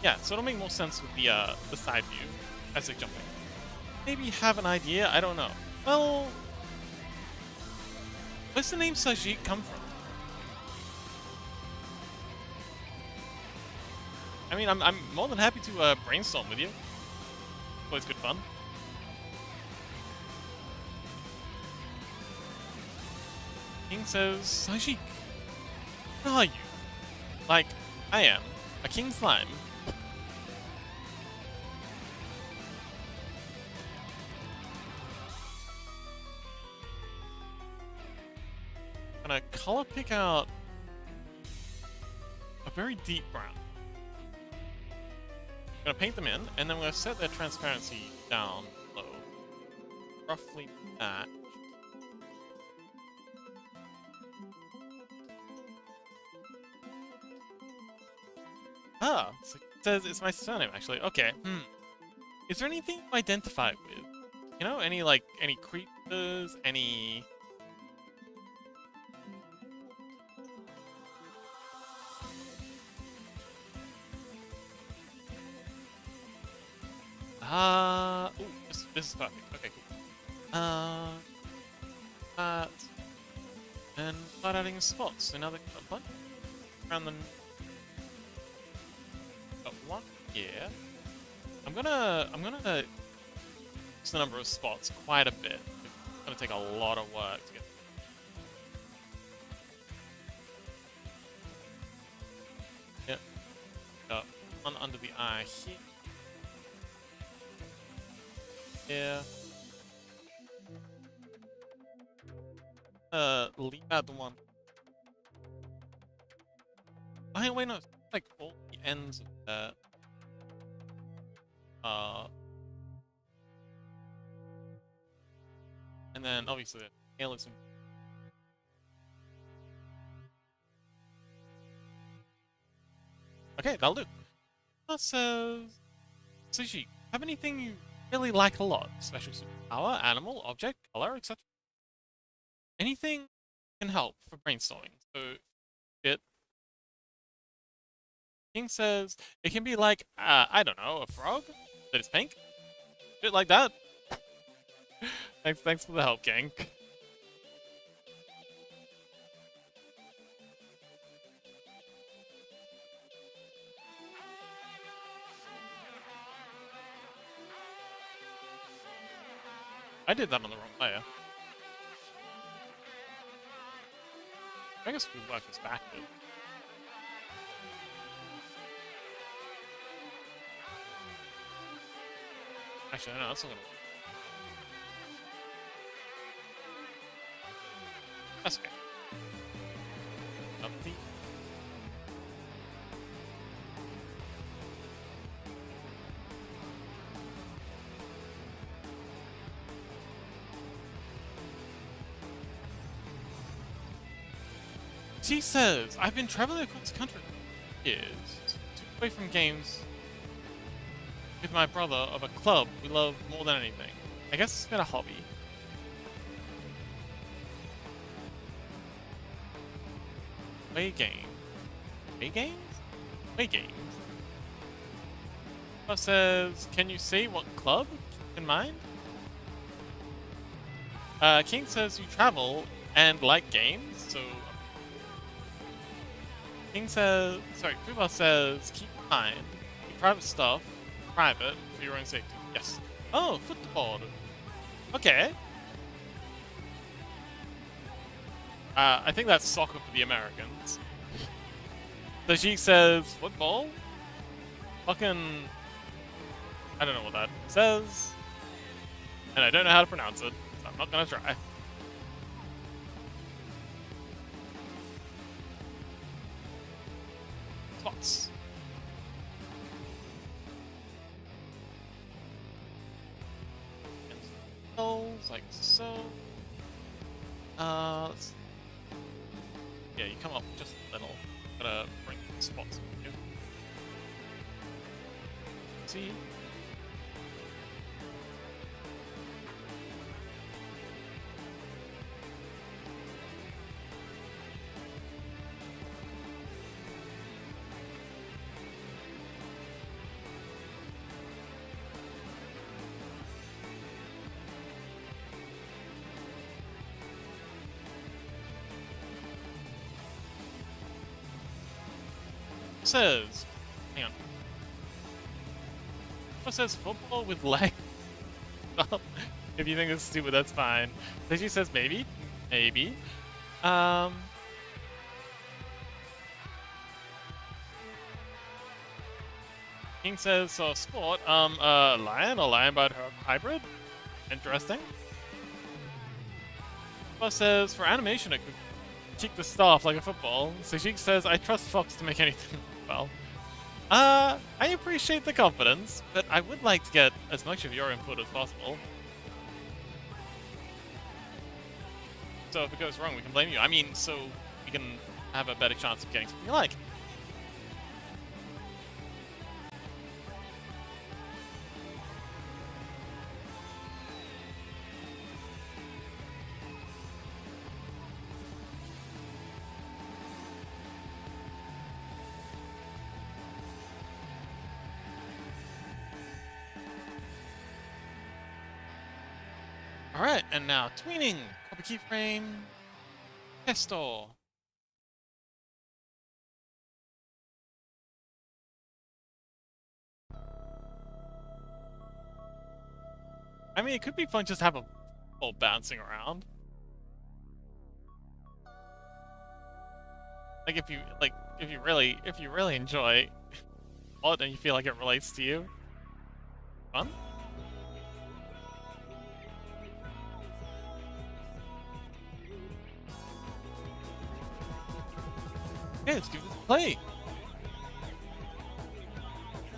Yeah, so it'll make more sense with the side view as they jump in. Maybe you have an idea? I don't know. Well, where's the name Sajik come from? I mean, I'm more than happy to brainstorm with you. Always good fun. King says Sajik. What are you? Like, I am. A king slime. I'm gonna color pick out a very deep brown. I'm gonna paint them in, and then I'm gonna set their transparency down low. Roughly that. Ah, so it says it's my surname, actually. Okay, Is there anything you identify with? You know, any creatures, any... ooh, this is perfect. Okay, cool. That... And start adding spots. So now they've got a bunch around the... Got one here. I'm gonna reduce the number of spots quite a bit. It's gonna take a lot of work to get. Yep. Got one under the eye here. Here. Leave out the one. Oh, wait, no. It's like all the ends of that. And then obviously the tail is in. Okay, that'll do. That says, Sushi, have anything you really like a lot? Special superpower, animal, object, color, etc. Anything can help for brainstorming. So, it. King says it can be like, I don't know, a frog that is pink. Bit like that. Thanks for the help, King. I did that on the wrong layer. I guess we work this backward. Actually, no, that's not gonna work. That's okay. Up the... She says, I've been traveling across the country for years, away from games with my brother of a club we love more than anything. I guess it's been a hobby. Play game. Play games? Play games. It says, can you see what club in mind? King says you travel and like games, so... King says... Sorry, Fubar says, keep in mind, your private stuff, private, for your own safety. Yes. Oh, football. Okay. I think that's soccer for the Americans. So she says, football? Fucking... I don't know what that says. And I don't know how to pronounce it, so I'm not gonna try. Spots. And like so. Yeah, you come up just a little. Gotta bring spots with you. See? Says, hang on. What says football with legs? Well, if you think it's stupid, that's fine. Then she says maybe, maybe. King says, so sport, lion or lion-bird hybrid? Interesting. Fox says, for animation, it could kick the staff like a football. Sajik says, I trust Fox to make anything well. I appreciate the confidence, but I would like to get as much of your input as possible. So if it goes wrong, we can blame you. I mean, so we can have a better chance of getting something you like. Alright, and now tweening. Copy keyframe. Pistol. I mean, it could be fun just to have a ball bouncing around. Like if you really enjoy it and you feel like it relates to you. Fun? Okay, let's give this a play.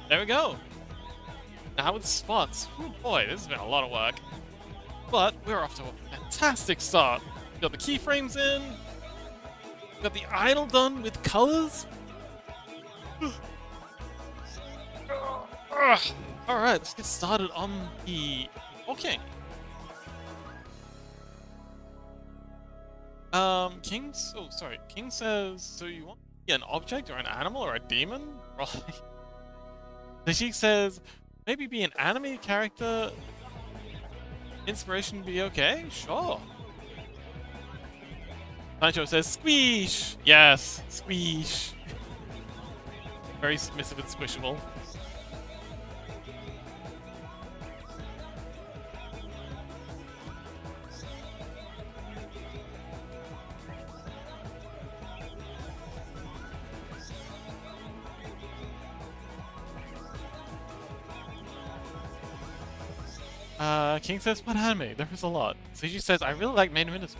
There we go. Now with spots. Oh boy, this has been a lot of work. But we're off to a fantastic start. We got the keyframes in. We got the idle done with colors. Alright, let's get started on the walking. King says, so you want to be an object or an animal or a demon? Probably. She says, maybe be an anime character. Inspiration be okay? Sure. Sancho says, squeesh! Yes, squeesh. Very submissive and squishable. King says, what anime? There is a lot. Suji says, I really like Maid in Abyss.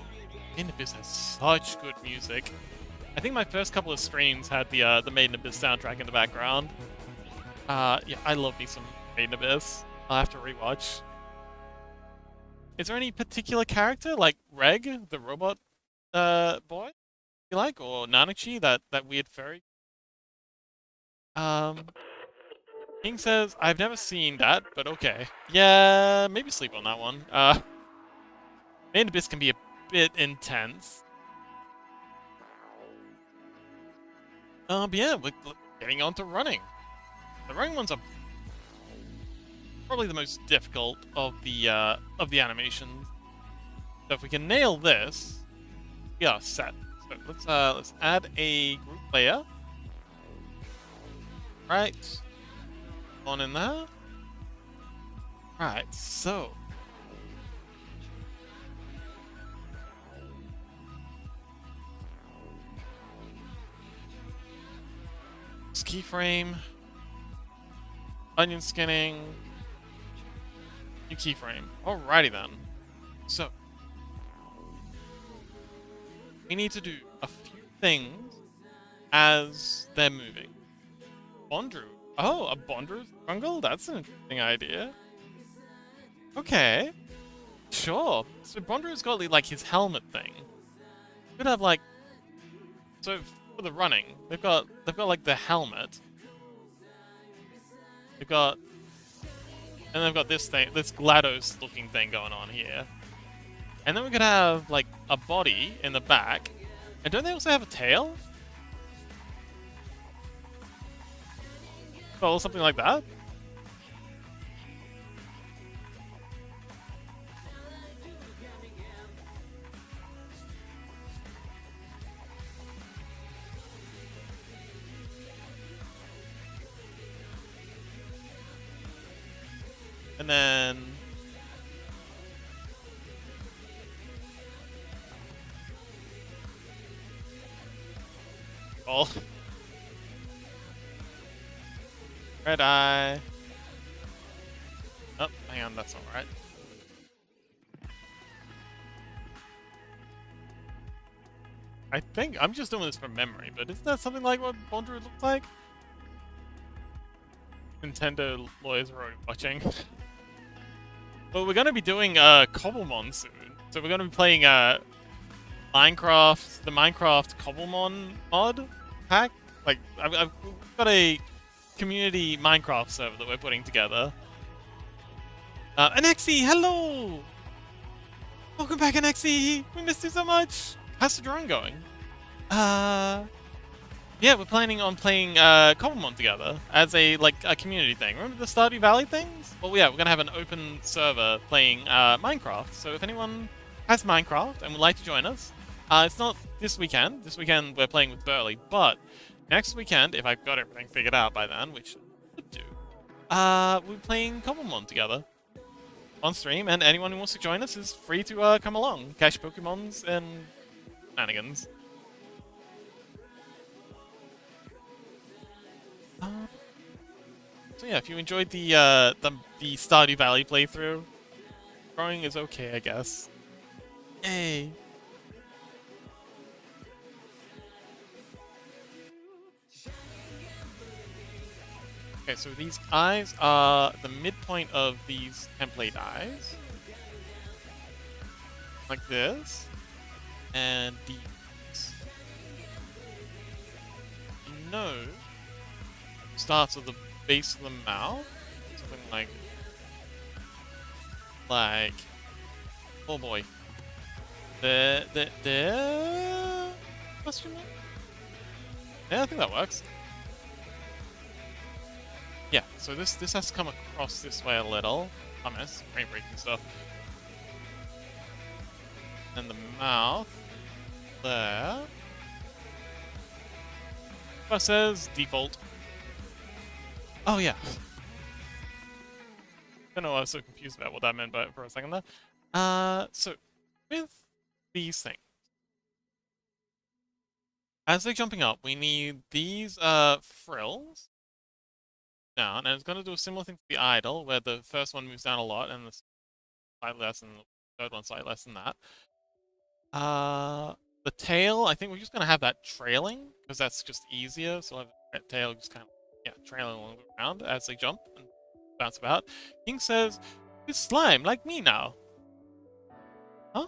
Maid in Abyss has such good music. I think my first couple of streams had the Maid in Abyss soundtrack in the background. Yeah, I love me some Maid in Abyss. I'll have to rewatch. Is there any particular character, like Reg, the robot boy, you like? Or Nanachi, that weird furry? King says, I've never seen that, but okay. Yeah, maybe sleep on that one. Maid in Abyss can be a bit intense. But yeah, we're getting on to running. The running ones are probably the most difficult of the animations. So if we can nail this, we are set. So let's add a group player. Right. On in there. Right, so. Keyframe. Onion skinning. New keyframe. Alrighty then. So. We need to do a few things as they're moving. Bondru. Oh, a Bondru Scrungle? That's an interesting idea. Okay. Sure. So Bondru's got like his helmet thing. Could have like, so for the running, they've got like the helmet. They've got, and they've got this thing, this GLaDOS looking thing going on here. And then we could have like a body in the back. And don't they also have a tail? Or something like that? And then... oh. Red eye. Oh, hang on, that's alright. I think I'm just doing this from memory, but isn't that something like what Bondru looks like? Nintendo lawyers are already watching. But we're gonna be doing Cobblemon soon. So we're gonna be playing Minecraft, the Minecraft Cobblemon mod pack. Like I've got a community Minecraft server that we're putting together. Anexi, hello! Welcome back, Anexi! We missed you so much! How's the drawing going? Yeah, we're planning on playing Cobblemon together as a community thing. Remember the Stardew Valley things? Well, yeah, we're gonna have an open server playing Minecraft. So if anyone has Minecraft and would like to join us, it's not this weekend. This weekend we're playing with Burley, but next weekend, if I've got everything figured out by then, which I should do, we're playing Cobblemon together on stream, and anyone who wants to join us is free to come along, catch Pokemons and shenanigans. So yeah, if you enjoyed the Stardew Valley playthrough, drawing is okay, I guess. Yay! Okay, so these eyes are the midpoint of these template eyes. Like this. And these. The nose starts at the base of the mouth. Something like, oh boy. There? Question mark? Yeah, I think that works. Yeah, so this has to come across this way a little. I miss brain breaking stuff. And the mouth there. That says default. Oh yeah. I don't know why I was so confused about what that meant for a second there. So with these things, as they're jumping up, we need these frills down, and it's going to do a similar thing to the idle, where the first one moves down a lot, and the slightly less, and the third one slightly less than that. The tail, I think we're just going to have that trailing, because that's just easier, so I'll have that tail just kind of, yeah, trailing along the ground as they jump and bounce about. King says, "It's slime, like me now." Huh?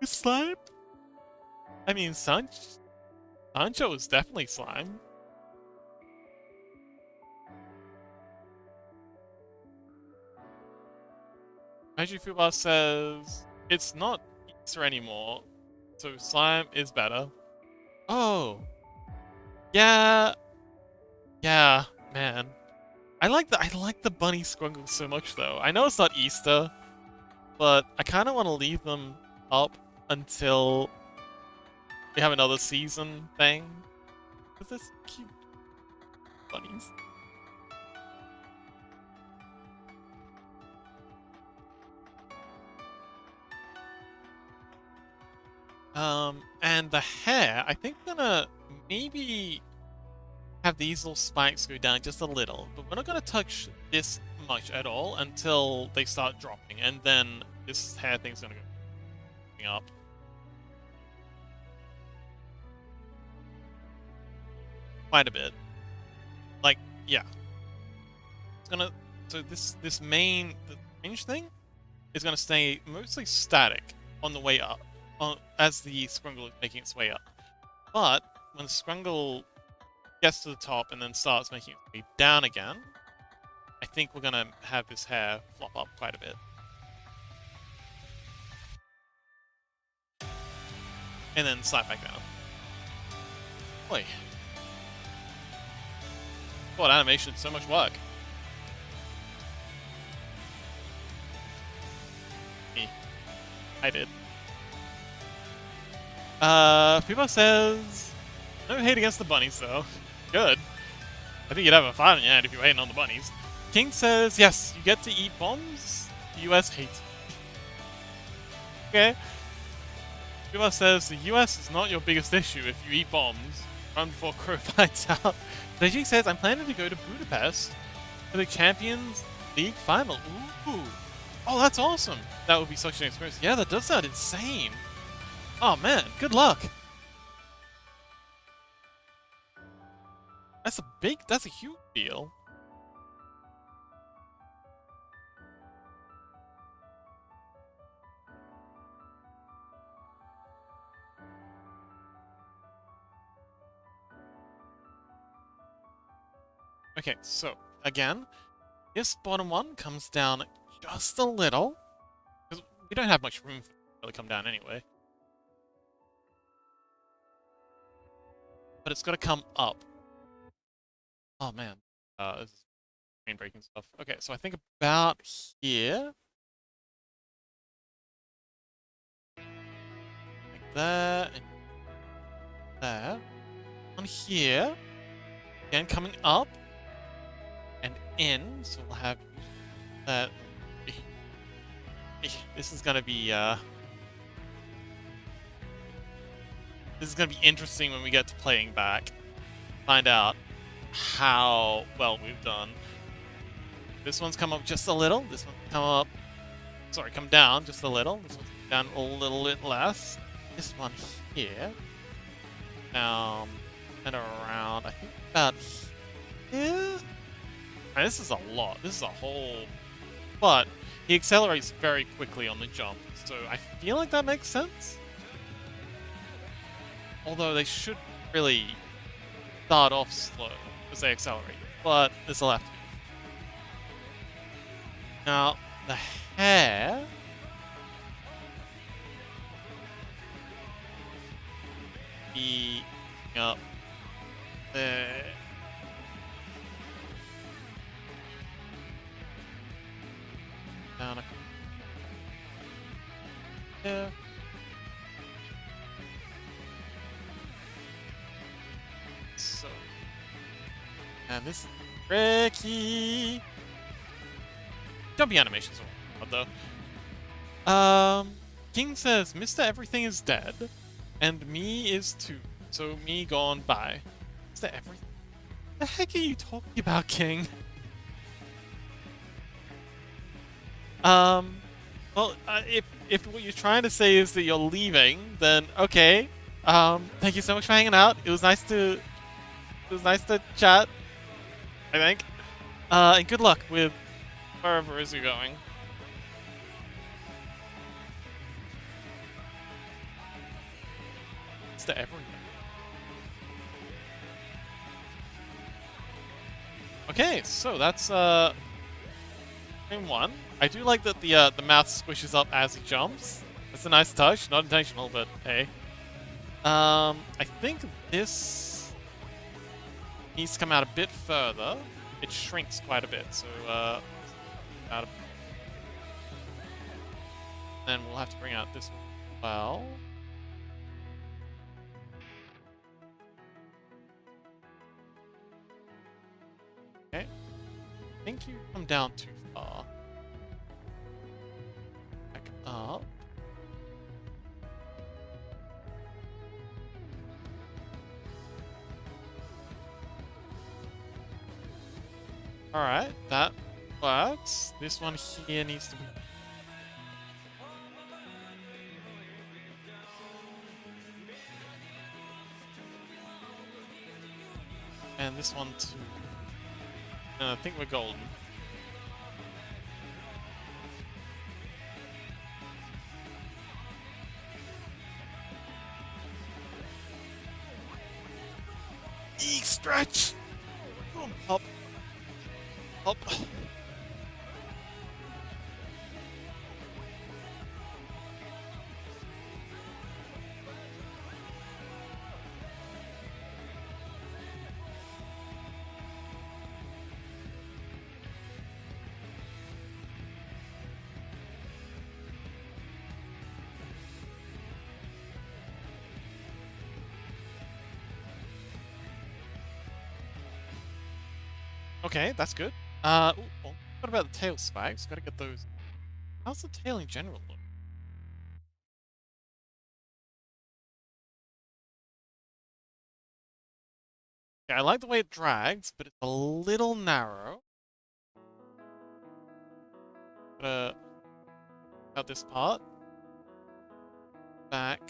It's slime? I mean, Sancho is definitely slime. Fuba says, it's not Easter anymore, so slime is better. Oh. Yeah. Yeah, man. I like the bunny Scrungle so much though. I know it's not Easter, but I kind of want to leave them up until we have another season thing. Because they're so cute bunnies. And the hair, I think we're gonna maybe have these little spikes go down just a little, but we're not gonna touch this much at all until they start dropping, and then this hair thing's gonna go up. Quite a bit. Like, yeah. It's gonna, so this main, the range thing is gonna stay mostly static on the way up, as the Scrungle is making its way up. But when the Scrungle gets to the top and then starts making its way down again, I think we're gonna have this hair flop up quite a bit. And then slide back down. Boy. God, animation, so much work. Me. I did. Pipa says, no hate against the bunnies though. Good. I think you'd have a fight on your hand if you were hating on the bunnies. King says, yes, you get to eat bombs. The US hates. Okay. US says the US is not your biggest issue if you eat bombs. Run before Crow finds out. Beijing says I'm planning to go to Budapest for the Champions League final. Ooh. Oh, that's awesome. That would be such an experience. Yeah, that does sound insane. Oh man, good luck. That's a huge deal. Okay, so, again, this bottom one comes down just a little. Because we don't have much room for it to really come down anyway. But it's got to come up. Oh man, this is brain breaking stuff. Okay, so I think about here. Like that, and there. On here. Again, coming up. And in, so we'll have that. This is gonna be, this is gonna be interesting when we get to playing back. Find out how well we've done. This one's come up just a little. This one's come down just a little. This one's down a little bit less. This one here. Down and around, I think about here. Right, this is a lot. This is a whole... But he accelerates very quickly on the jump, so I feel like that makes sense. Although they should really start off slow as they accelerate, but this will have to be. Now, the hair... Be up there. Down a... Yeah. So... And this is tricky. Jumping animations are odd, though. King says, Mr. Everything is dead, and me is too. So me gone by. Mr. Everything? What the heck are you talking about, King? Well, if what you're trying to say is that you're leaving, then okay. Thank you so much for hanging out. It was nice to chat, I think. And good luck with wherever it is you're going. It's to everyone. Okay, so that's frame one. I do like that the mouth squishes up as he jumps. That's a nice touch, not intentional, but hey. I think this needs to come out a bit further. It shrinks quite a bit, so out then we'll have to bring out this one as well. Okay. I think you come down too far. Back up. Alright, that works. This one here needs to be... And this one too. I think we're golden. Eek, stretch! Hop. Hop. Okay, that's good. Ooh, what about the tail spikes? Gotta get those. How's the tail in general look? Okay, I like the way it drags, but it's a little narrow. Gonna cut this part. Back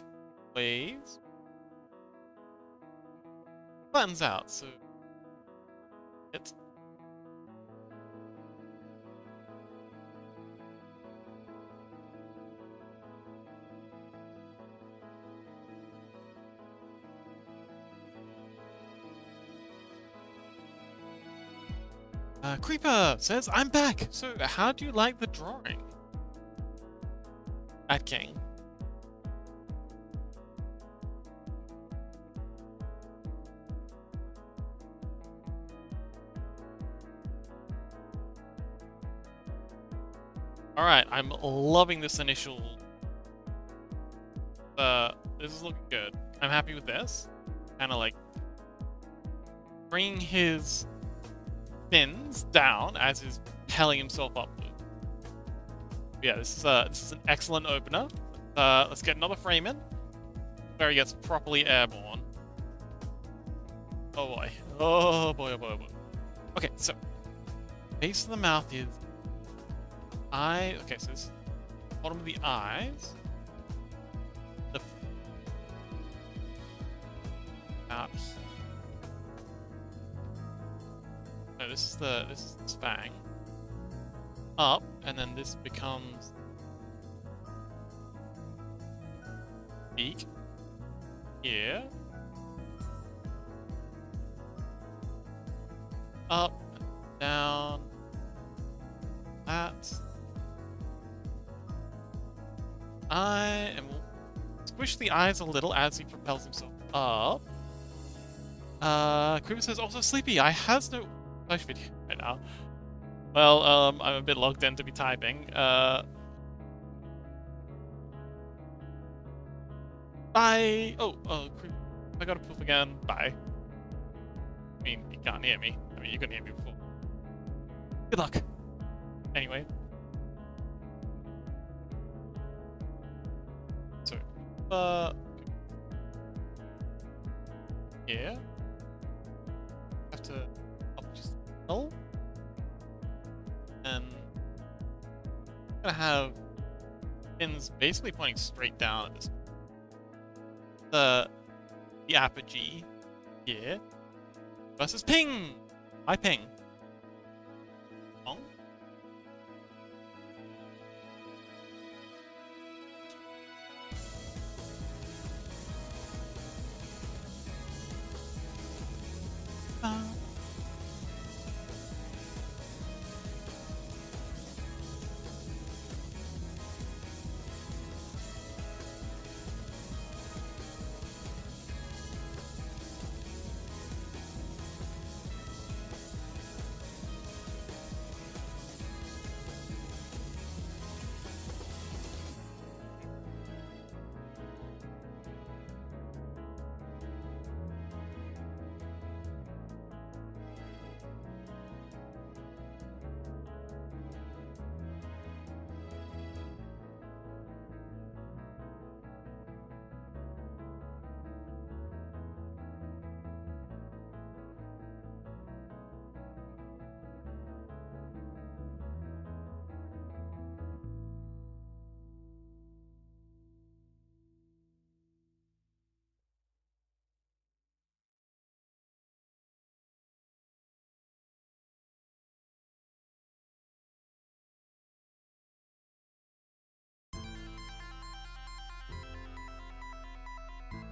ways. Flattens out, so it's Creeper says, I'm back! So, how do you like the drawing? At King. Alright, I'm loving this initial... this is looking good. I'm happy with this. Kinda like... bring his... fins down as he's propelling himself upward. Yeah, this is an excellent opener. Let's get another frame in where he gets properly airborne. Oh boy. Oh boy, oh boy, oh boy. Okay, so base of the mouth is eye. Okay, so this is bottom of the eyes. The out. No, this is the fang. Up, and then this becomes beak. Here. Up, down. That. And we'll squish the eyes a little as he propels himself up. Creeper says, also sleepy. I has no live video right now. Well, I'm a bit logged in to be typing. Bye! Oh, Creeper. I gotta poof again. Bye. I mean, you can't hear me. I mean, you couldn't hear me before. Good luck. Anyway. So, yeah. Have to up just a little. And I'm gonna have pins basically pointing straight down at this point. The apogee here versus ping. My ping. Pong.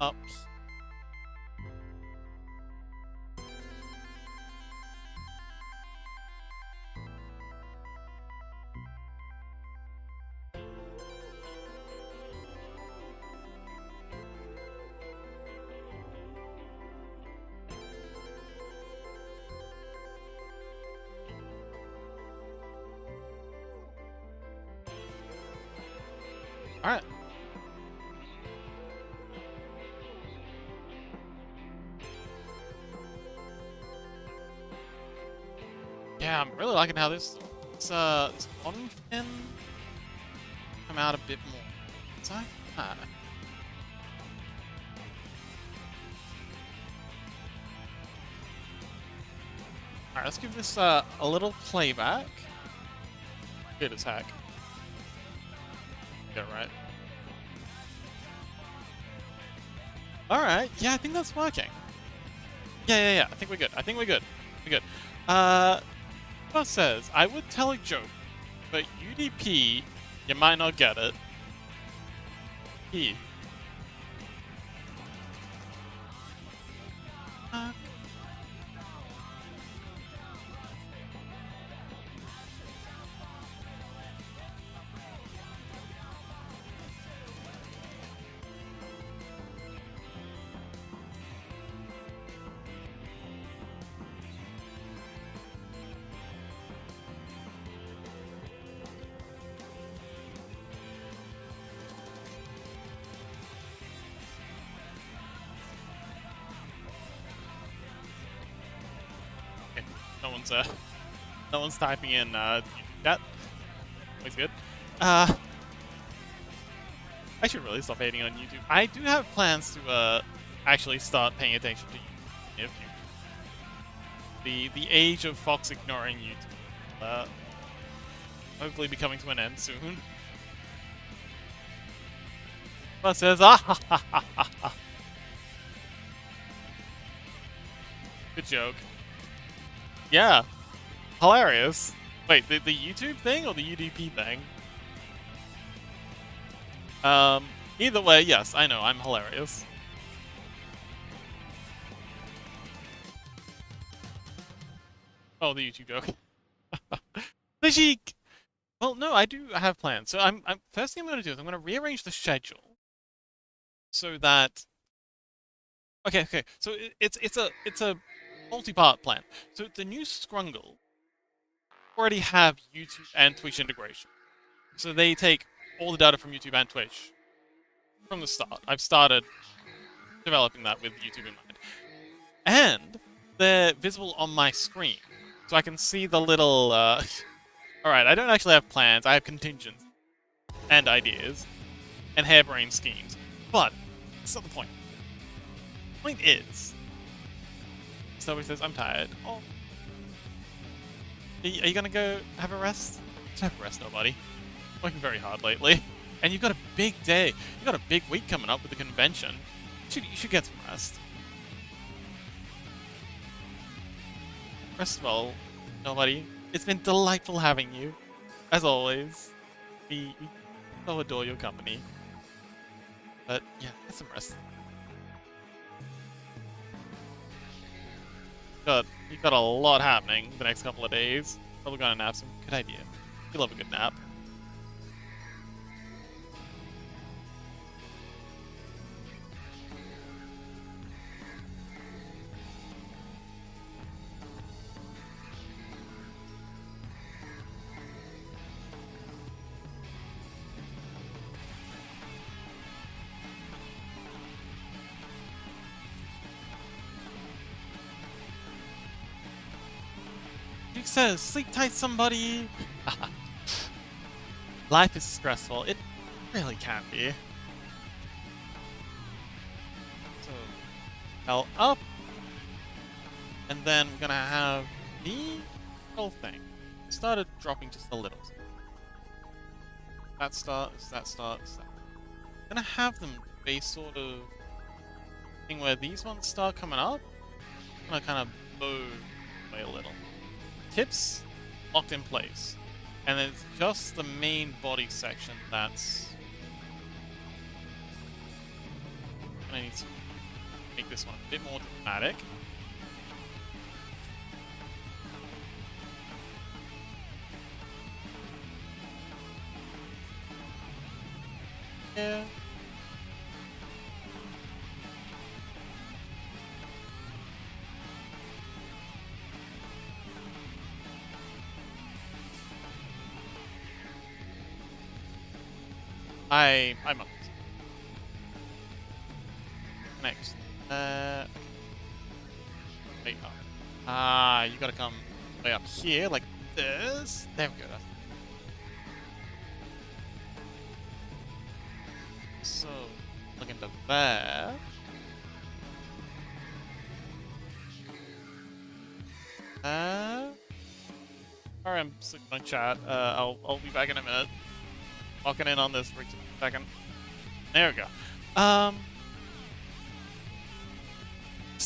Up. All right. Yeah, I'm really liking how this bottom fin come out a bit more. So, Alright, let's give this a little playback. Good as heck. Get it right. Alright, yeah, I think that's working. Yeah. I think we're good. We're good. What says, I would tell a joke, but UDP, you might not get it. He. No one's typing in chat. Always good. I should really stop hating on YouTube. I do have plans to actually start paying attention to YouTube in the future. The age of Fox ignoring YouTube hopefully be coming to an end soon. But says good joke. Yeah. Hilarious. Wait, the YouTube thing or the UDP thing? Either way, yes, I know, I'm hilarious. Oh, the YouTube joke. The cheek! Well, no, I do have plans. So first thing I'm gonna do is I'm gonna rearrange the schedule so that okay. So it's a multi-part plan. So the new Scrungle already have YouTube and Twitch integration. So they take all the data from YouTube and Twitch from the start. I've started developing that with YouTube in mind. And they're visible on my screen. So I can see the little alright, I don't actually have plans, I have contingents and ideas and harebrained schemes. But that's not the point. The point is Stubby says, I'm tired. Oh. Are you gonna go have a rest? Just have a rest, nobody. Working very hard lately. And you've got a big day. You've got a big week coming up with the convention. You should get some rest. Rest well, nobody. It's been delightful having you. As always. We so adore your company. But yeah, get some rest. You've got a lot happening the next couple of days. Probably gonna nap some. Good idea. You love a good nap. Says, sleep tight, somebody. Life is stressful. It really can be. So, hell up. And then we're gonna have the whole thing. Started dropping just a little. That starts. Gonna have them be sort of thing where these ones start coming up. I'm gonna kind of bow away a little. Tips locked in place, and it's just the main body section that's I need to make this one a bit more dramatic. Yeah. I'm up. Next. Wait up. You gotta come way up here, like this. There we go. So, look into there. Sorry, I'm signaling chat. I'll be back in a minute. Walking in on this for a second. There we go.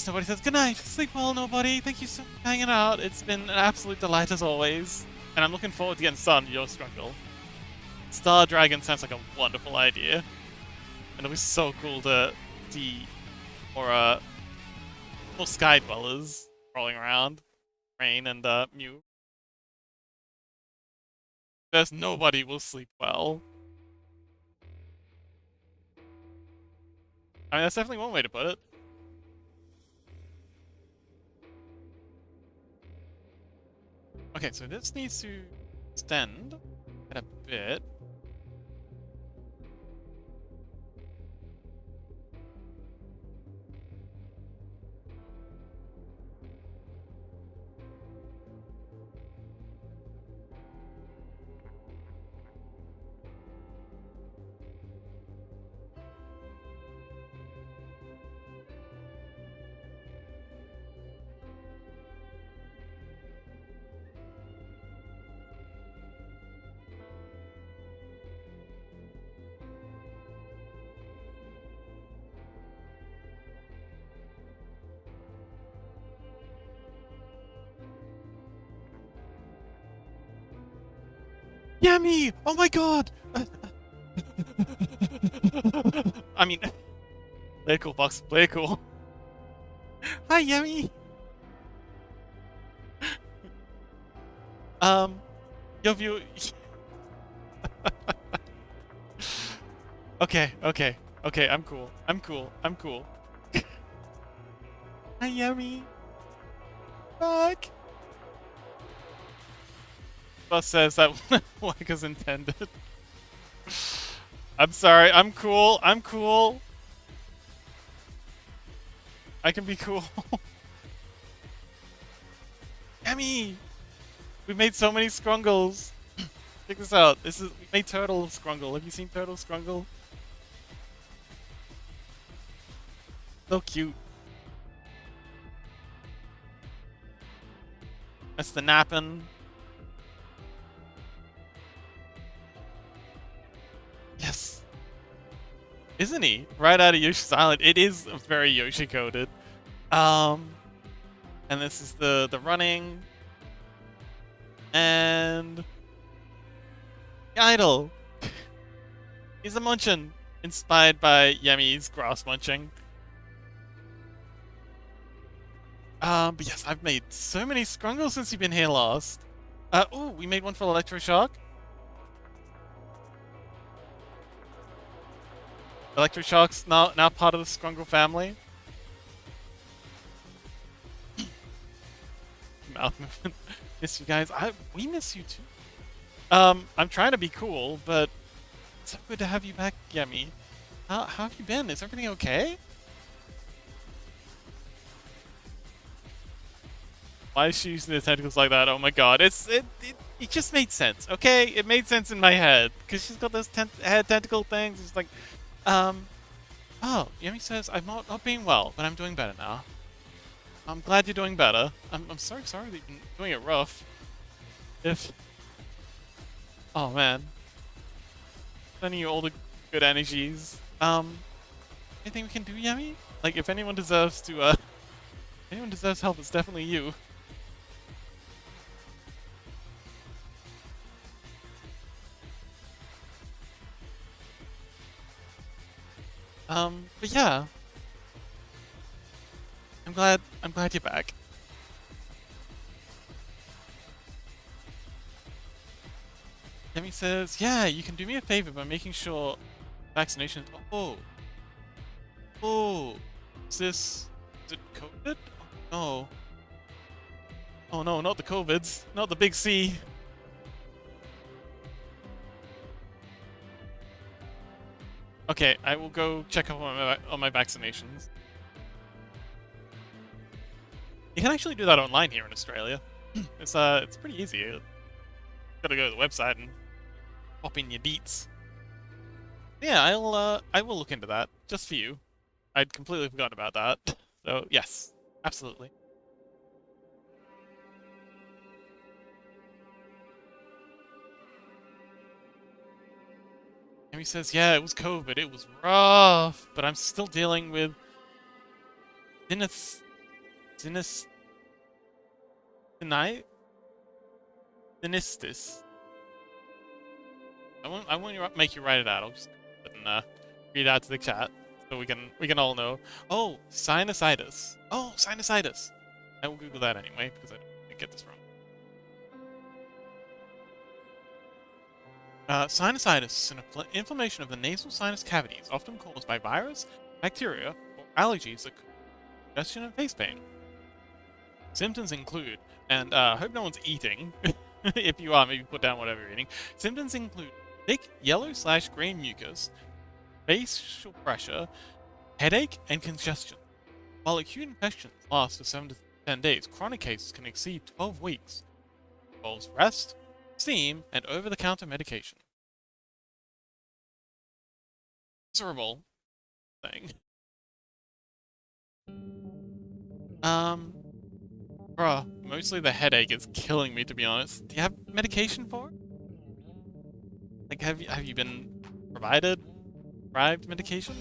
Nobody says good night. Sleep well, nobody. Thank you so much for hanging out. It's been an absolute delight as always. And I'm looking forward to getting started on your Scrungle. Star Dragon sounds like a wonderful idea. And it'll be so cool to see more Sky Dwellers crawling around. Rain and Mew. There's nobody will sleep well. I mean, that's definitely one way to put it. Okay, so this needs to extend a bit. Yummy! Oh my god! I mean, play it cool, Fox. Play it cool. Hi, Yummy! Your view. Okay, I'm cool. I'm cool. Hi, Yummy! Fuck! Bus says that like as intended. I'm sorry, I'm cool. I can be cool. Emmy! We made so many Scrungles. Check this out. We made Turtle Scrungle. Have you seen Turtle Scrungle? So cute. That's the nappin'. Yes. Isn't he? Right out of Yoshi's Island. It is very Yoshi coded. And this is the running. And the idol. He's a munchin. Inspired by Yemi's grass munching. But yes, I've made so many Scrungles since you've been here last. Oh, we made one for Electroshock. Electroshock's now part of the Scrungle family. Mouth movement. Miss you guys. We miss you too. I'm trying to be cool, but it's so good to have you back, Yemi. How have you been? Is everything okay? Why is she using the tentacles like that? Oh my god. It just made sense, okay? It made sense in my head. Because she's got those head tentacle things. It's like, oh, Yemi says, I'm not being well, but I'm doing better now. I'm glad you're doing better. I'm so sorry that you've been doing it rough. Oh man. Sending you all the good energies. Anything we can do, Yemi? Like, if anyone deserves to, anyone deserves help, it's definitely you. But yeah. I'm glad you're back. Demi says, yeah, you can do me a favor by making sure vaccinations. Oh, is it COVID? Oh no. Oh no, not the COVIDs, not the big C. Okay, I will go check up on my vaccinations. You can actually do that online here in Australia. It's pretty easy. You gotta go to the website and pop in your deets. Yeah, I will look into that just for you. I'd completely forgotten about that. So yes, absolutely. Yemi says, yeah, it was COVID. It was rough, but I'm still dealing with Dinis... Dinis... Tonight? Dinistis. I won't make you write it out. I'll just read it out to the chat so we can all know. Oh, sinusitis. Oh, sinusitis. I will Google that anyway because I didn't get this wrong. Sinusitis is an inflammation of the nasal sinus cavities, often caused by virus, bacteria, or allergies that cause congestion and face pain. Symptoms include, and hope no one's eating. If you are, maybe put down whatever you're eating. Symptoms include thick yellow/green mucus, facial pressure, headache, and congestion. While acute infections last for 7 to 10 days, chronic cases can exceed 12 weeks. It involves rest, steam, and over-the-counter medication. Miserable thing. Bruh, mostly the headache is killing me, to be honest. Do you have medication for it? Like, have you been prescribed medication?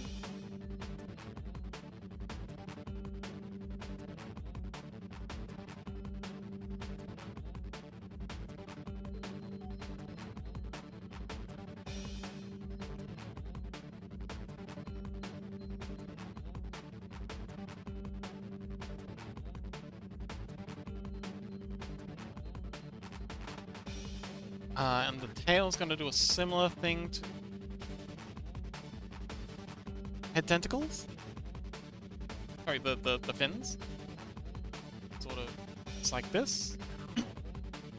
And the tail's gonna do a similar thing to head tentacles. Sorry, the fins. Sort of, it's like this.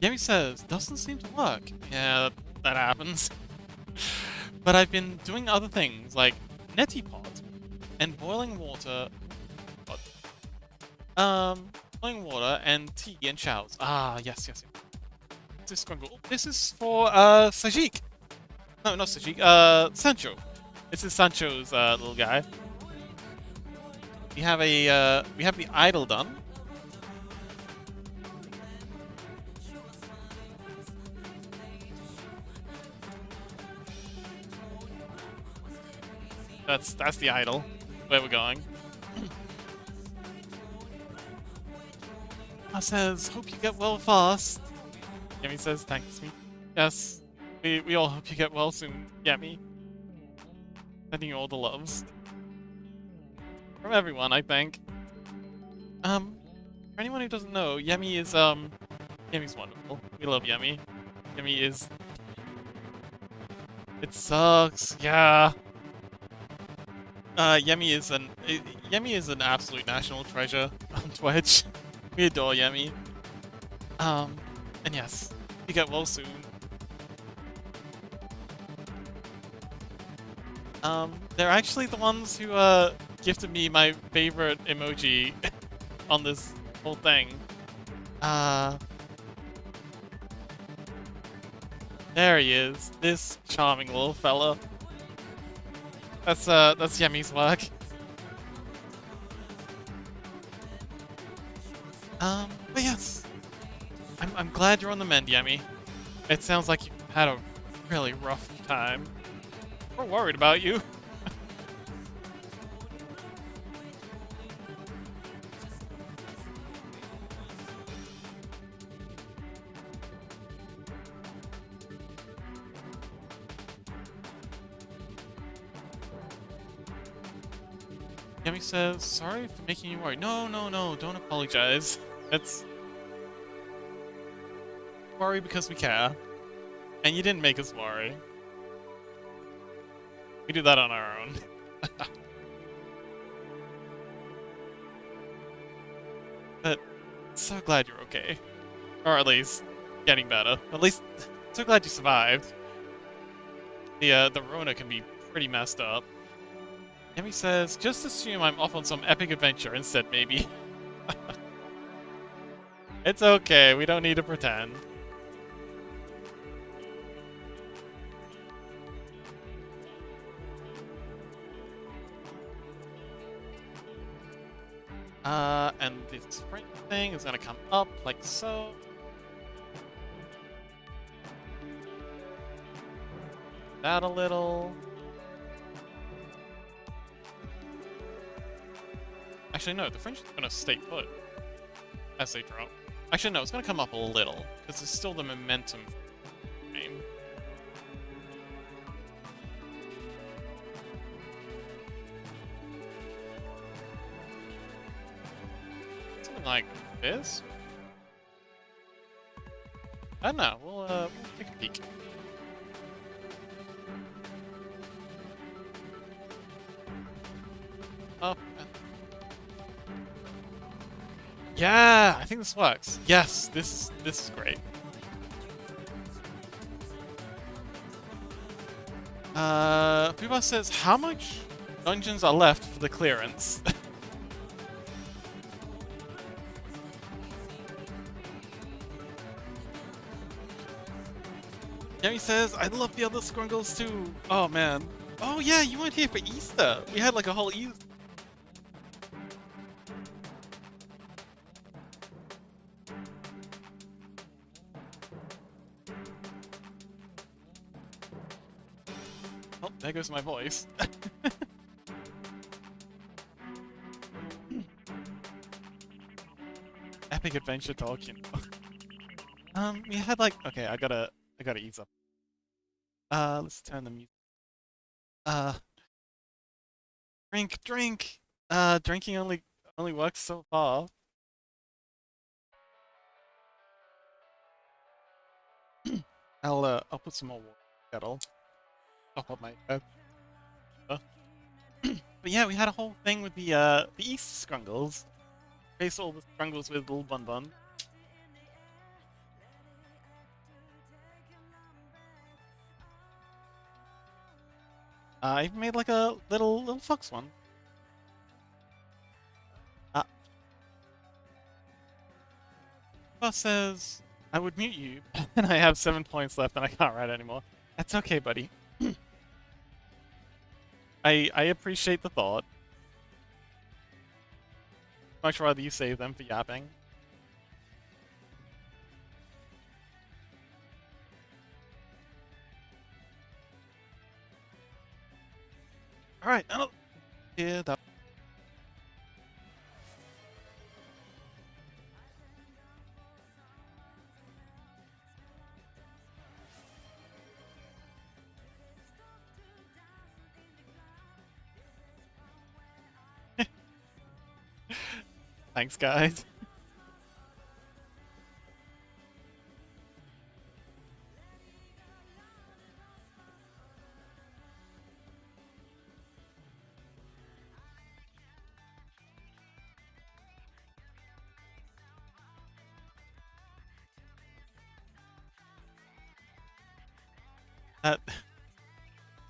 Yemi says, doesn't seem to work. Yeah, that happens. But I've been doing other things like neti pot and boiling water. Boiling water and tea and showers. Ah, yes. This is Scrungle. This is for Sajik. No, not Sajik. Sancho. This is Sancho's little guy. We have the idol done. That's the idol. Where we're going. I says, hope you get well fast. Yemi says, thanks me. Yes, we all hope you get well soon, Yemi. Sending you all the loves. From everyone, I think. For anyone who doesn't know, Yemi is, Yemi's wonderful. We love Yemi. Yemi is... It sucks, yeah. Yemi is an absolute national treasure on Twitch. We adore Yemi. And yes, you get well soon. They're actually the ones who, gifted me my favorite emoji on this whole thing. There he is, this charming little fella. That's Yemi's work. But yes. I'm glad you're on the mend, Yemi. It sounds like you've had a really rough time. We're worried about you. Yemi says, sorry for making you worry. No, don't apologize. It's... worry because we care. And you didn't make us worry. We do that on our own. But so glad you're okay. Or at least getting better. At least so glad you survived. The Rona can be pretty messed up. Yemi says, just assume I'm off on some epic adventure instead, maybe. It's okay, we don't need to pretend. And the sprint thing is gonna come up like so. that a little. Actually, no, the fringe is gonna stay put as they drop. Actually, no, it's gonna come up a little, because there's still the momentum game. Something like this? I don't know, we'll take a peek. Oh. Yeah, I think this works. Yes, this is great. Puba says, how much dungeons are left for the clearance? Yemi says, I love the other Scrungles too. Oh man. Oh yeah, you weren't here for Easter. We had like a whole Easter. Oh, there goes my voice. Epic adventure talk, you know. We had like, okay, I gotta ease up. Let's turn the music. Drink. Drinking only works so far. I'll put some more water in the kettle. Top up my head. But yeah, we had a whole thing with the East Scrungles. Face all the Scrungles with little Bun Bun. I even made like a little fox one. Boss says I would mute you, and I have 7 points left and I can't write anymore. That's okay, buddy. I appreciate the thought. Much rather you save them for yapping. Alright, yeah, that. Thanks, guys.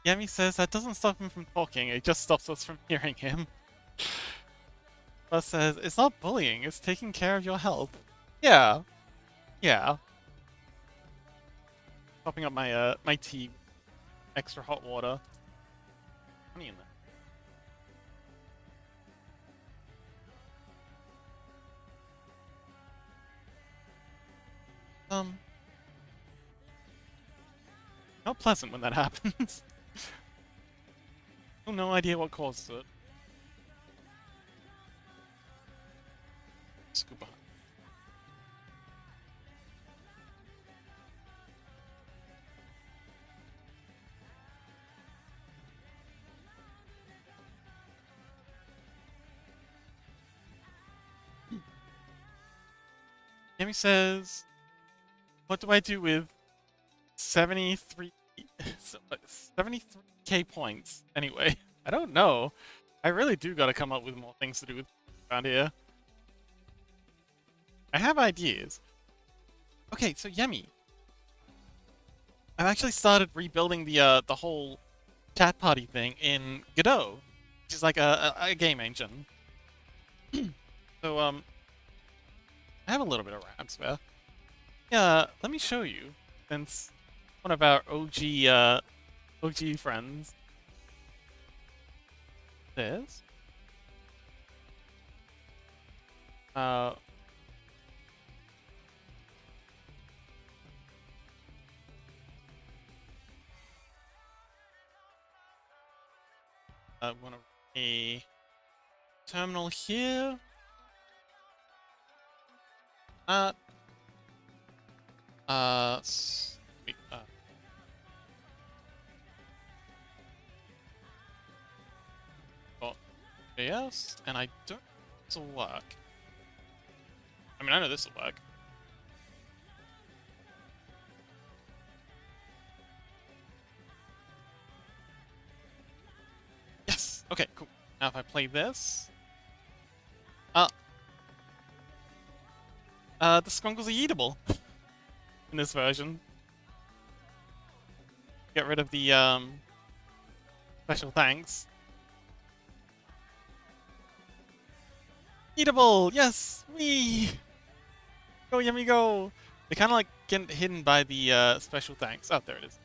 Yemi says that doesn't stop him from talking, it just stops us from hearing him. Buzz says, it's not bullying, it's taking care of your health. Yeah. Yeah. Topping up my my tea. Extra hot water. Honey in there. Not pleasant when that happens. No idea what causes it. Scoop behind. Amy says, what do I do with 73k points? Anyway, I don't know. I really do gotta come up with more things to do with around here. I have ideas. Okay, so Yemi. I've actually started rebuilding the whole chat party thing in Godot, which is like a game engine. So I have a little bit of RAM spare. Yeah, let me show you, since one of our OG friends. This. I want a terminal here. Uh, wait, got yes, and I don't know if this will work. I mean, I know this will work. Yes! Okay, cool. Now if I play this... Uh, the Scrungles are eatable in this version. Get rid of the, special thanks. Eatable! Yes! Wee! Go, yummy, go! They kind of like get hidden by the, special thanks. Oh, there it is.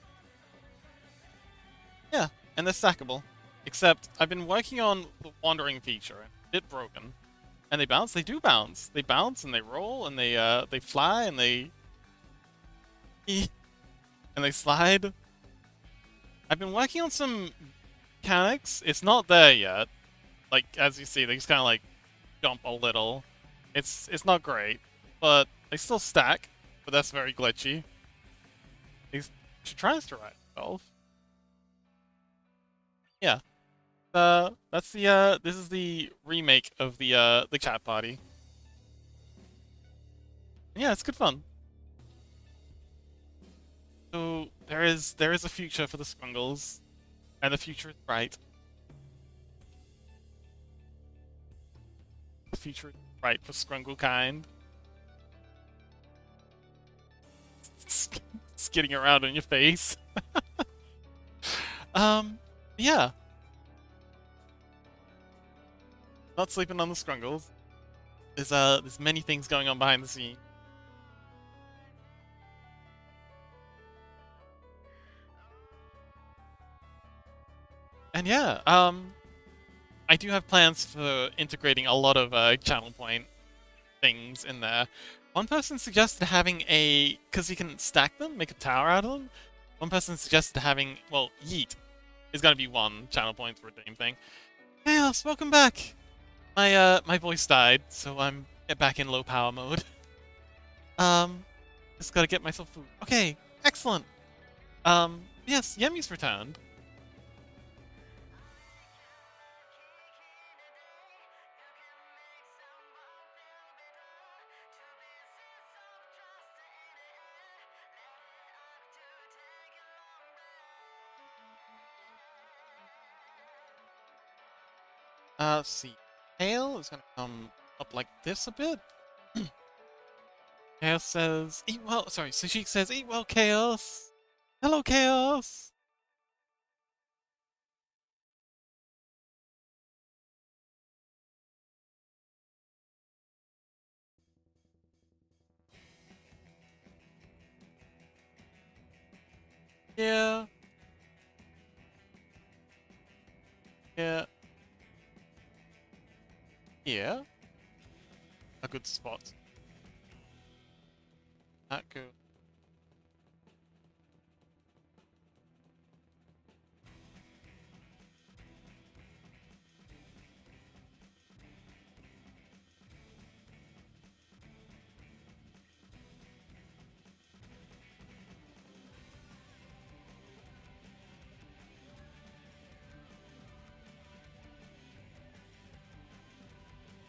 Yeah, and they're stackable. Except, I've been working on the wandering feature, and it's a bit broken. And they bounce? They do bounce. They bounce, and they roll, and they fly, and they... and they slide. I've been working on some mechanics. It's not there yet. Like, as you see, they just kind of like jump a little. It's not great, but they still stack. But that's very glitchy. She tries to ride herself. Yeah. That's the this is the remake of the chat party. Yeah, it's good fun. So there is a future for the Scrungles, and the future is bright. The future is bright for Scrungle kind. Skidding around on your face. Yeah. Not sleeping on the Scrungles. There's many things going on behind the scenes. And yeah, I do have plans for integrating a lot of channel point things in there. One person suggested having because you can stack them, make a tower out of them. One person suggested having, well, Yeet is going to be one channel point for a dream thing. Chaos, welcome back! My voice died, so I'm back in low power mode. Just gotta get myself food. Okay, excellent! Yes, Yemi's returned. Let's see. Tail is gonna come up like this a bit. Chaos says, eat well. Sorry, Sushik says, eat well, Chaos. Hello, Chaos. Yeah. Yeah. Yeah. A good spot. Not good.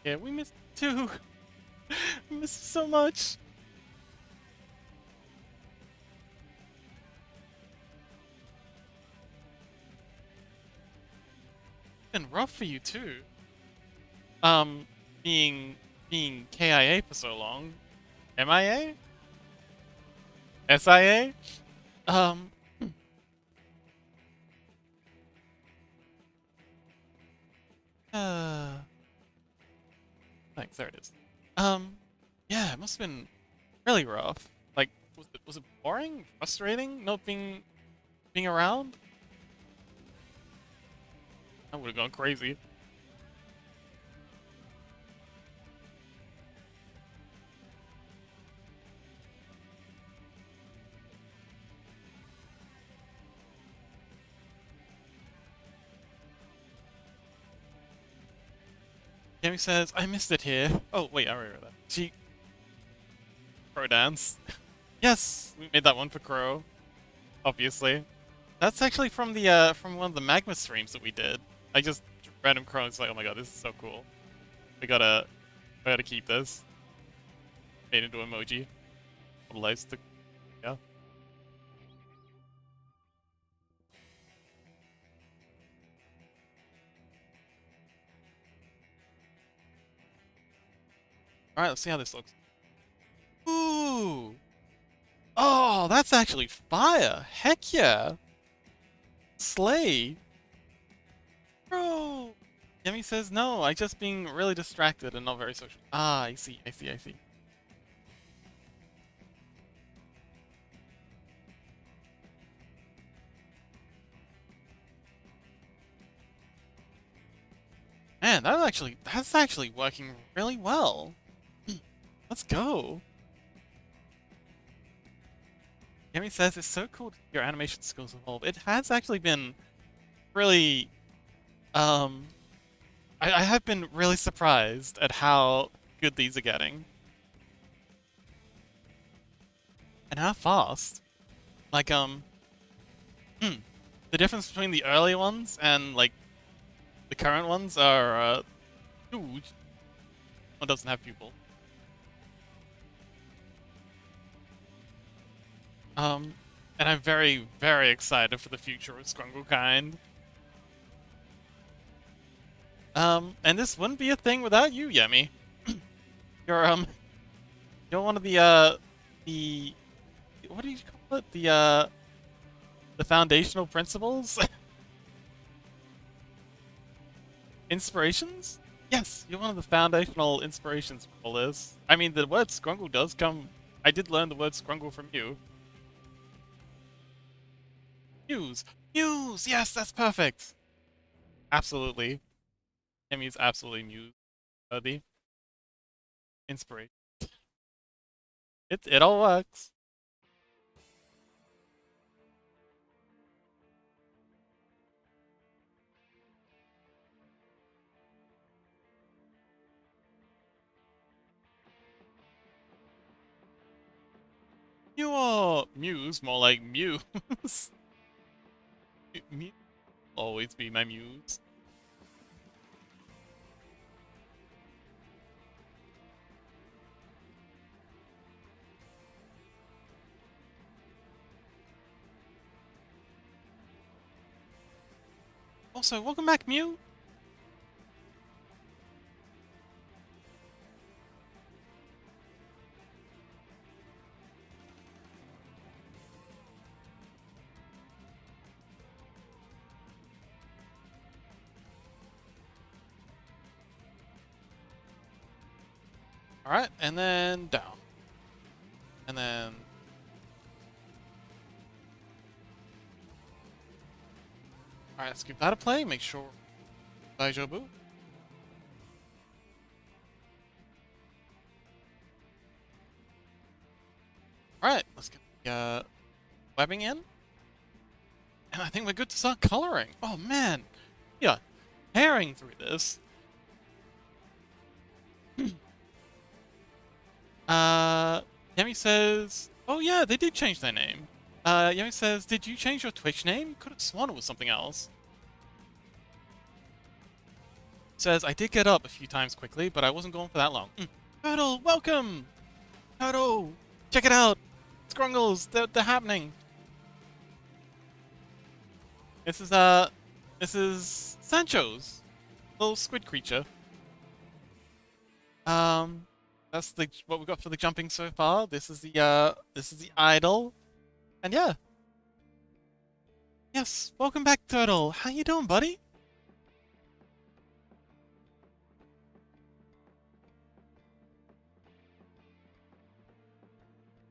Yeah, we missed too. We missed so much. It's been rough for you too. Um, being KIA for so long. MIA? SIA? Um. Uh. Thanks. There it is. Yeah, it must have been really rough. Like, was it boring, frustrating, not being around? I would have gone crazy. Amy says, I missed it here. Oh, wait, I already read that. She... Crow dance. Yes! We made that one for Crow. Obviously. That's actually from one of the Magma streams that we did. I just... Random Crow, it's like, oh my god, this is so cool. I gotta keep this. Made into emoji. Lights to... Yeah. Alright, let's see how this looks. Ooh! Oh, that's actually fire! Heck yeah! Slay! Bro! Yemi says, no, I just being really distracted and not very social. Ah, I see. Man, that's actually working really well. Let's go. Yemi says, it's so cool to see your animation skills evolve. It has actually been really, I have been really surprised at how good these are getting. And how fast. Like, the difference between the early ones and, like, the current ones are, huge. One doesn't have pupil. And I'm very, very excited for the future of Scrungle kind. And this wouldn't be a thing without you, Yemi. You're, you're one of the, what do you call it? The foundational principles? Inspirations? Yes, you're one of the foundational inspirations for all this. I mean, the word Scrungle does come... I did learn the word Scrungle from you. Muse! Muse! Yes, that's perfect! Absolutely. Yemi is absolutely muse-worthy. Inspiration. It all works. You are Muse, more like Muse. Muse will always be my muse. Also, welcome back, Mew. Alright, and then down. And then... Alright, let's give that a play, make sure... Daijobu. Alright, let's get the webbing in. And I think we're good to start coloring. Oh man! Yeah, tearing through this. Yemi says... Oh yeah, they did change their name. Yemi says, did you change your Twitch name? Could have sworn it was something else. Says, I did get up a few times quickly, but I wasn't going for that long. Turtle, welcome! Turtle! Check it out! Scrungles, they're happening! This is Sancho's little squid creature. That's what we got for the jumping so far. This is the idol. And yeah. Yes, welcome back, Turtle. How you doing, buddy?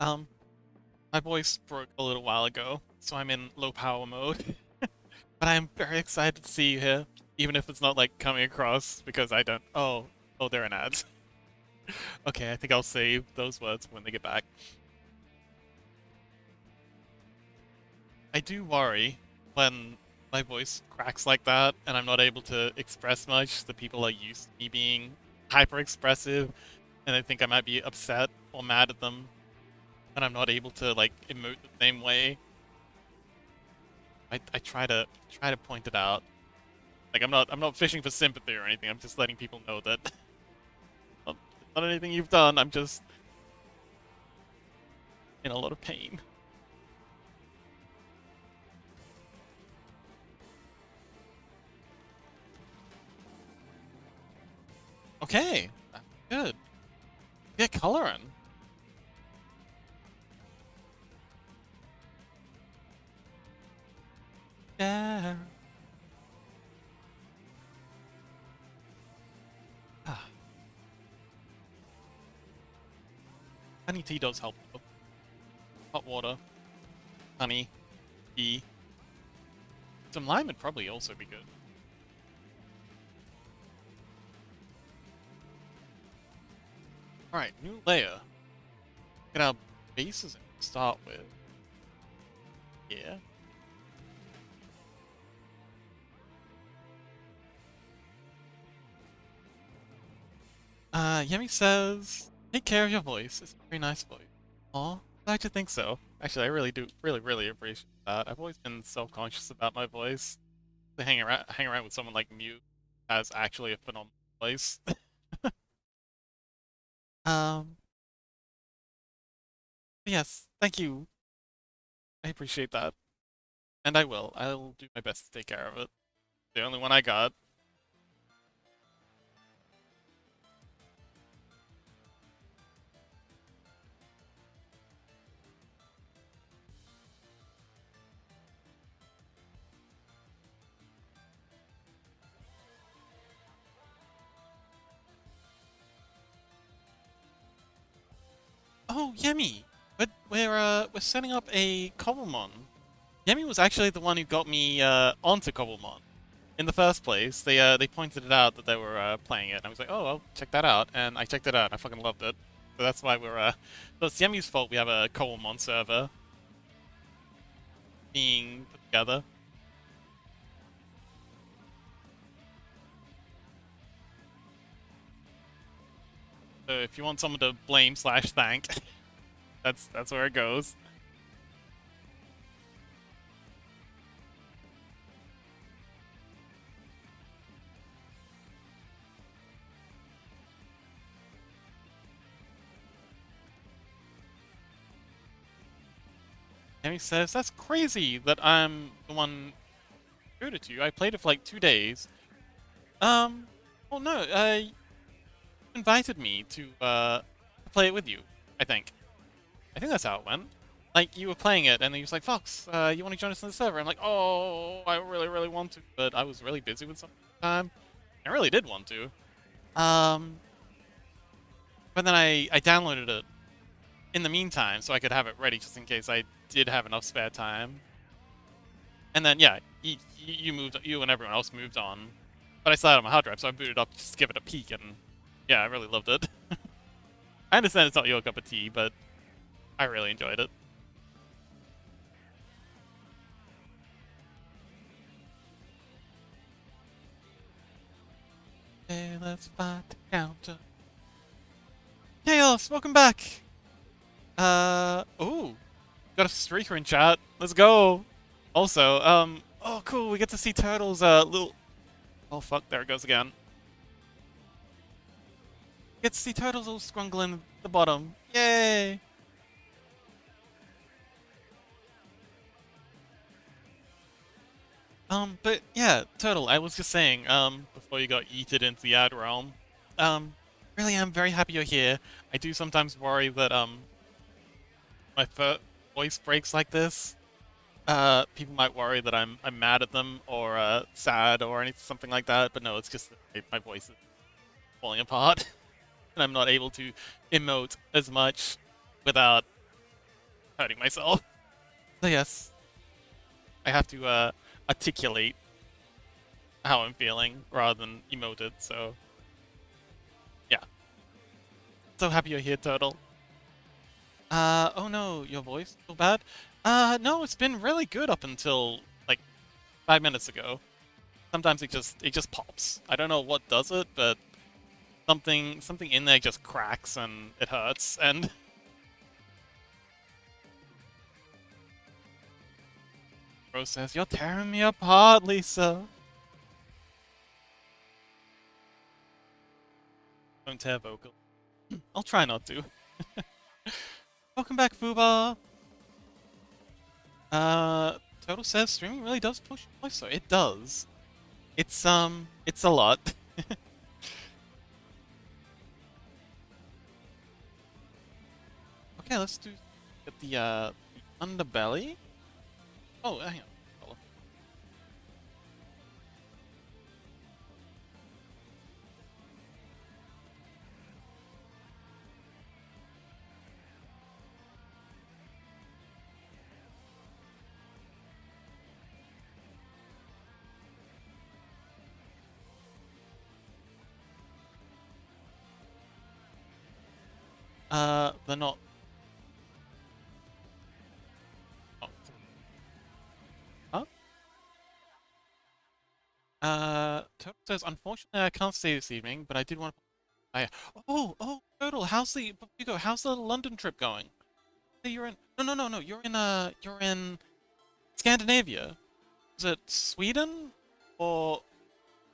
My voice broke a little while ago, so I'm in low power mode. But I'm very excited to see you here, even if it's not like coming across because I don't. Oh, they're in ads. Okay, I think I'll save those words when they get back. I do worry when my voice cracks like that and I'm not able to express much. The people are used to me being hyper expressive, and they think I might be upset or mad at them, and I'm not able to like emote the same way. I try to point it out. Like I'm not fishing for sympathy or anything. I'm just letting people know that it's not anything you've done. I'm just in a lot of pain. Okay, that's good. Get coloring. Yeah. Ah, honey tea does help though. Hot water, honey, tea. Some lime would probably also be good. Alright, new layer. Get our bases to start with. Yeah. Yemi says, take care of your voice. It's a very nice voice. Aw, glad you think so. Actually, I really do, really appreciate that. I've always been self-conscious about my voice. To hang around with someone like Mute has actually a phenomenal voice. um, yes, thank you. I appreciate that. And I will. I'll do my best to take care of it. The only one I got. Oh, Yemi! We're setting up a Cobblemon. Yemi was actually the one who got me onto Cobblemon. In the first place, they pointed it out that they were playing it, and I was like, oh, well, check that out, and I checked it out, and I fucking loved it. So that's why so it's Yemi's fault we have a Cobblemon server being put together. So if you want someone to blame slash thank, that's where it goes. Yemi says, that's crazy that I'm the one who showed it to you. I played it for like 2 days. Well no, you invited me to play it with you, I think. I think that's how it went. Like, you were playing it, and then he was like, Fox, you want to join us on the server? I'm like, oh, I really want to, but I was really busy with something at the time. I really did want to. But then I downloaded it in the meantime, so I could have it ready just in case I did have enough spare time. And then, yeah, you and everyone else moved on. But I still had it on my hard drive, so I booted up just to give it a peek, and yeah, I really loved it. I understand it's not your cup of tea, but I really enjoyed it. Okay, let's fight the counter. Chaos, welcome back! Ooh, got a streaker in chat. Let's go! Also, oh cool, we get to see Turtle's, little... Oh fuck, there it goes again. We get to see Turtle's little Scrungle in the bottom. Yay! But yeah, Turtle, I was just saying, before you got yeeted into the ad realm, really am very happy you're here. I do sometimes worry that, my voice breaks like this. People might worry that I'm mad at them or, sad or anything, something like that, but no, it's just that my voice is falling apart, and I'm not able to emote as much without hurting myself. So yes, I have to, articulate how I'm feeling rather than emote it, so yeah. So happy you're here, Turtle. Oh no, your voice so bad? No, it's been really good up until like 5 minutes ago. Sometimes it just pops. I don't know what does it, but something in there just cracks and it hurts, and Rose says, "You're tearing me apart, Lisa." Don't tear vocal. I'll try not to. Welcome back, Fuba. Total says streaming really does push voice, so it does. It's a lot. Okay, let's get the underbelly. Oh, hang on. They're not. Oh. Huh? Turtle says, unfortunately, I can't stay this evening, but I did want to. Oh, Turtle, how's the London trip going? Hey, you're in. No. You're in Scandinavia. Is it Sweden or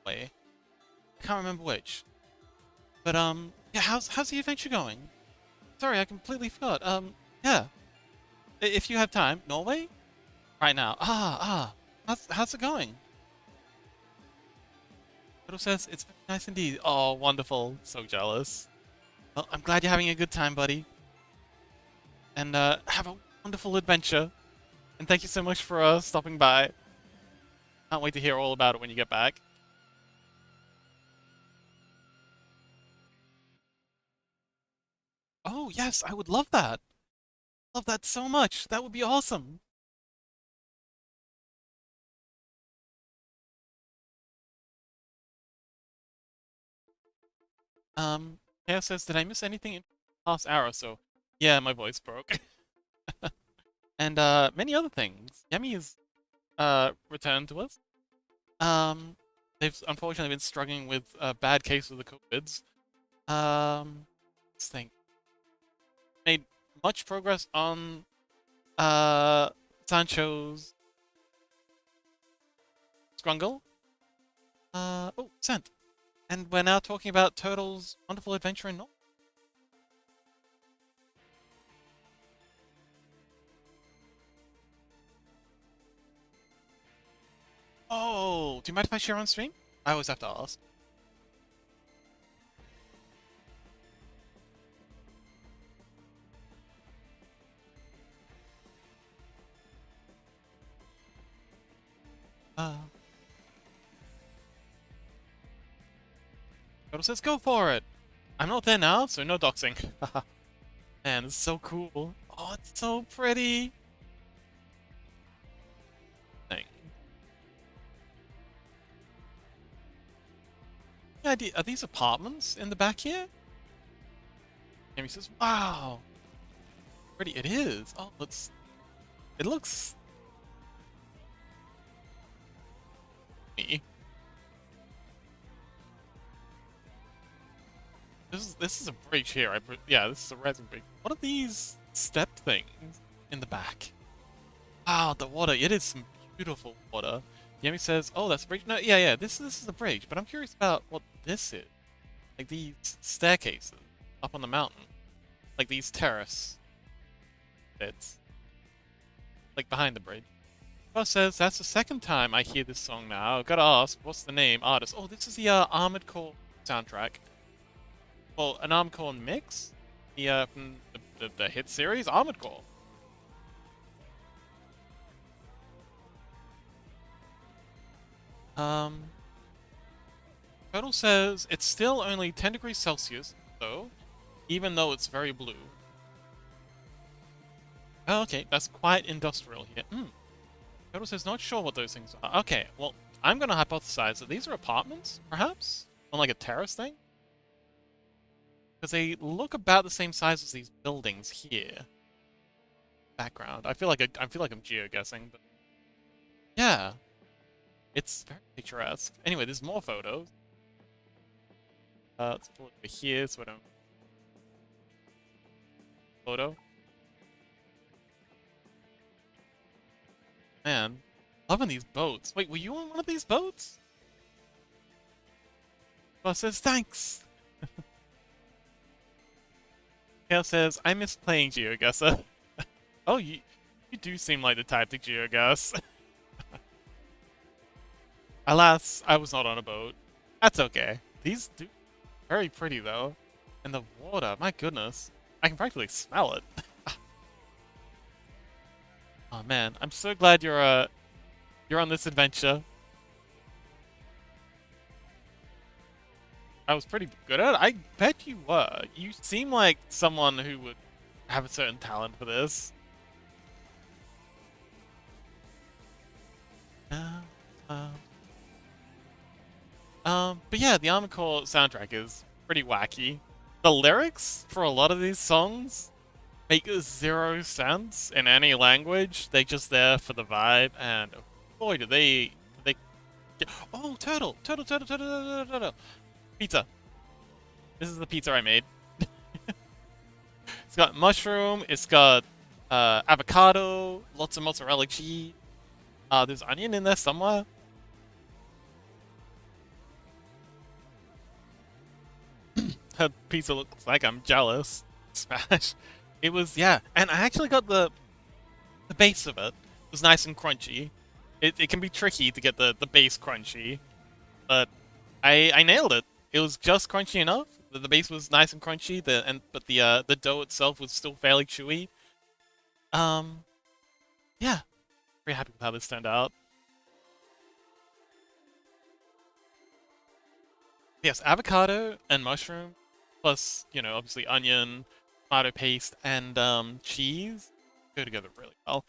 wait? I can't remember which. But yeah, how's the adventure going? Sorry, I completely forgot. Yeah. If you have time, Norway? Right now. How's it going? Little says, it's very nice indeed. Oh, wonderful. So jealous. Well, I'm glad you're having a good time, buddy. And have a wonderful adventure. And thank you so much for stopping by. Can't wait to hear all about it when you get back. Oh, yes, I would love that. Love that so much. That would be awesome. Kaya says, did I miss anything in the past hour or so? Yeah, my voice broke. And many other things. Yemi has returned to us. They've unfortunately been struggling with a bad case of the COVIDs. Let's think. Made much progress on Sancho's Scrungle. Oh, sent. And we're now talking about Turtle's wonderful adventure in North. Oh, do you mind if I share on stream? I always have to ask. Turtle says, go for it! I'm not there now, so no doxing. Man, it's so cool. Oh, it's so pretty! Thing. Yeah, are these apartments in the back here? Amy says, wow! Pretty, it is! Oh, it looks... me. This is a bridge here. Yeah, this is a resin bridge. What are these step things in the back? Wow, the water. It is some beautiful water. Yemi says, "Oh, that's a bridge." No, yeah. This is a bridge, but I'm curious about what this is. Like these staircases up on the mountain, like these terrace bits, like behind the bridge. Bus says that's the second time I hear this song now. Gotta ask, what's the name, artist? Oh, this is the Armored Core soundtrack. Well, an Armored Core mix? From the hit series, Armored Core. Total says it's still only 10 degrees Celsius, though, even though it's very blue. Oh, okay, that's quite industrial here. Total says not sure what those things are. Okay, well, I'm gonna hypothesize that these are apartments, perhaps? On like a terrace thing? Because they look about the same size as these buildings here. Background. I feel like I'm geoguessing, but yeah, it's very picturesque. Anyway, there's more photos. Let's pull it over here so I don't photo. Man, loving these boats. Wait, were you on one of these boats? Boss says thanks. Kale says, I miss playing GeoGuessr. Oh, you do seem like the type to GeoGuess. Alas, I was not on a boat. That's okay. These do very pretty though. And the water, my goodness. I can practically smell it. Oh man, I'm so glad you're on this adventure. I was pretty good at it. I bet you were. You seem like someone who would have a certain talent for this. Uh, uh, but yeah, the Armored Core soundtrack is pretty wacky. The lyrics for a lot of these songs make zero sense in any language. They're just there for the vibe, and boy, do they get... Oh, turtle! Turtle, turtle, turtle, turtle, turtle! Pizza. This is the pizza I made. It's got mushroom, it's got avocado, lots of mozzarella cheese. There's onion in there somewhere. That pizza looks like I'm jealous. Smash. It was, yeah. And I actually got the base of it. It was nice and crunchy. It can be tricky to get the base crunchy. But I nailed it. It was just crunchy enough. The base was nice and crunchy, but the dough itself was still fairly chewy. Yeah. Very happy with how this turned out. Yes, avocado and mushroom, plus, you know, obviously onion, tomato paste, and cheese go together really well.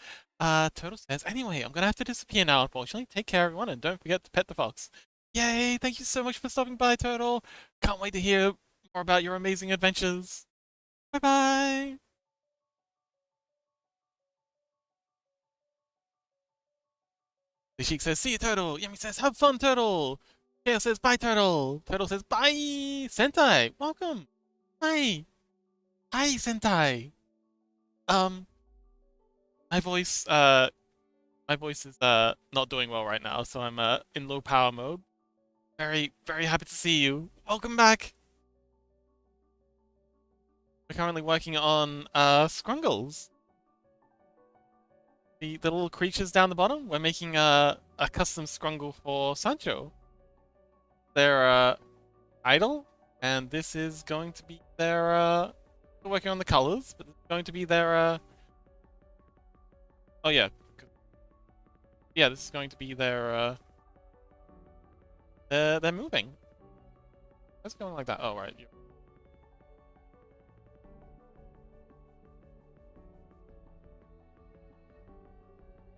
Turtle says, anyway, I'm gonna have to disappear now, unfortunately. Take care, everyone, and don't forget to pet the fox. Yay! Thank you so much for stopping by, Turtle. Can't wait to hear more about your amazing adventures. Bye bye. The Sheik says, see you, Turtle. Yemi says, have fun, Turtle. Kale says, bye, Turtle. Turtle says, bye. Sentai, welcome. Hi. Hi, Sentai. Um, my voice, is not doing well right now, so I'm in low power mode. Very, very happy to see you. Welcome back. We're currently working on Scrungles. The little creatures down the bottom. We're making a custom Scrungle for Sancho. Their idol, and this is going to be their we're working on the colors, but it's going to be their oh yeah. Yeah, this is going to be their they're moving. What's going like that? Oh right.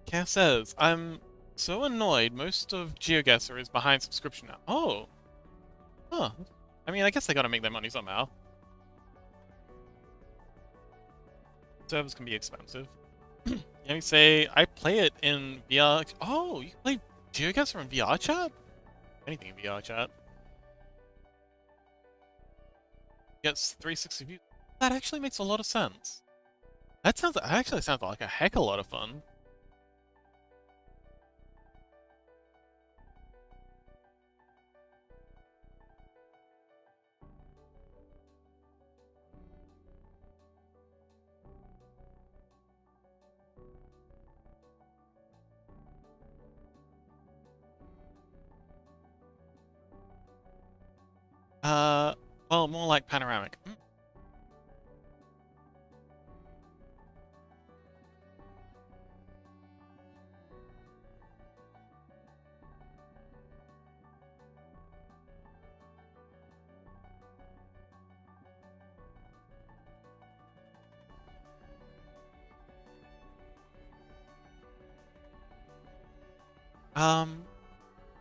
Cass says, I'm so annoyed most of GeoGuessr is behind subscription now. Oh. Huh. I mean, I guess they gotta make their money somehow. Servers can be expensive. Let me say, I play it in VR. Oh, you can play GeoGuessr in VR chat? Anything in VR chat. Gets 360 views. That actually makes a lot of sense. That actually sounds like a heck of a lot of fun. Well, more like panoramic.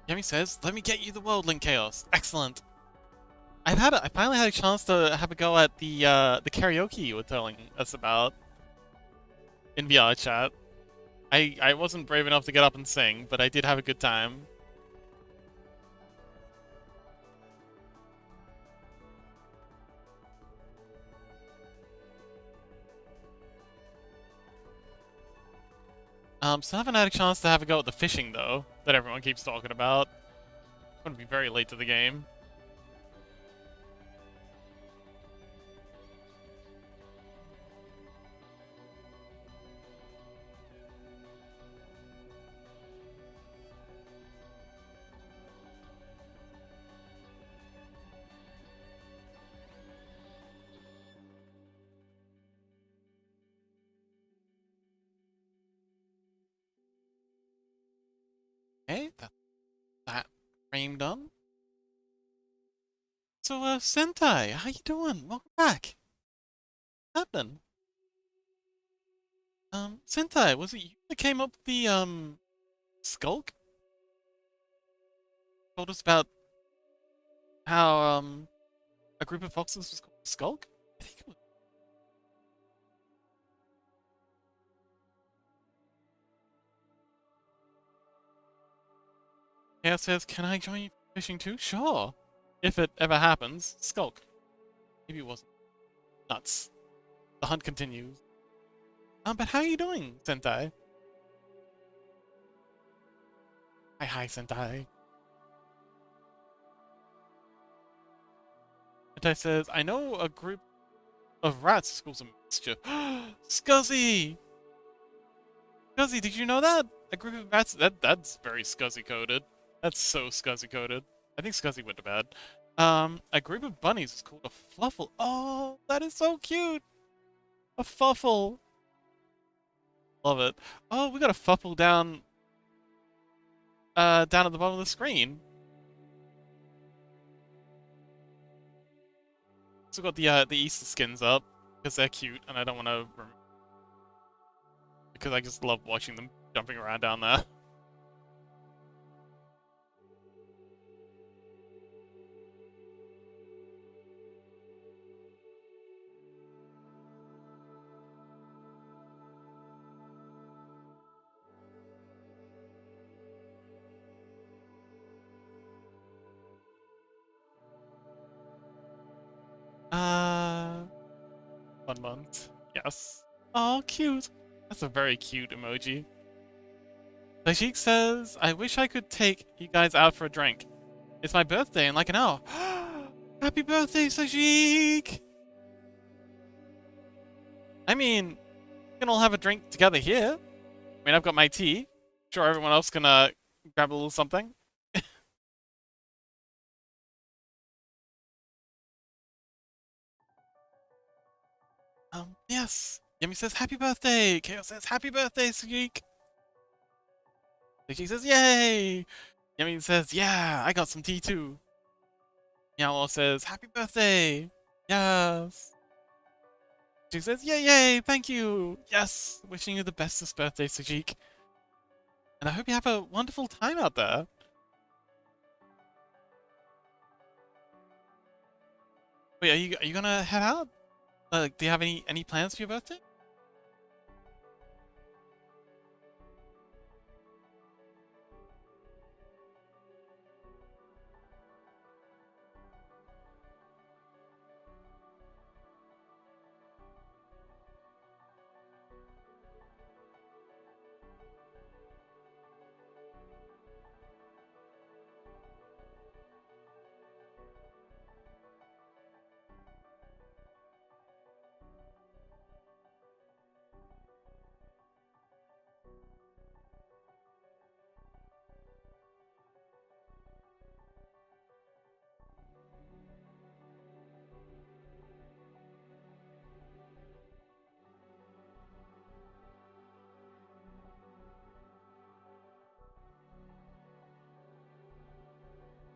Yemi says, let me get you the world link chaos. Excellent. I finally had a chance to have a go at the karaoke you were telling us about in VR chat. I wasn't brave enough to get up and sing, but I did have a good time. Still haven't had a chance to have a go at the fishing, though, that everyone keeps talking about. I'm gonna be very late to the game. Okay, that's that frame done. So, Sentai, how you doing? Welcome back. What's happening? Sentai, was it you that came up with the, skulk? Told us about how, a group of foxes was called Skulk? I think it was. Yeah, says, can I join you fishing too? Sure. If it ever happens. Skulk. Maybe it wasn't. Nuts. The hunt continues. But how are you doing, Sentai? Hi, Sentai. Sentai says, I know a group of rats is called some mischief. Scuzzy! Scuzzy, did you know that? A group of rats, that's very Scuzzy coded. That's so Scuzzy coded. I think Scuzzy went to bed. A group of bunnies is called a fluffle. Oh, that is so cute! A fuffle. Love it. Oh, we got a fuffle down, down at the bottom of the screen. Also got the Easter skins up because they're cute, and I don't want to because I just love watching them jumping around down there. Uh, 1 month. Yes. Oh, cute. That's a very cute emoji. Tajik says, I wish I could take you guys out for a drink. It's my birthday in like an hour. Happy birthday, Sajik! I mean, we can all have a drink together here. I mean, I've got my tea. Sure, everyone else can grab a little something. Yes. Yemi says happy birthday. Chaos says happy birthday, Sajik. Sajik says yay. Yemi says yeah, I got some tea too. Meow says happy birthday. Yes. She says yay yay, thank you. Yes, wishing you the best this birthday, Sajik. And I hope you have a wonderful time out there. Wait, are you gonna head out? Do you have any plans for your birthday?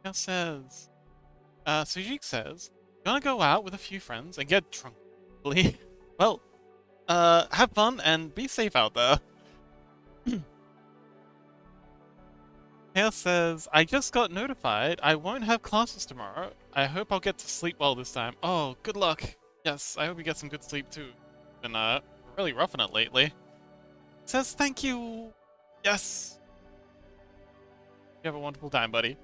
Meow says, Sujik says, gonna go out with a few friends and get drunk. Well, have fun and be safe out there. Hale says, I just got notified I won't have classes tomorrow. I hope I'll get to sleep well this time. Oh, good luck. Yes, I hope you get some good sleep too. Been, really roughing it lately. Says thank you. Yes. You have a wonderful time, buddy.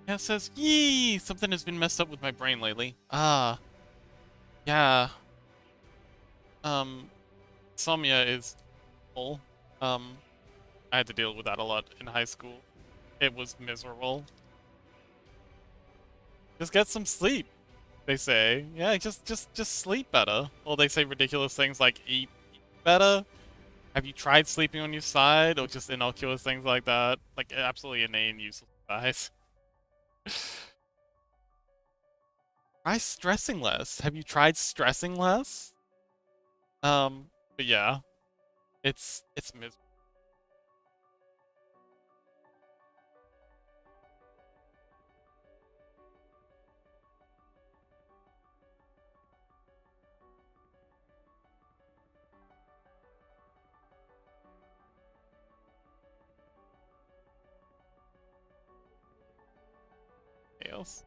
Yeah, it says, yee! Something has been messed up with my brain lately. Ah, yeah. Um, insomnia is full. Um, I had to deal with that a lot in high school. It was miserable. Just get some sleep, they say. Yeah, just sleep better. Or they say ridiculous things like eat better. Have you tried sleeping on your side? Or just innocuous things like that? Like, absolutely inane, useless advice. Try stressing less. Have you tried stressing less? But yeah, it's miserable. Chaos.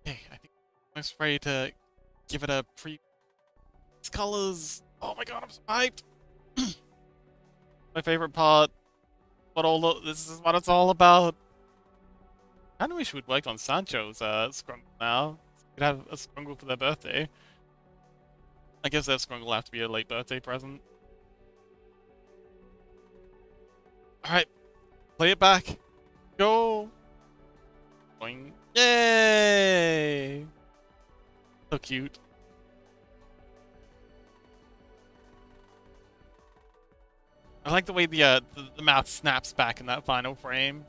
Okay, I think I'm ready to give it a pre. These colors. Oh my god, I'm so hyped. My favorite part. This is what it's all about. I kind of wish we'd worked on Sancho's Scrungle now. We'd have a Scrungle for their birthday. I guess their Scrungle will have to be a late birthday present. Alright, play it back. Go! Boing. Yay! So cute. I like the way the mouth snaps back in that final frame.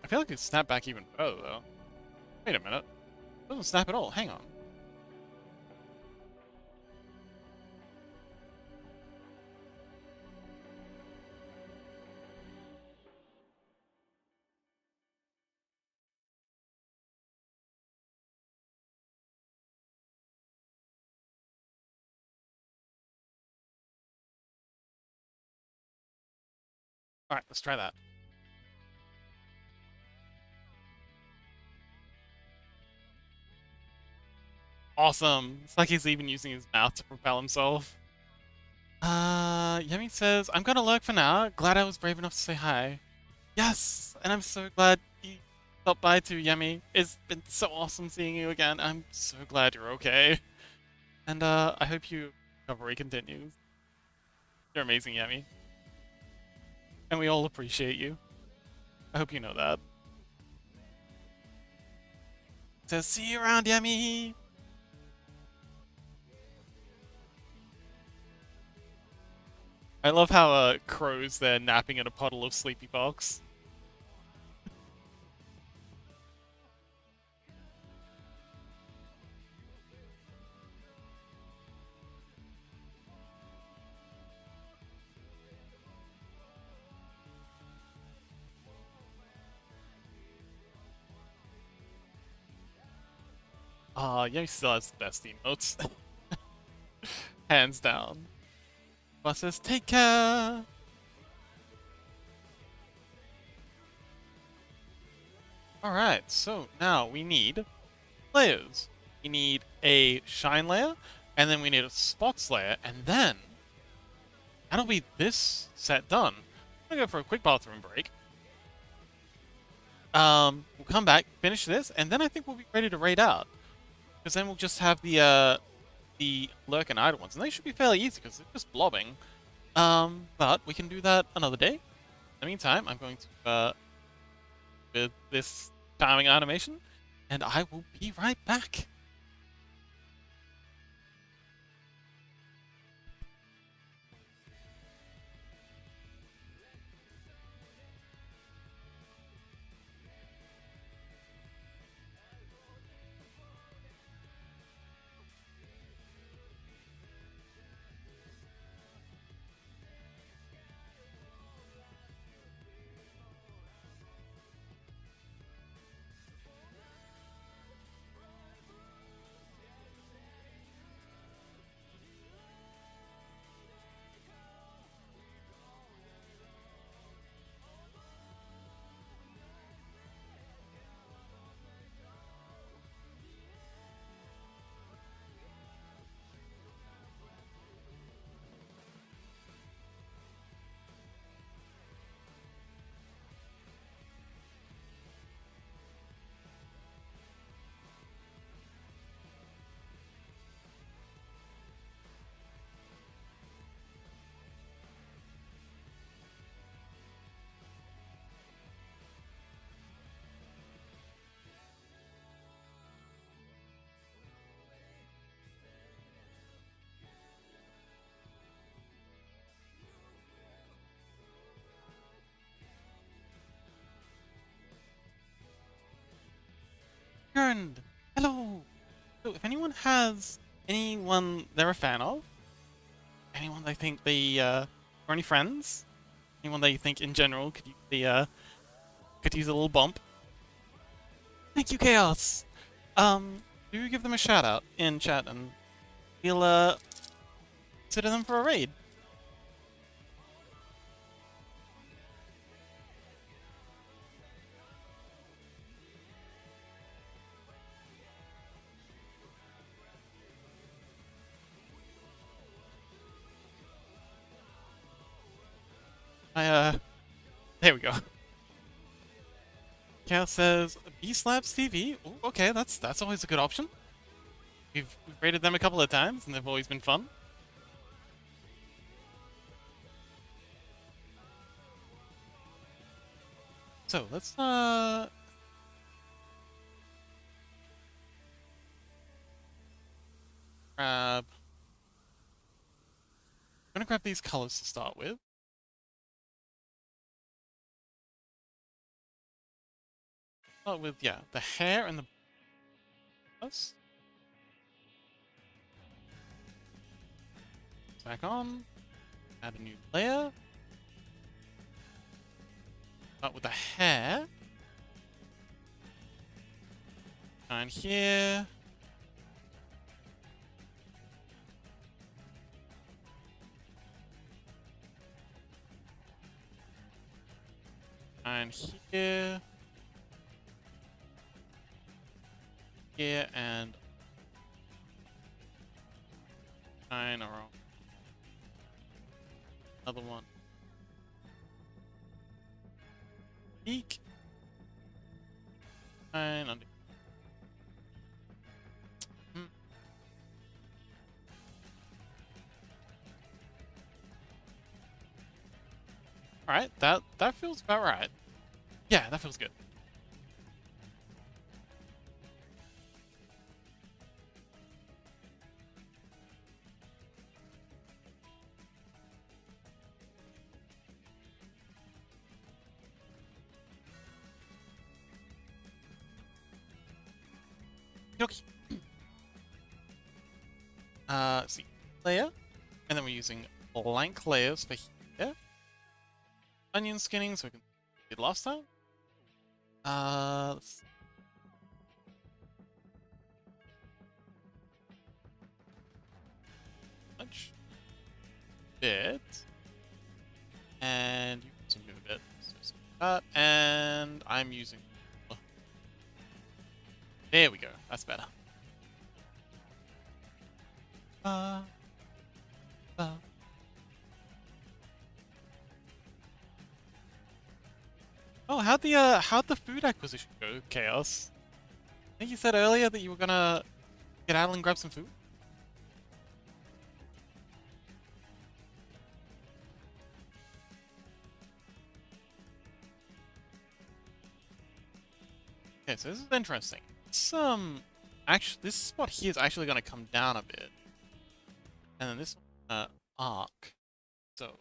I feel like it snapped back even further though. Wait a minute. It doesn't snap at all. Hang on. Alright, let's try that. Awesome. It's like he's even using his mouth to propel himself. Yemi says, I'm gonna lurk for now. Glad I was brave enough to say hi. Yes, and I'm so glad you stopped by too, Yemi. It's been so awesome seeing you again. I'm so glad you're okay. And I hope your recovery continues. You're amazing, Yemi. And we all appreciate you. I hope you know that. So see you around, Yemi! I love how Crow's there napping in a puddle of Sleepy Fox. Ah, Yemi still has the best emotes. Hands down. Boss says, take care! Alright, so now we need layers. We need a shine layer, and then we need a spots layer, and then that'll be this set done. I'm gonna go for a quick bathroom break. We'll come back, finish this, and then I think we'll be ready to raid out. Because then we'll just have the lurk and idle ones, and they should be fairly easy because they're just blobbing. But we can do that another day. In the meantime, I'm going to with this timing animation, and I will be right back. Turned. Hello. So if anyone has anyone they're a fan of, anyone they think they or any friends, anyone they think in general could use a little bump. Thank you, Chaos. Do give them a shout out in chat and we'll consider them for a raid. There we go. Chaos says Beast Labs TV. Ooh, okay, that's always a good option. We've rated them a couple of times and they've always been fun. So let's grab. I'm gonna grab these colors to start with. Start with the hair and the buzz. Back on. Add a new layer. Start with the hair. And here. And here. Here and shine around. Another one. Peak. And under. Alright, that feels about right. Yeah, that feels good. Okay. Let's see. Layer. And then we're using blank layers for here. Onion skinning so we can did last time. Let's much bit. And you can move a bit. So that, and I'm using. There we go. That's better. Oh, how'd the food acquisition go, Chaos? I think you said earlier that you were gonna get out and grab some food. Okay, so this is interesting. It's actually this spot here is actually gonna come down a bit, and then this arc. So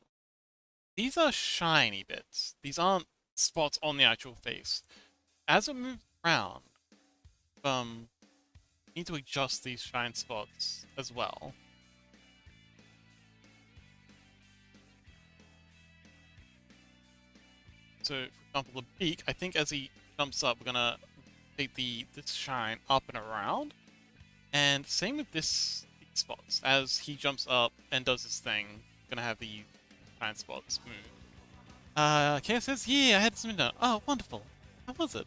these are shiny bits. These aren't spots on the actual face. As it moves around, you need to adjust these shine spots as well. So, for example, the beak, I think as he jumps up, we're gonna take this shine up and around. And same with these spots. As he jumps up and does his thing, we're gonna have the shine spots move. Kaya says, yeah, I had some dinner. Oh, wonderful. How was it?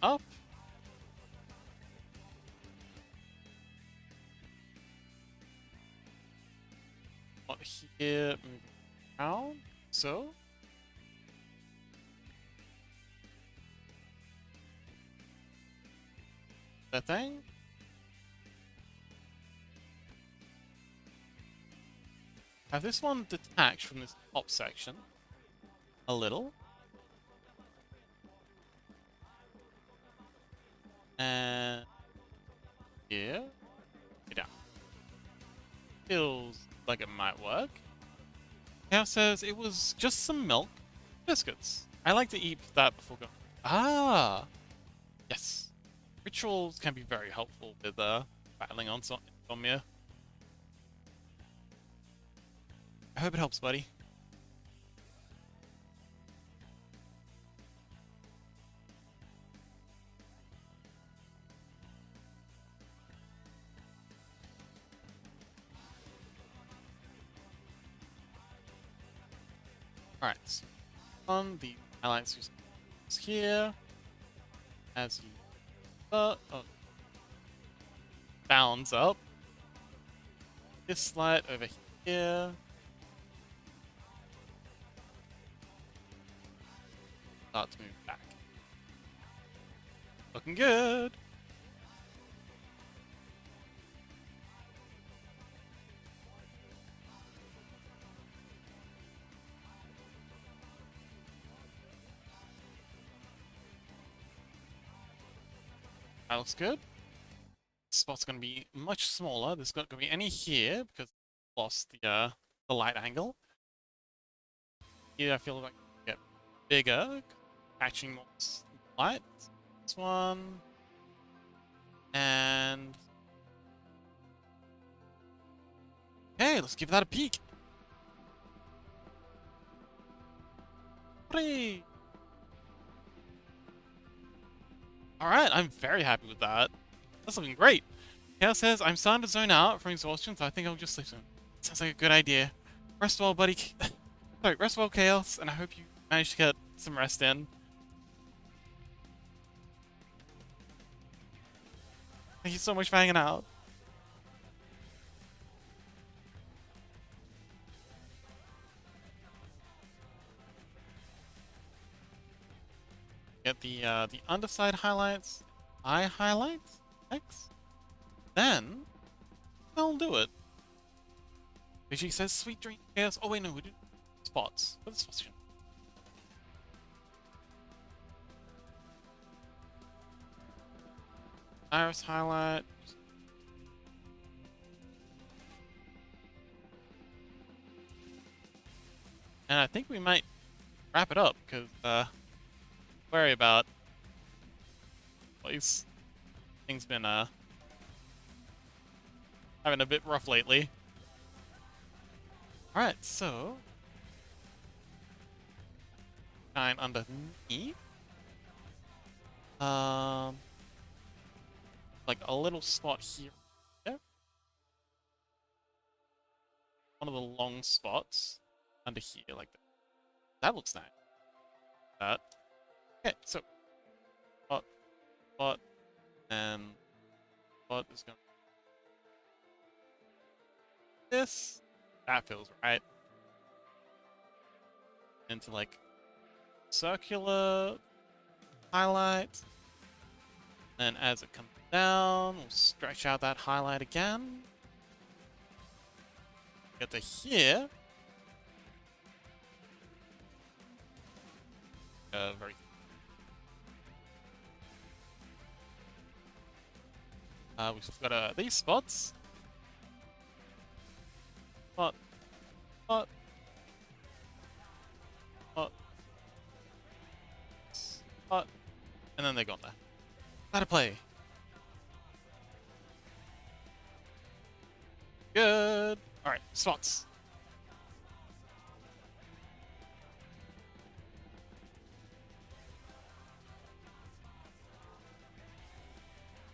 Up. Here, moving around. So. That thing. Have this one detached from this top section. A little. And here. feels like it might work. Chaos says it was just some milk, biscuits. I like to eat that before going. Ah, yes. Rituals can be very helpful with battling on insomnia. I hope it helps, buddy. Alright, so on the highlights here, as you bounds up. This slide over here. Start to move back. Looking good. That looks good. This spot's going to be much smaller. There's not going to be any here because I lost the light angle. Here I feel like I get bigger, catching more light. This one. And okay, let's give that a peek. Hooray! Alright, I'm very happy with that. That's looking great. Chaos says, I'm starting to zone out from exhaustion, so I think I'll just sleep soon. Sounds like a good idea. Rest well, buddy. Sorry, rest well, Chaos, and I hope you managed to get some rest in. Thank you so much for hanging out. Get the underside highlights, eye highlights, X. Then I'll do it. She says, "Sweet dream, Chaos." Oh wait, no, we did spots. What is spots? Iris highlight. And I think we might wrap it up because worry about these things been having a bit rough lately. Alright, so shine underneath. Like a little spot here. Yeah. One of the long spots under here, like that. That looks nice. That. Okay, so spot, and spot is going. This that feels right. Into like circular highlight. Then as it comes down, we'll stretch out that highlight again. Get to here. Very. We've got these spots. Spot. Spot. Spot. Spot. And then they got there. How to play. Good. Alright, spots.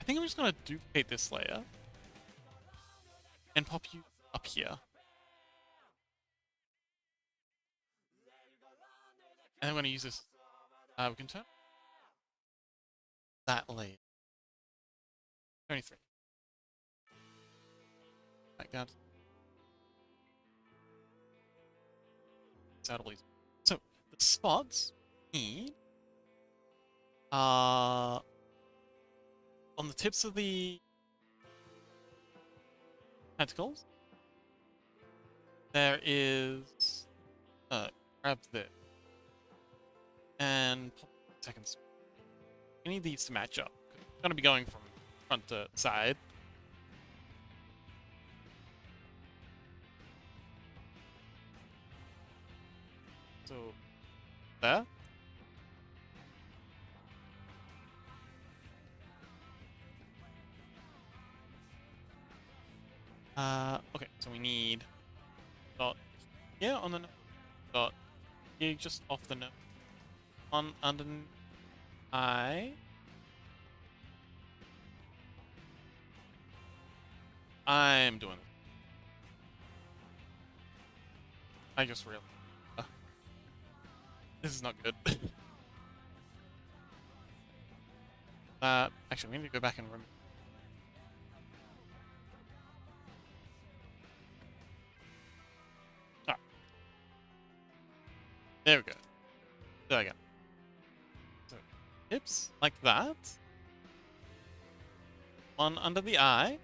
I think I'm just gonna duplicate this layer and pop you up here. And I'm gonna use this. We can turn that layer. 23. Like that. So the spots need on the tips of the tentacles. There is grab this and pop seconds. We need these to match up. It's gonna be going from front to side. Okay, so we need dot here on the node, dot here just off the node, on underneath I. I'm doing it. I just realized. This is not good. Actually, we need to go back and remove. Ah, there we go. There we go. So, hips like that. One under the eye.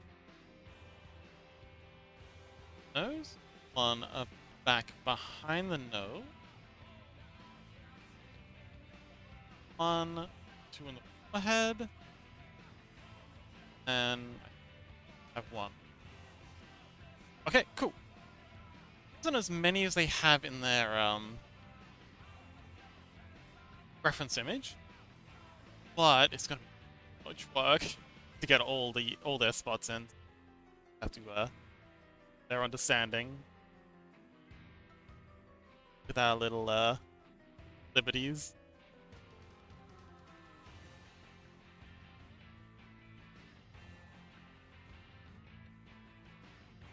Nose. One back behind the nose. One, two in the forehead. And I have one. Okay, cool. Isn't as many as they have in their reference image, but it's gonna be much work to get all their spots in. Have to their understanding with our little liberties.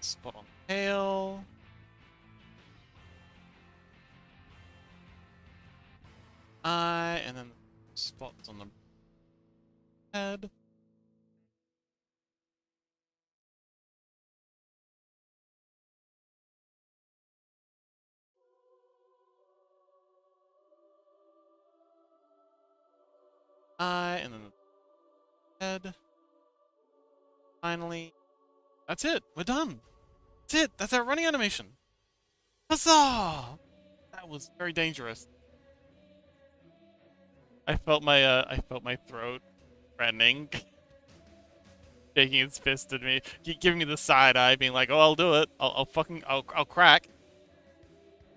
Spot on the tail. Eye, and then spots on the head. Eye, and then the head. Finally. That's it. We're done. That's it. That's our running animation. Huzzah! That was very dangerous. I felt my throat threatening, shaking its fist at me, giving me the side eye, being like, "Oh, I'll do it. I'll crack.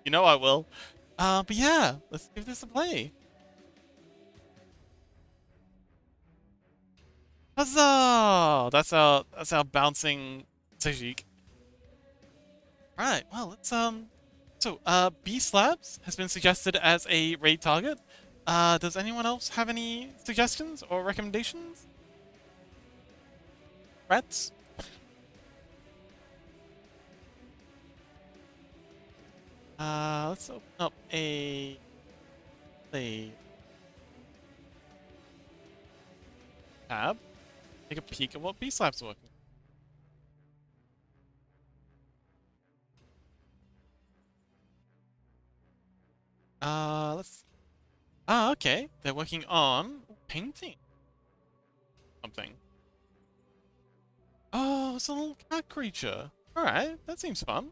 You know I will." But yeah, let's give this a play. Huzzah! That's our bouncing Tajik. Right. Well, let's So, B slabs has been suggested as a raid target. Does anyone else have any suggestions or recommendations? Rats? Let's open up a tab. Take a peek at what B slabs are working. Let's. Okay. They're working on painting something. Oh, it's a little cat creature. All right, that seems fun.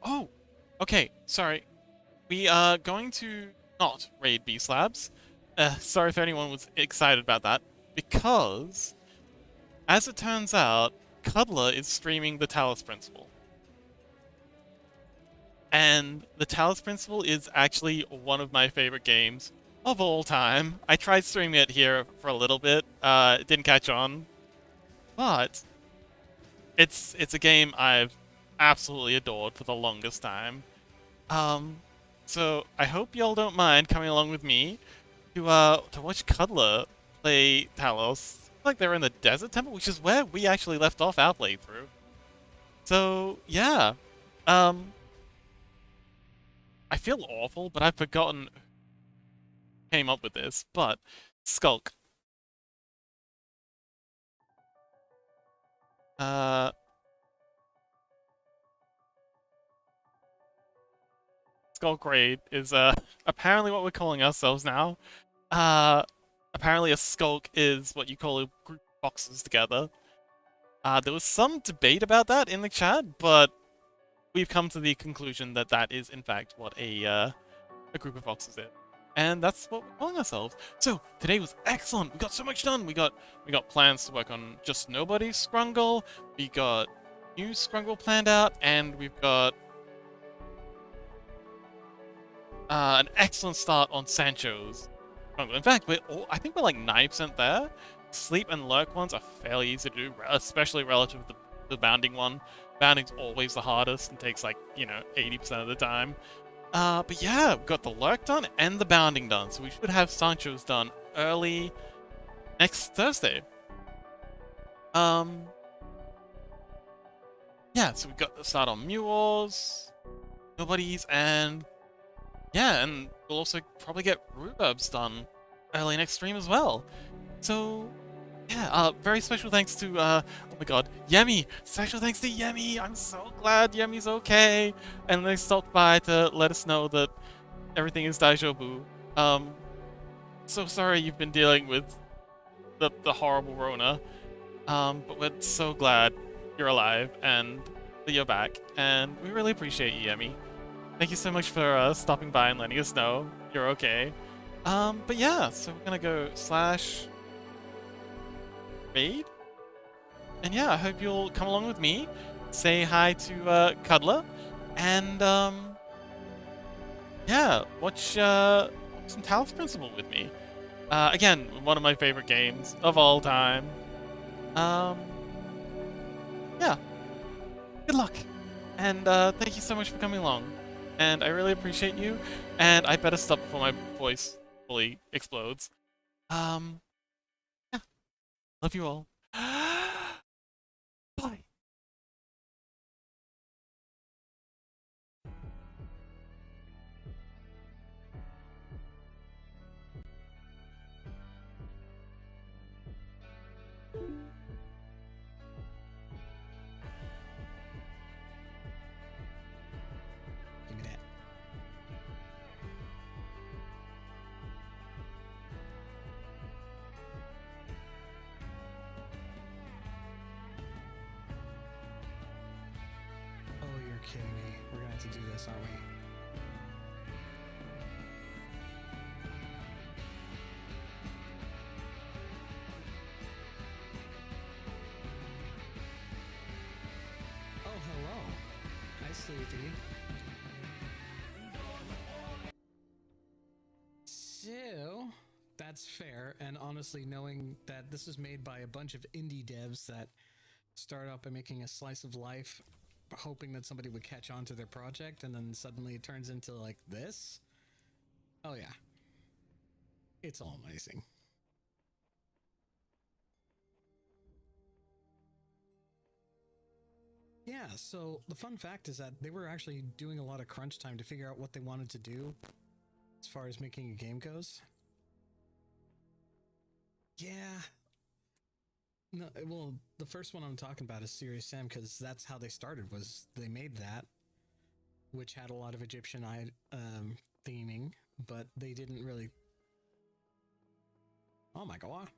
Oh, okay. Sorry. We are going to not raid B slabs. Sorry if anyone was excited about that, because as it turns out, Cuddler is streaming the Talos Principle. And the Talos Principle is actually one of my favorite games of all time. I tried streaming it here for a little bit. It didn't catch on. But it's a game I've absolutely adored for the longest time. So I hope y'all don't mind coming along with me to watch Cuddler play Talos. It's like they're in the Desert Temple, which is where we actually left off our playthrough. So yeah, I feel awful, but I've forgotten who came up with this. But Skulk. Skulk Raid is apparently what we're calling ourselves now. Uh, Apparently a skulk is what you call a group of boxes together. There was some debate about that in the chat, but we've come to the conclusion that that is in fact what a group of boxes is. And that's what we're calling ourselves. So today was excellent. We got so much done. We got plans to work on Just Nobody's Scrungle. We got new Scrungle planned out, and we've got an excellent start on Sancho's Scrungle. In fact, I think we're like 90% there. Sleep and lurk ones are fairly easy to do, especially relative to the bounding one. Bounding's always the hardest and takes like, 80% of the time. But yeah, we've got the lurk done and the bounding done, so we should have Sancho's done early next Thursday. Yeah, so we've got the start on Muors, Nobodies, and yeah, and we'll also probably get Rhubarбs done early next stream as well. So yeah, very special thanks to oh my god, Yemi! Special thanks to Yemi! I'm so glad Yemi's okay, and they stopped by to let us know that everything is Daijobu. So sorry you've been dealing with the horrible Rona. But we're so glad you're alive and that you're back, and we really appreciate you, Yemi. Thank you so much for stopping by and letting us know you're okay. But yeah, so we're gonna go /raid, and yeah, I hope you'll come along with me, say hi to Cuddler, and yeah, watch some Talos Principle with me. Again, one of my favorite games of all time. Yeah. Good luck. And thank you so much for coming along. And I really appreciate you. And I better stop before my voice fully explodes. Yeah. Love you all. Bye. Give me that. Oh, you're kidding me. We're gonna have to do this, aren't we? Oh, hello. Hi, Sleepy. So, that's fair, and honestly, knowing that this is made by a bunch of indie devs that start up by making a slice of life, hoping that somebody would catch on to their project, and then suddenly it turns into like this. Oh yeah. It's all amazing. Yeah, so the fun fact is that they were actually doing a lot of crunch time to figure out what they wanted to do as far as making a game goes. Yeah. No, well, the first one I'm talking about is Serious Sam, because that's how they started, was they made that, which had a lot of Egyptian theming, but they didn't really... Oh my god.